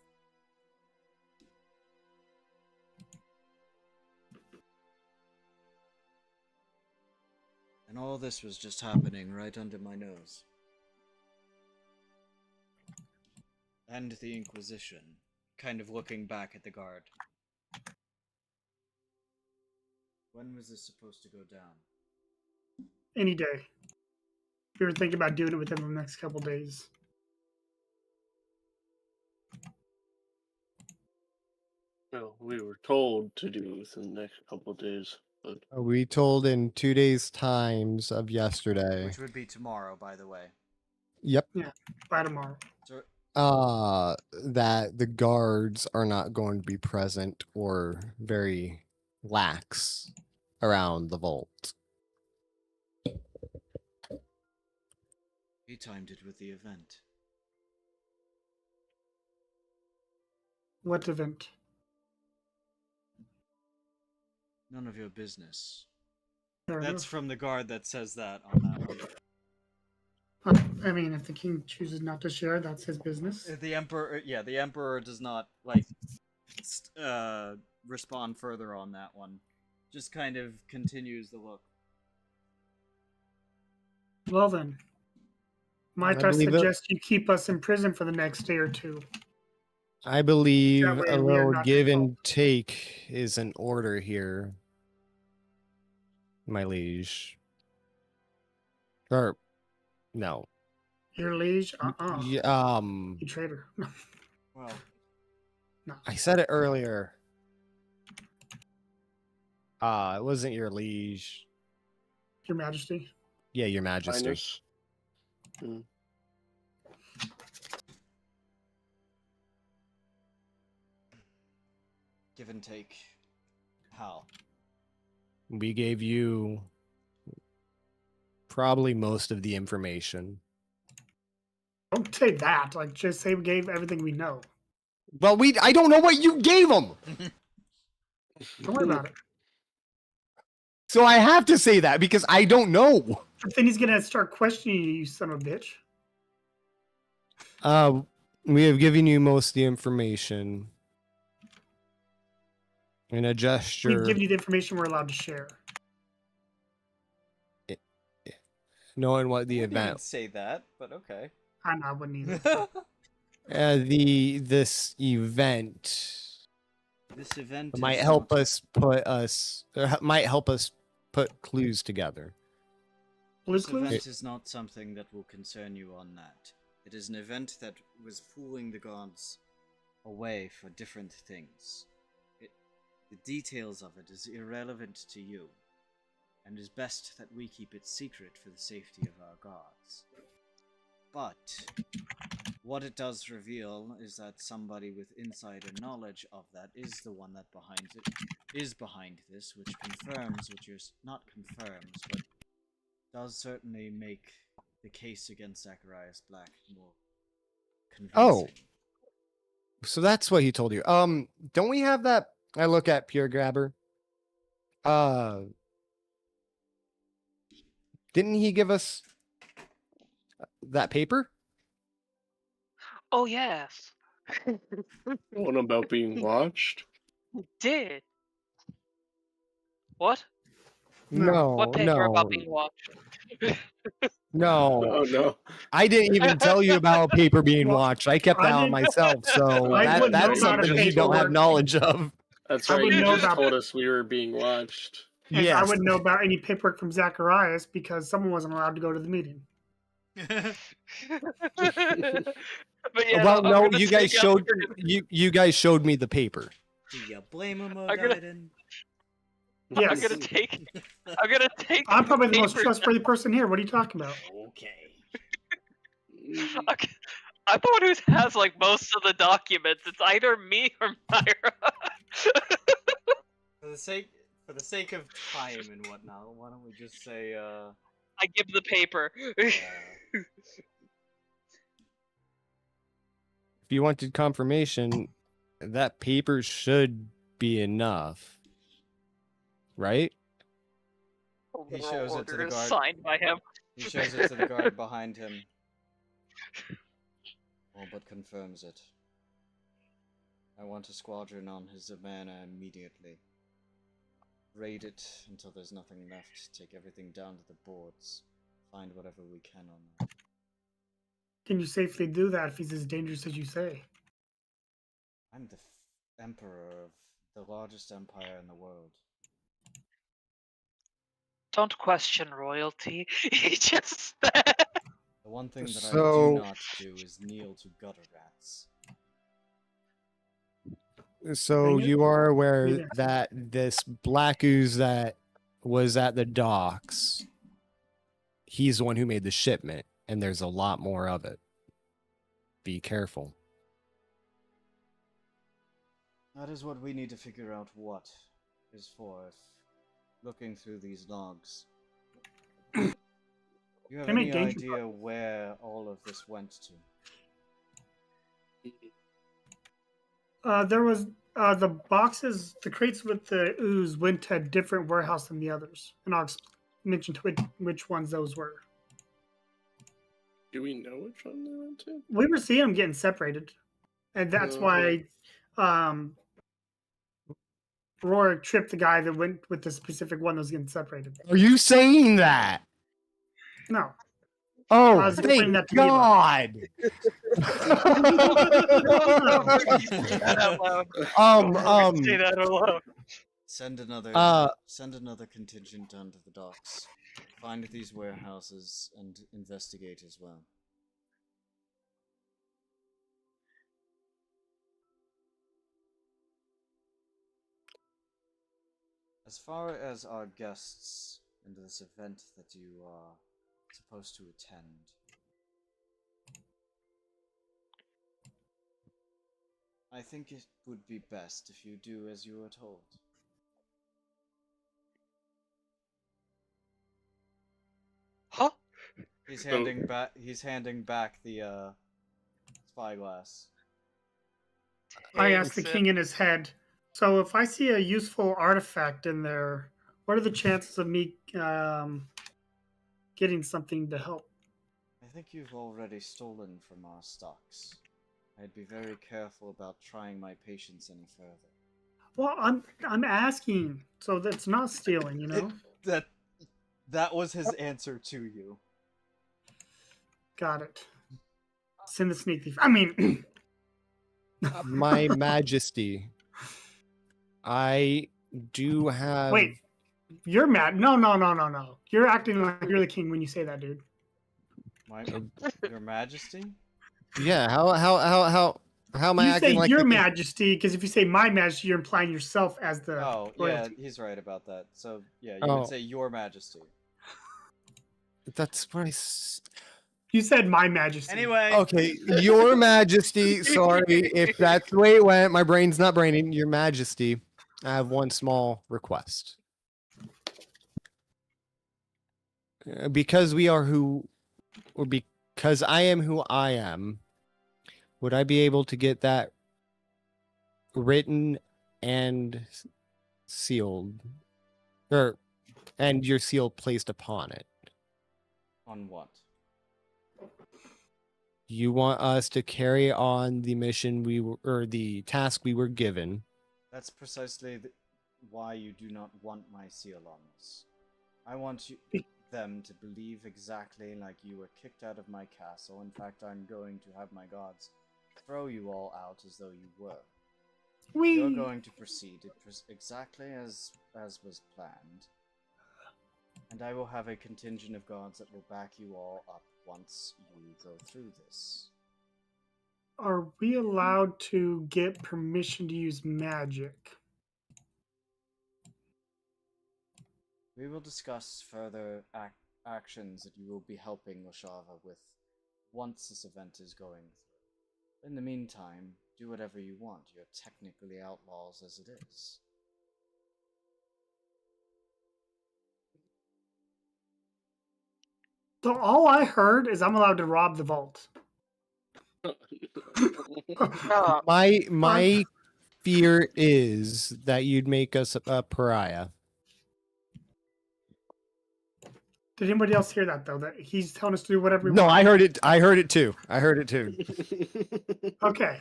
And all this was just happening right under my nose. And the Inquisition, kind of looking back at the guard. When was this supposed to go down? Any day. We were thinking about doing it within the next couple days. Well, we were told to do it within the next couple of days, but We told in 2 days' times of yesterday. Which would be tomorrow, by the way. Yep. Yeah, by tomorrow. So, That the guards are not going to be present or very lax around the vault. he timed it with the event. What event? None of your business. Fair That's enough. from the guard that says that on that one. I mean, if the king chooses not to share, that's his business. The emperor, the emperor does not respond further on that one. Just kind of continues the look. Well then, might I believe it. suggest you keep us in prison for the next day or two? I believe That way a we are little not give involved. and take is in order here, my liege. Or, no. Your liege? Y- You traitor. Well, No. I said it earlier. It wasn't your liege. Your Majesty. Yeah, your majesty. Highness. Mm. give and take. How? We gave you probably most of the information. Don't say that. Like, just say we gave everything we know. Well, I don't know what you gave them. Don't worry about it. So I have to say that because I don't know. But then he's gonna start questioning you, you son of a bitch. We have given you most of the information. In a gesture. We've given you the information we're allowed to share. Knowing what the I wouldn't even event. say that, but okay. I wouldn't either. This event. This event Might is help not- might help us put clues together. Blue This clues? event is not something that will concern you on that. It is an event that was pulling the gods away for different things. The details of it is irrelevant to you, and is best that we keep it secret for the safety of our gods. But what it does reveal is that somebody with insider knowledge of that is the one that is behind this, which confirms, not confirms, but does certainly make the case against Zacharias Black more convincing. Oh. So that's what he told you. Don't we have that? I look at Pure Grabber. Didn't he give us that paper? Oh yes, One about being watched. did. What? No, What paper about being watched? no. Oh no. I didn't even tell you about paper being Well, watched. I kept I that on didn't- myself. So I wouldn't know that's about something a you don't have paperwork. knowledge of. That's I right. wouldn't You know just about- told us we were being watched. And Yes. I wouldn't know about any paperwork from Zacharias because someone wasn't allowed to go to the meeting. But yeah, Well, I'm no, gonna you guys take out- showed you guys showed me the paper. Do you blame him, I'm gonna- Odaiden? Yes. I'm gonna take. I'm probably the most paper. trustworthy person here. What are you talking about? Okay. Okay. I'm the one who has like most of the documents. It's either me or Myra. For the sake of time and whatnot, why don't we just say I give the paper. If you wanted confirmation, that paper should be enough. Right? He shows it to the Order is guard. signed by him. He shows it to the guard behind him. All but confirms it. I want a squadron on his Zavannah immediately. Raid it until there's nothing left. Take everything down to the boards. Find whatever we can on them. Can you safely do that if he's as dangerous as you say? I'm the emperor of the largest empire in the world. Don't question royalty. He just. The one thing that I So- do not do is kneel to gutter rats. So Dang it. you are aware Yeah. that this black ooze that was at the docks, he's the one who made the shipment, and there's a lot more of it. Be careful. That is what we need to figure out what is for if looking through these logs. You have They any make danger idea where all of this went to? There was the boxes, the crates with the ooze went to a different warehouse than the others, and I'll mention which ones those were. Do we know which one they went to? We were seeing them getting separated, and that's why Roar tripped the guy that went with the specific one that was getting separated. Are you saying that? No, Oh, I was explaining thank that to Myra. God. Say that out loud. Say that out loud. Send another contingent down to the docks. Find these warehouses and investigate as well. As far as our guests and this event that you are supposed to attend, I think it would be best if you do as you are told. Huh? He's handing back the spyglass. I asked the Takes king it. in his head. So if I see a useful artifact in there, what are the chances of me getting something to help? I think you've already stolen from our stocks. I'd be very careful about trying my patience any further. Well, I'm asking, so that's not stealing, you know. That was his answer to you. Got it. Send the sneak thief. I mean, My Majesty, I do have. wait, you're mad? No. You're acting like you're the king when you say that, dude. Your Majesty? Yeah. How am I You acting say like your the king? majesty because if you say my majesty, you're implying yourself as the Oh, royalty. yeah, he's right about that. So, yeah, you would say Your Majesty. That's what I. You said my majesty. Anyway. Okay, Your Majesty. Sorry if that's the way it went. My brain's not braining. Your Majesty, I have one small request. Because we are who, or because I am who I am, would I be able to get that written and sealed, and your seal placed upon it? On what? You want us to carry on the mission or the task we were given. That's precisely why you do not want my seal on this. I want them to believe exactly like you were kicked out of my castle. In fact, I'm going to have my gods throw you all out as though you were. You're going to proceed exactly as was planned. And I will have a contingent of gods that will back you all up once you go through this. Are we allowed to get permission to use magic? We will discuss further actions that you will be helping Oshava with once this event is going through. In the meantime, do whatever you want. You're technically outlaws as it is. So all I heard is I'm allowed to rob the vault. My fear is that you'd make us a pariah. Did anybody else hear that though? That he's telling us to do whatever we No, want? I heard it. I heard it too. Okay.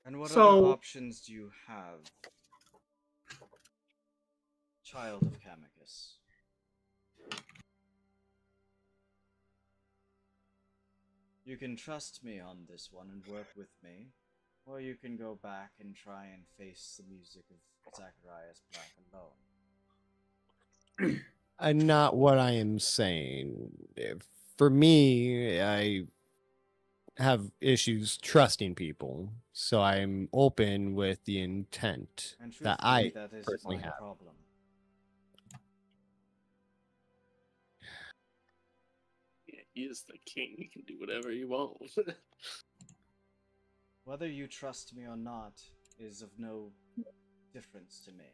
And what other options do you have, child of Kamicus? You can trust me on this one and work with me, or you can go back and try and face the music of Zacharias Black alone. Not what I am saying. For me, I have issues trusting people, so I'm open with the intent And that truthfully, I that is personally my have. problem. Yeah, he is the king. He can do whatever he wants. Whether you trust me or not is of no difference to me.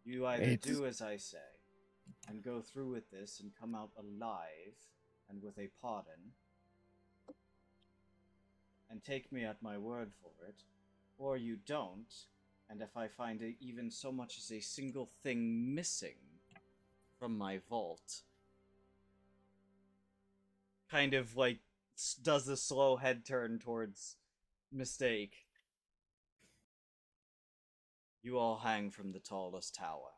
You either do as I say, and go through with this and come out alive and with a pardon, and take me at my word for it, or you don't, and if I find even so much as a single thing missing from my vault, kind of like does the slow head turn towards Mistake. You all hang from the tallest tower.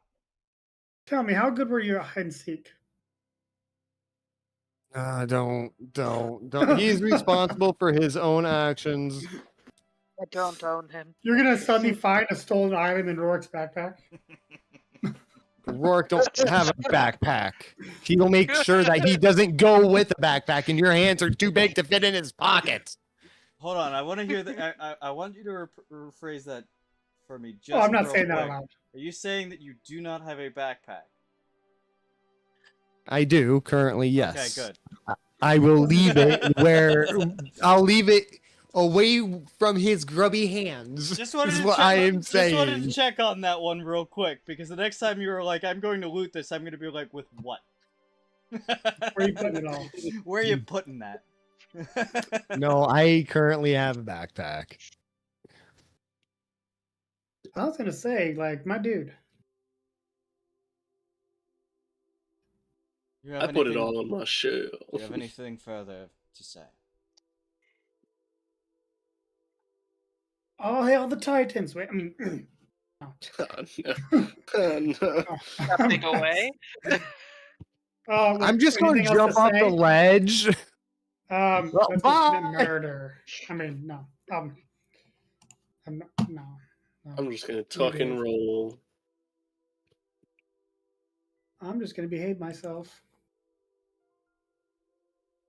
Tell me, how good were you at hide and seek? Don't. He's responsible for his own actions. I don't own him. You're gonna suddenly find a stolen item in Rourke's backpack. Rourke don't have a backpack. He'll make sure that he doesn't go with a backpack, and your hands are too big to fit in his pockets. Hold on, I want to hear that. I want you to rephrase that for me. Just I'm not real saying that quick. out loud. Are you saying that you do not have a backpack? I do currently, yes. Okay, good. I will leave it where I'll leave it away from his grubby hands. Just wanted is to what check, I am just wanted to saying. check on that one real quick, because the next time you were like, "I'm going to loot this," I'm going to be like, "With what?" Where are you putting it all? Where are you putting that? No, I currently have a backpack. I was gonna say, like, my dude. You have I put it anything- all on my shell. Do you have anything further to say? All hail the Titans. Wait, I mean, no. No. Nothing away. I'm just going to anything else jump off the say? ledge. Well, Well, let's bye. commit murder. I mean, no. I'm not, no. I'm just gonna tuck and roll. I'm just gonna behave myself.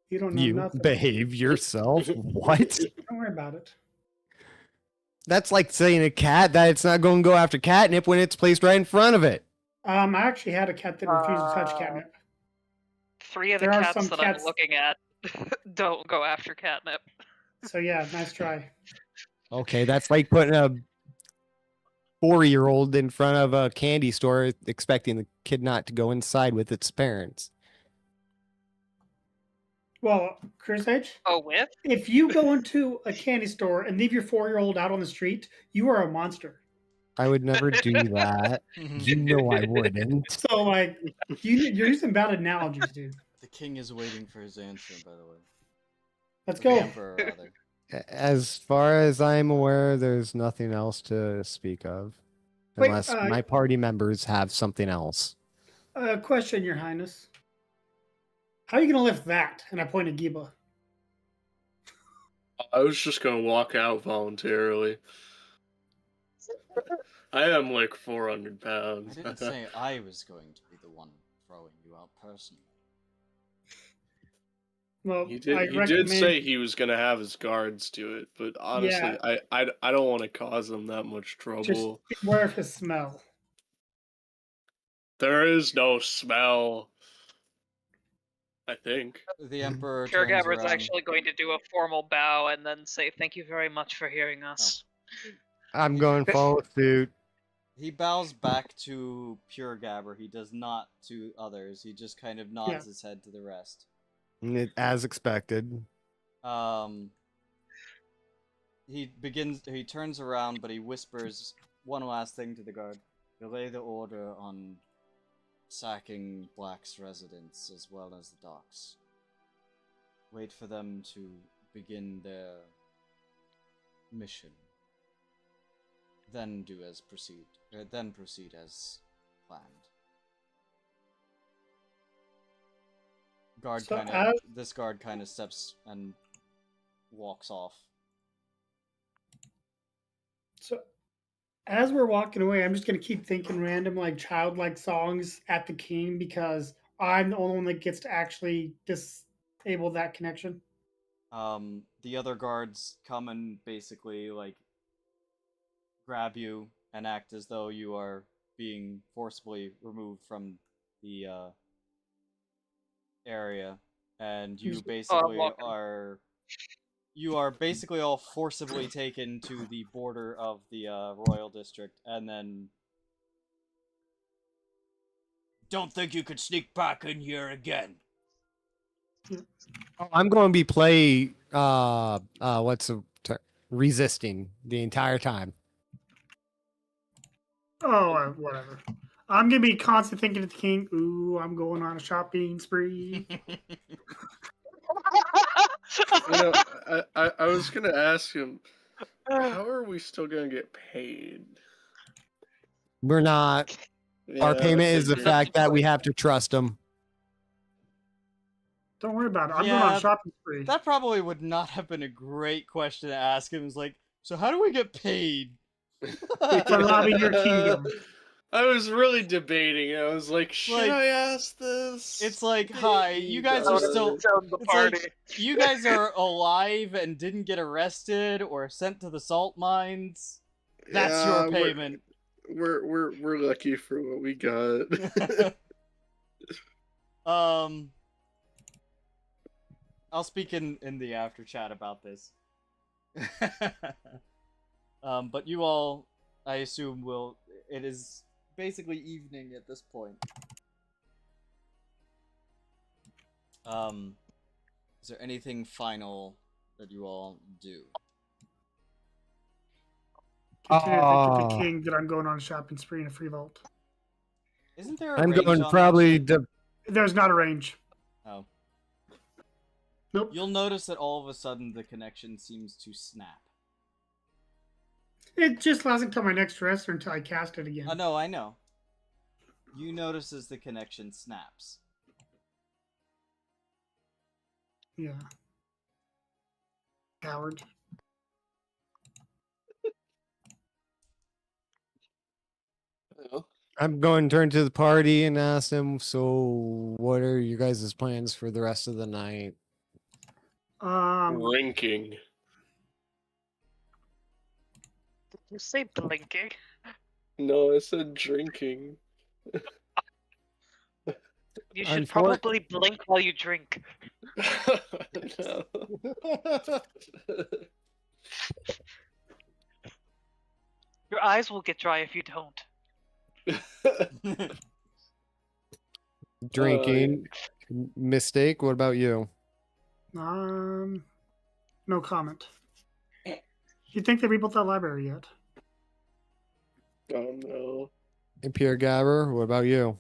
You don't know You nothing. behave yourself. What? Don't worry about it. That's like saying a cat that it's not going to go after catnip when it's placed right in front of it. I actually had a cat that refused to touch catnip. 3 of the There are cats some that cats- I'm looking at don't go after catnip. So yeah, nice try. Okay, that's like putting a 4-year-old in front of a candy store expecting the kid not to go inside with its parents. Well, Chris H, Oh, with? if you go into a candy store and leave your 4-year-old out on the street, you are a monster. I would never do that. You know I wouldn't. So like, you're using bad analogies, dude. The king is waiting for his answer, by the way. Let's The go. emperor, rather. As far as I'm aware, there's nothing else to speak of. Wait, Unless my party members have something else. Question, Your Highness. How are you gonna lift that? And I point at Giba. I was just gonna walk out voluntarily. I am like 400 I pounds. didn't say I was going to be the one throwing you out personally. Well, He I did recommend, say he was gonna have his guards do it, but honestly, I don't want to cause them that much trouble. just beware of his smell. There is no smell. I think. The emperor Pure turns Gabber's around. actually going to do a formal bow and then say, "Thank you very much for hearing us." I'm going follow suit. He bows back to Pure Gabber. He does not to others. He just kind of nods Yeah. his head to the rest. As expected. He turns around, but he whispers one last thing to the guard. Delay the order on sacking Black's residence as well as the docks. Wait for them to begin their mission. Then proceed as planned. This guard kind of steps and walks off. So as we're walking away, I'm just gonna keep thinking random like childlike songs at the king because I'm the only one that gets to actually disable that connection. The other guards come and basically like grab you and act as though you are being forcibly removed from the area, and you basically are basically all forcibly taken to the border of the royal district, and then don't think you could sneak back in here again. I'm going to be resisting the entire time. Oh, whatever. I'm gonna be constantly thinking of the king. Ooh, I'm going on a shopping spree. You know, I was gonna ask him, how are we still gonna get paid? We're not. Yeah, Our payment I is the figured. fact that we have to trust them. Don't worry about it. I'm going Yeah, on shopping spree. That probably would not have been a great question to ask him. It's like, so how do we get paid? For robbing your kingdom. I was really debating. I was like, should Like, I ask this? It's like, hi, you guys are still. Down the It's party. like you guys are alive and didn't get arrested or sent to the salt mines. That's your payment. We're lucky for what we got. I'll speak in the after chat about this. But you all, I assume, will. It is basically evening at this point. Is there anything final that you all do? Continue to think with the king that I'm going on a shopping spree in a free vault. Isn't there a I'm range going on probably. There's not a range. Oh. Nope. You'll notice that all of a sudden the connection seems to snap. It just lasts until my next rest or until I cast it again. No, I know. You notice as the connection snaps. Yeah. Coward. I'm going to turn to the party and ask them, so what are you guys' plans for the rest of the night? Drinking. Did you say blinking? No, I said drinking. You should probably blink while you drink. No. Your eyes will get dry if you don't. Drinking. Mistake. What about you? No comment. You think they rebuilt that library yet? Oh no. And Pierre Gabber, what about you?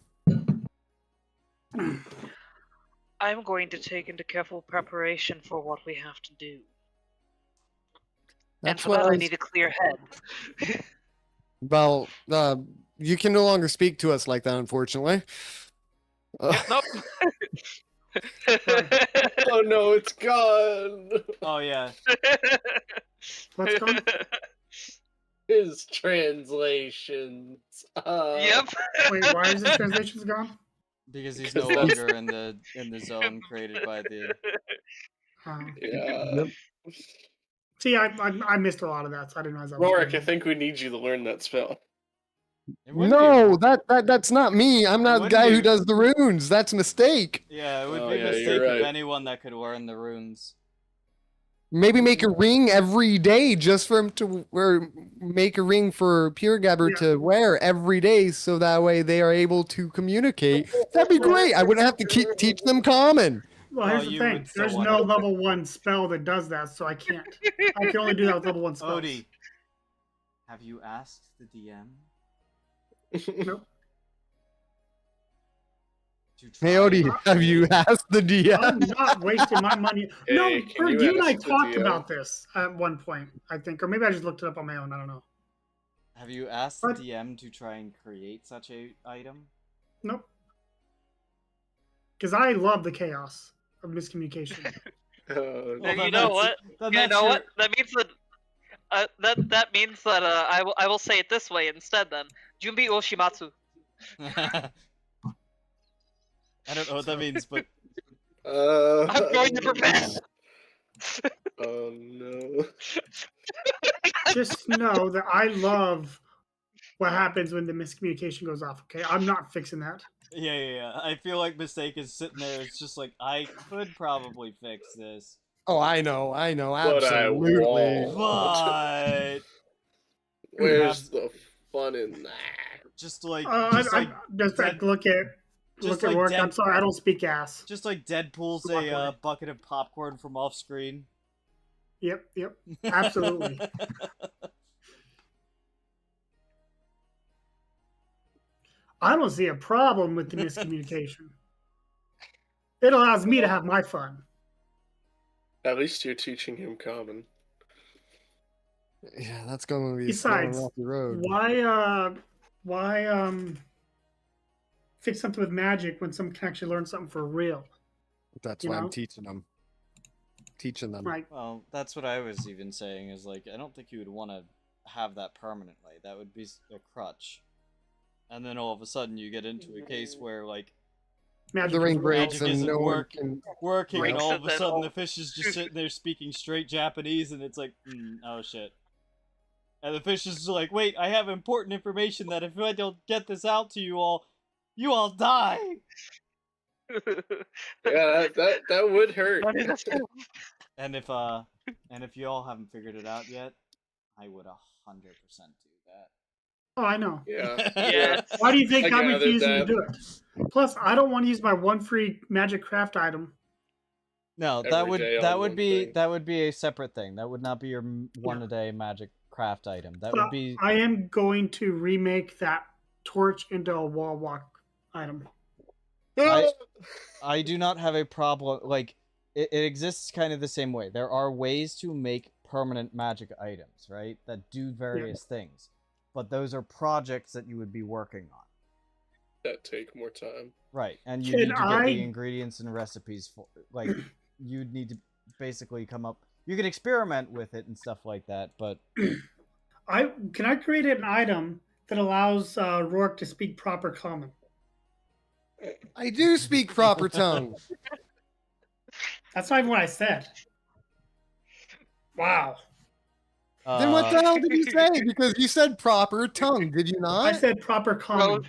I'm going to take into careful preparation for what we have to do. That's and for what that, I I was- need a clear head. Well, you can no longer speak to us like that, unfortunately. Nope. Oh no, it's gone. Oh yeah. What's gone? His translations. Yep. Wait, why is his translations gone? Because he's no longer in the zone created by the. Yeah. Yep. See, I missed a lot of that, so I didn't realize that was Rorik, I going think we need you to learn that spell. It wouldn't No, be, that's not me. I'm not the wouldn't guy be- who does the runes. That's a mistake. Yeah, it would Oh, be yeah, a you're mistake right. of anyone that could learn the runes. Maybe make a ring every day just for him to or make a ring for Pure Gabber Yeah. to wear every day so that way they are able to communicate. That'd be great. I wouldn't have to teach them common. Well, here's Oh, the you thing. would still There's want no it. level 1 spell that does that, so I can't. I can only do that with level 1 spells. Odie, have you asked the DM? Nope. To try Hey Odie, have you asked the I'm DM? not wasting my money. No, Hey, can Bert, you you and I ask the talked DM? about this at one point, I think. Or maybe I just looked it up on my own. I don't know. Have you asked the What? DM to try and create such a item? Nope. Because I love the chaos of miscommunication. Oh, Well, you then know that's- what? then You that's know your- what? That means that means that I will say it this way instead. Then Junbi Oshimatsu. I don't know what that means, but I'm going to prepare. Oh no. Just know that I love what happens when the miscommunication goes off, okay? I'm not fixing that. yeah. I feel like Mistake is sitting there. It's just like I could probably fix this, Oh, I know, But I absolutely. won't. but Where's the fun in that? just like Just Dead- look at like work. Dead- I'm sorry, I don't speak ass. just like Deadpool's Walk a away. bucket of popcorn from off screen. Yep, absolutely. I don't see a problem with the miscommunication. It allows me to have my fun. At least you're teaching him common. Yeah, that's going to be a slow and Besides, rocky road. why fix something with magic when someone can actually learn something for real? That's you why I'm know? teaching them. Like, Well, that's what I was even saying. Is like I don't think you would want to have that permanently. That would be a crutch. And then all of a sudden you get into a case where like magic The ring is real. breaks magic and isn't no one can. working, and Breaks all it, of a then sudden all- the fish is just sitting there speaking straight Japanese, and it's like, oh shit. And the fish is like, wait, I have important information that if I don't get this out to you all die. Yeah, that would hurt. And if you all haven't figured it out yet, I would 100% do that. Oh, I know. Yeah. Yes. Why do you think I I'm gathered refusing to that. do it? Plus, I don't want to use my one free magic craft item. No, Every day on one thing. that would be a separate thing. That would not be your one a day magic craft item. That would But be I am going to remake that torch into a wall walk item. I do not have a problem. Like it exists kind of the same way. There are ways to make permanent magic items, right? That do various things, but those are projects that you would be working on, That take more time. right? And you Can need to get the I- ingredients and recipes for. Like you'd need to basically come up. You can experiment with it and stuff like that, but Can I create an item that allows Rourke to speak proper common? I do speak proper tongue. That's not even what I said. Wow. Then what the hell did you say? Because you said proper tongue, did you not? I said proper common.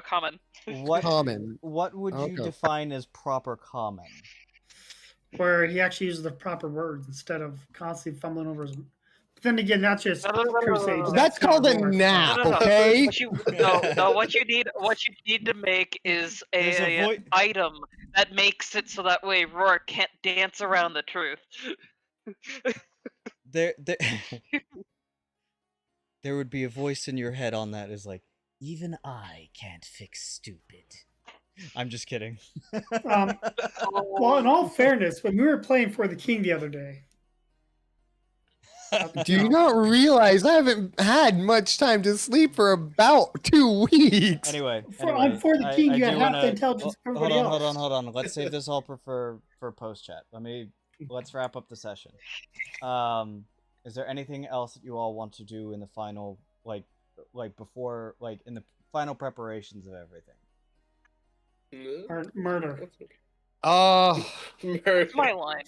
Common. what common. what would you Okay. define as proper common? Where he actually uses the proper words instead of constantly fumbling over his. But then again, that's just Crusade. That's called a nap, No, no, no. okay? What you need to make is There's a a item that makes it so that way Rourke can't dance around the truth. There there would be a voice in your head on that is like, even I can't fix stupid. I'm just kidding. Well, in all fairness, when we were playing for the king the other day, Do you not realize I haven't had much time to sleep for about 2 weeks? Anyway, on For the King, you I had do half wanna- the intelligence of everybody else. Hold on. Let's save this all for post chat. Let's wrap up the session. Is there anything else that you all want to do in the final, like before, like in the final preparations of everything? Or murder. Murder. My line.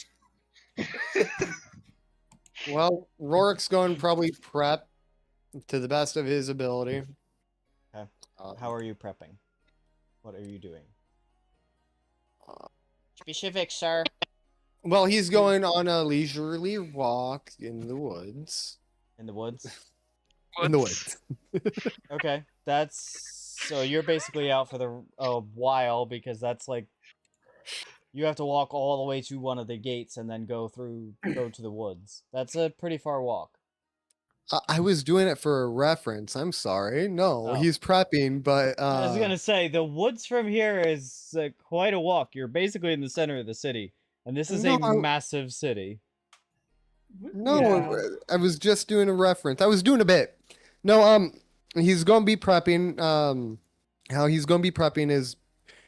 Well, Rourke's going to probably prep to the best of his ability. Okay. How are you prepping? What are you doing? Specific, sir. Well, he's going on a leisurely walk in the woods. In the woods. In the woods. Okay, that's so you're basically out for a while because that's like you have to walk all the way to one of the gates and then go to the woods. That's a pretty far walk. I was doing it for a reference. I'm sorry. No, Oh. he's prepping, but I was gonna say the woods from here is quite a walk. You're basically in the center of the city, and this is a No, massive city. no, Yeah. I was just doing a reference. I was doing a bit. No, he's going to be prepping. How he's going to be prepping is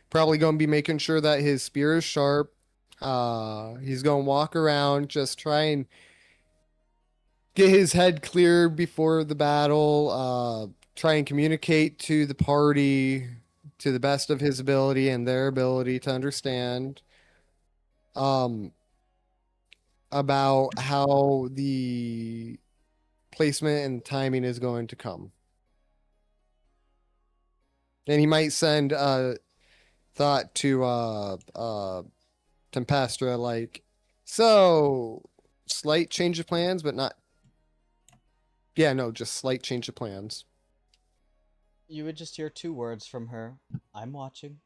probably going to be making sure that his spear is sharp. He's going to walk around, just try and get his head clear before the battle. Try and communicate to the party to the best of his ability and their ability to understand. About how the placement and timing is going to come. And he might send a thought to Tempestra like, so slight change of plans, but not. Yeah, no, just slight change of plans. You would just hear 2 words from her. I'm watching.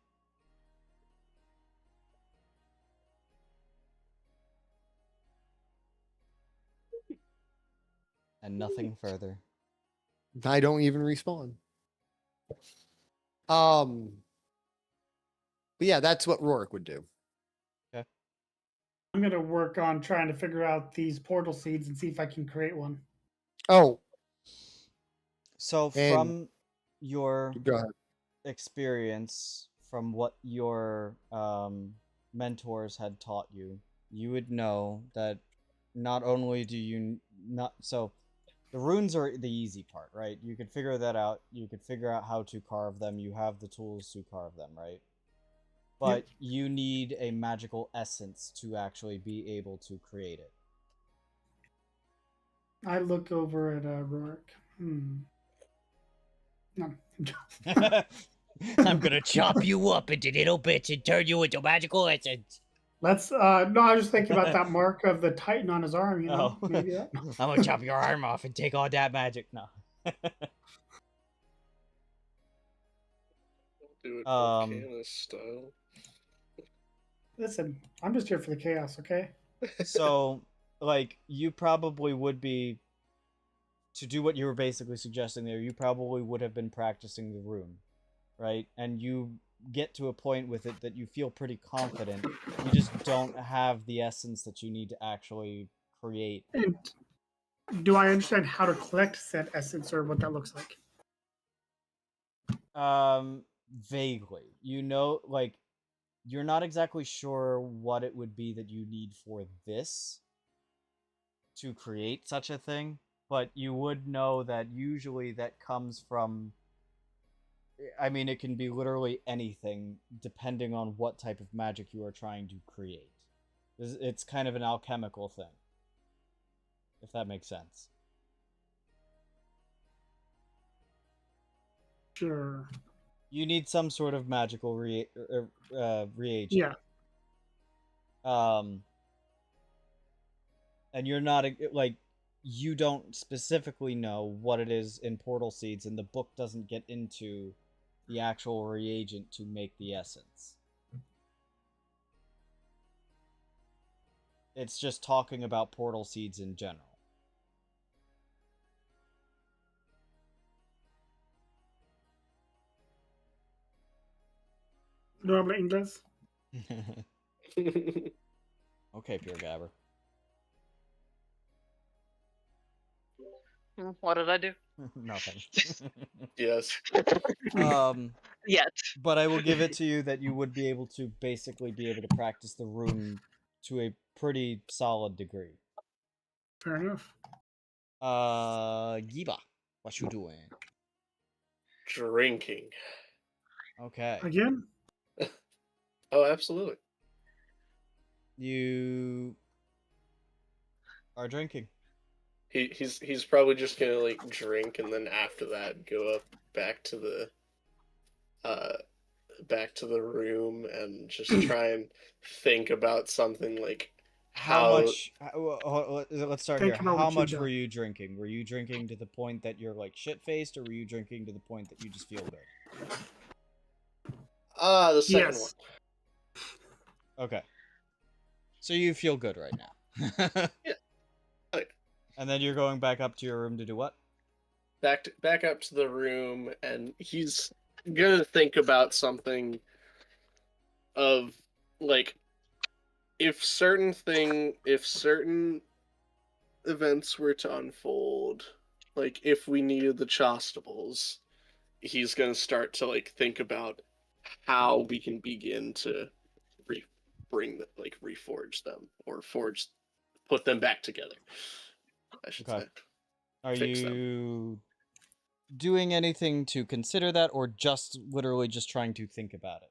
And nothing further. I don't even respawn. But yeah, that's what Rourke would do. I'm I'm gonna work on trying to figure out these portal seeds and see if I can create one. Oh, So and from your go ahead. experience, from what your mentors had taught you, you would know that not only do you not so the runes are the easy part, right? You could figure that out. You could figure out how to carve them. You have the tools to carve them, right? But you need a magical essence to actually be able to create it. I look over at Rourke. No. I'm gonna chop you up into little bits and turn you into magical essence. Let's no, I was just thinking about that mark of the Titan on his arm, you know. Oh. Maybe that. I'm gonna chop your arm off and take all that magic. No. Do it Um, volcano style. Listen, I'm just here for the chaos, okay? So, like, you probably would be, to do what you were basically suggesting there, you probably would have been practicing the rune, right? And you get to a point with it that you feel pretty confident. You just don't have the essence that you need to actually create. And do I understand how to collect said essence or what that looks like? Vaguely. You know, like, you're not exactly sure what it would be that you need for this to create such a thing, but you would know that usually that comes from, I mean, it can be literally anything depending on what type of magic you are trying to create. It's kind of an alchemical thing, if that makes sense. Sure. You need some sort of magical reagent. Yeah. And you're not, like, you don't specifically know what it is in portal seeds, and the book doesn't get into the actual reagent to make the essence. It's just talking about portal seeds in general. ¿No habla inglés? Okay, Pure Gabber. What did I do? Nothing. Yes. Yet. But I will give it to you that you would be able to basically be able to practice the rune to a pretty solid degree. Fair enough. Giba, what you doing? Drinking. Okay. Again? Oh, absolutely. You are drinking. He's probably just gonna like drink and then after that go up back to the room and just try and think about something like How much? Let's start Think here. about How what you've much done. were you drinking? Were you drinking to the point that you're like shit faced, or were you drinking to the point that you just feel good? the second Yes. one. Okay. So you feel good right now. Yeah. Okay. And then you're going back up to your room to do what? Back up to the room, and he's gonna think about something of like if certain events were to unfold, like if we needed the Chastables, he's gonna start to like think about how we can begin to reforge them or put them back together. I should Okay. say. Are Fix them. you doing anything to consider that, or just literally just trying to think about it?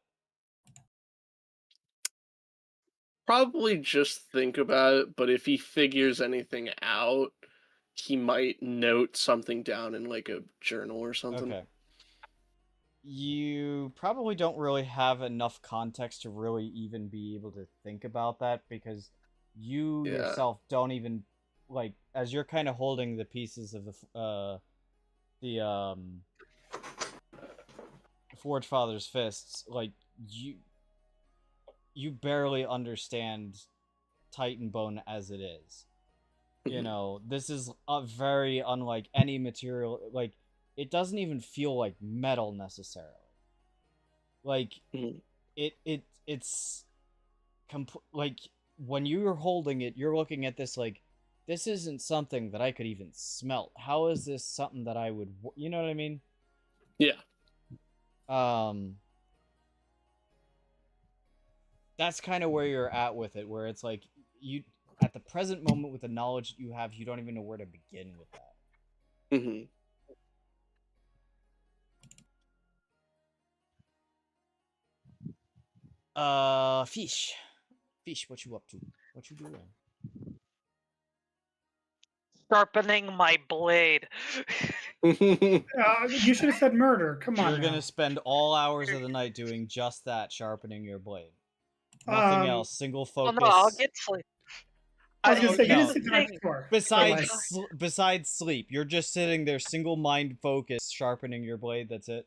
Probably just think about it, but if he figures anything out, he might note something down in like a journal or something. Okay. You probably don't really have enough context to really even be able to think about that, because you yourself don't even, like, as you're kind of holding the pieces of the Forge Father's fists, like, you barely understand Titan Bone as it is. You know, this is very unlike any material. Like, it doesn't even feel like metal necessarily. Like, it's like when you're holding it, you're looking at this like, this isn't something that I could even smelt. How is this something that I would, you know what I mean? Yeah. That's kind of where you're at with it, where it's like, you, at the present moment with the knowledge that you have, you don't even know where to begin with that. Mm-hmm. Fish. Fish, what you up to? What you doing? Sharpening my blade. You should have said murder. Come on. You're now. gonna spend all hours of the night doing just that, sharpening your blade. Nothing else. Single Oh focus. no, I'll get sleep. I was gonna say, you no. didn't sleep the night before. Besides sleep, you're just sitting there, single mind focus, sharpening your blade. That's it.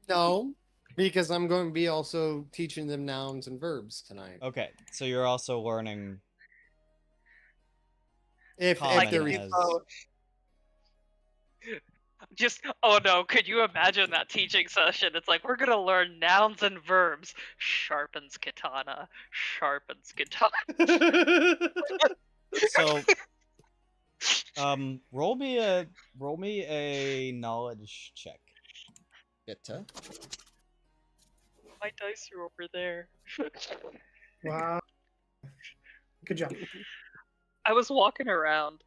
No, because I'm going to be also teaching them nouns and verbs tonight. Okay, so you're also learning. If common there as... Just, oh no, could you imagine that teaching session? It's like, we're gonna learn nouns and verbs. Sharpens katana. Sharpens katana. So, roll me a knowledge check. Bitte. My dice are over there. Wow. Good job. I was walking around.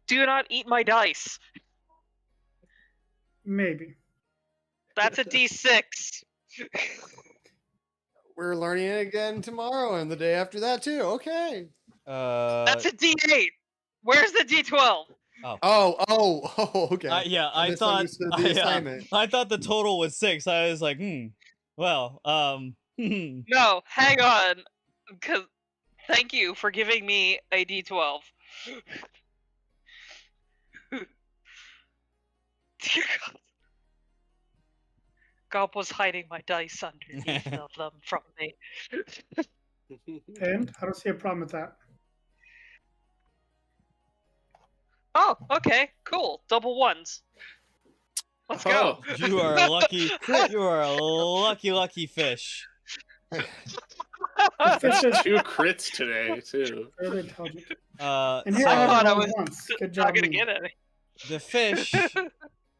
Do not eat my dice. Maybe. That's a D6. We're learning it again tomorrow and the day after that too. Okay. That's a D8. Where's the D12? Oh, okay. Yeah, I thought the assignment. I thought the total was 6. I was like, well, No, hang on. Because thank you for giving me a D12. Dear God. God was hiding my dice underneath of them from me. And I don't see a problem with that. Oh, okay, cool. Double ones. Let's go. You are a lucky. You are a lucky fish. Fish is 2 crits today too. really intelligent. And here so, I thought I was was once. Good not job. gonna me. get any. the fish,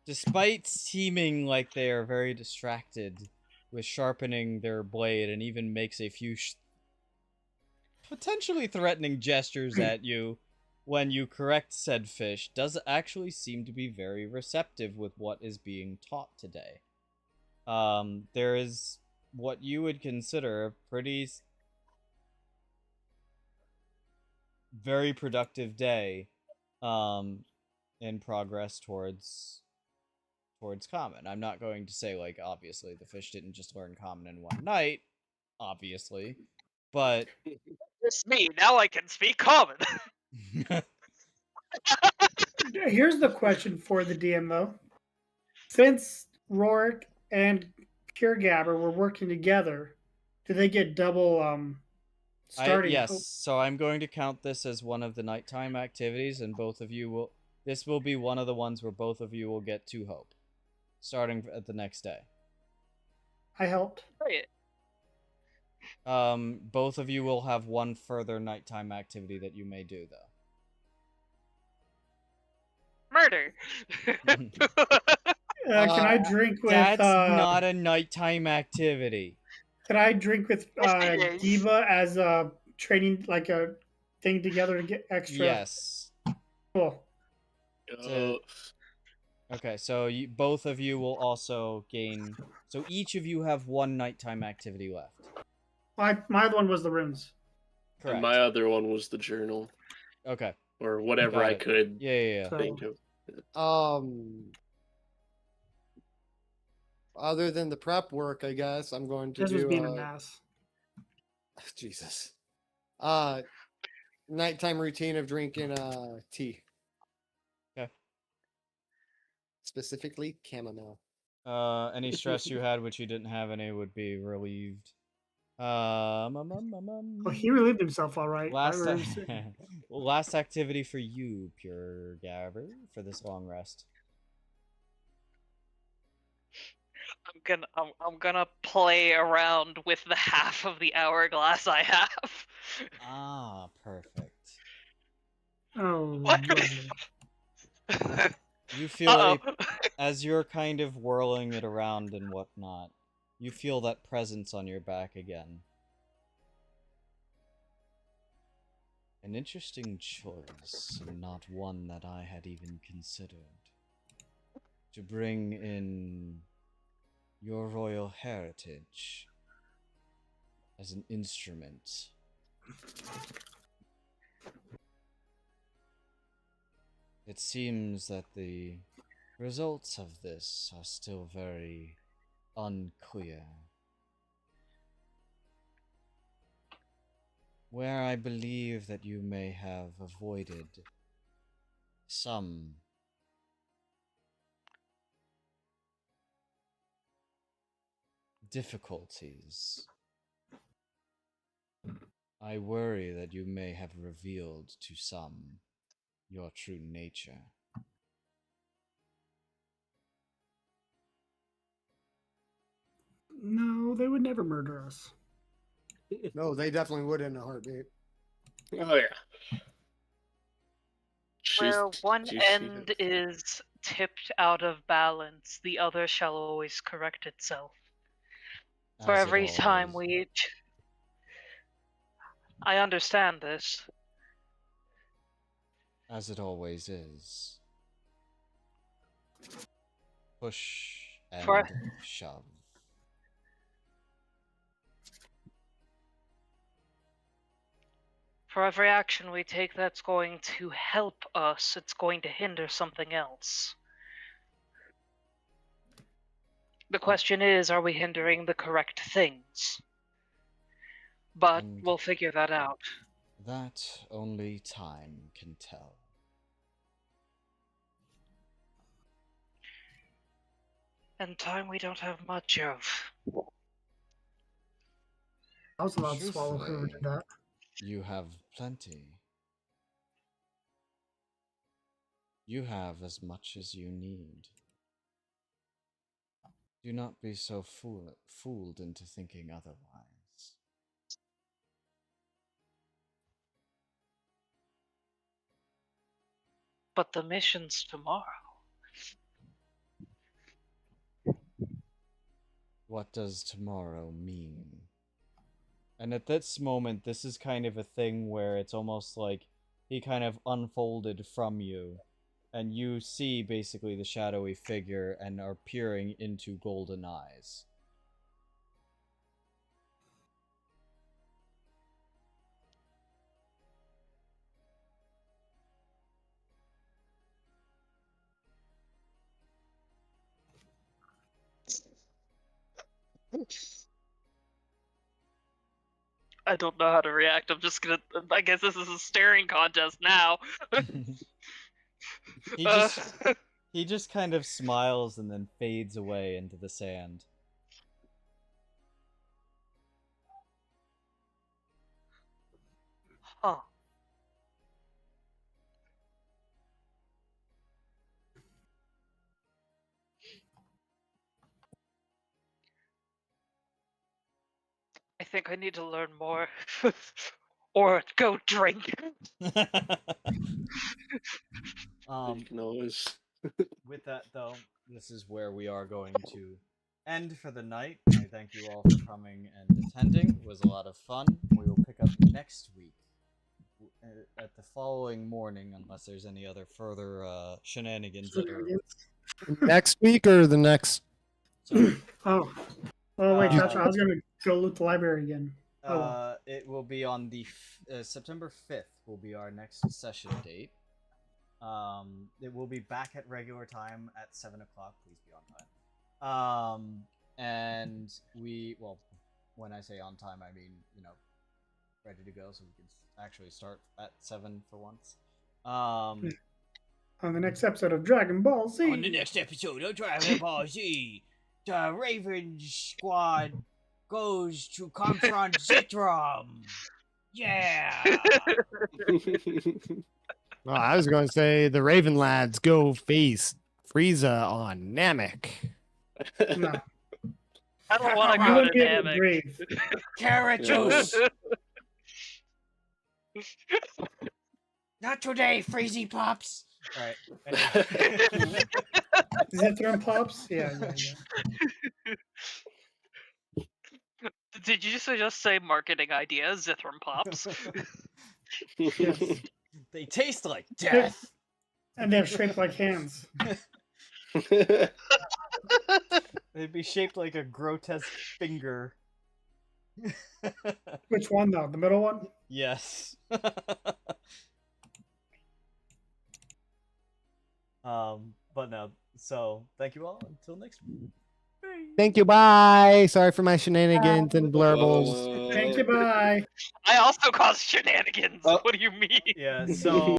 despite seeming like they are very distracted with sharpening their blade, and even makes a few potentially threatening gestures at you when you correct said fish, does actually seem to be very receptive with what is being taught today. There is what you would consider a pretty very productive day in progress towards common. I'm not going to say, like, obviously the fish didn't just learn common in one night, obviously, but It's me. Now I can speak common. Here's the question for the DM though. Since Rorik and Pure Gabber were working together, do they get double starting? yes, so I'm going to count this as one of the nighttime activities, and both of you will. This will be one of the ones where both of you will get 2 hope, starting at the next day. I helped. Right. Both of you will have 1 further nighttime activity that you may do, though. Murder. Can I drink with? That's not a nighttime activity. Can I drink with Yes, it is. Diva as a training, like a thing together to get extra? Yes. Cool. Okay, so both of you will also gain. So each of you have 1 nighttime activity left. My other one was the runes. Correct. And my other one was the journal. Okay. Or whatever Got I it. could Yeah. think of. Other than the prep work, I guess I'm going to This do. was being an ass. Jesus. Nighttime routine of drinking tea. Okay. Specifically chamomile. Any stress you had, which you didn't have any, would be relieved. Oh, he relieved himself all right. I Last, remember saying- last activity for you, Pure Garver, for this long rest. I'm gonna play around with the half of the hourglass I have. Ah, perfect. Oh, What? lovely. You feel Uh-oh. as you're kind of whirling it around and whatnot, you feel that presence on your back again. An interesting choice, and not one that I had even considered. To bring in your royal heritage as an instrument. It seems that the results of this are still very unclear. Where I believe that you may have avoided some difficulties, I worry that you may have revealed to some your true nature. No, they would never murder us. No, they definitely would in a heartbeat. Oh yeah. Where one she's end is tipped out of balance, the other shall always correct itself. For As it every time always- I understand this. As it always is. Push and For- shove. For every action we take that's going to help us, it's going to hinder something else. The question is, are we hindering the correct things? But And- we'll figure that out. That only time can tell. And time we don't have much of. I was allowed to swallow whoever did Truthfully, that. You have plenty. You have as much as you need. Do not be so fooled into thinking otherwise. But the mission's tomorrow. What does tomorrow mean? And at this moment, this is kind of a thing where it's almost like he kind of unfolded from you, and you see basically the shadowy figure and are peering into golden eyes. I don't know how to react. I'm just gonna. I guess this is a staring contest now. He just kind of smiles and then fades away into the sand. Huh. I think I need to learn more. Or go drink. You can always. With that, though, this is where we are going to end for the night. I thank you all for coming and attending. It was a lot of fun. We will pick up next week at the following morning, unless there's any other further shenanigans that are. Next week or the next? Sorry. Oh. Oh, wait, that's Uh, right. I was going to go loot the library again. Oh, well. It will be on the September 5th. Will be our next session date. It will be back at regular time at 7 o'clock. Please be on time. And well, when I say on time, I mean, ready to go, so we can actually start at 7 for once. On the next episode of Dragon Ball Z. On the next episode of Dragon Ball Z, the Raven Squad goes to confront Zithrum. Yeah. Well, I was going to say the Raven lads go face Frieza on Namek. No, I don't want to you go wouldn't to be able to Namek. breathe. Carrot Yeah. juice. Not today, Freezy Pops. All right. Anyway. Zithrum pops? Yeah. Did you just say marketing idea? Zithrum Pops? Yes. They taste like death. And they're shaped like hands. They'd be shaped like a grotesque finger. Which one though? The middle one? Yes. But no. So thank you all. Until next week. Thank you. Bye. Sorry for my shenanigans and blurbles. Thank you, bye. I also caused shenanigans. Oh. What do you mean? Yeah. So.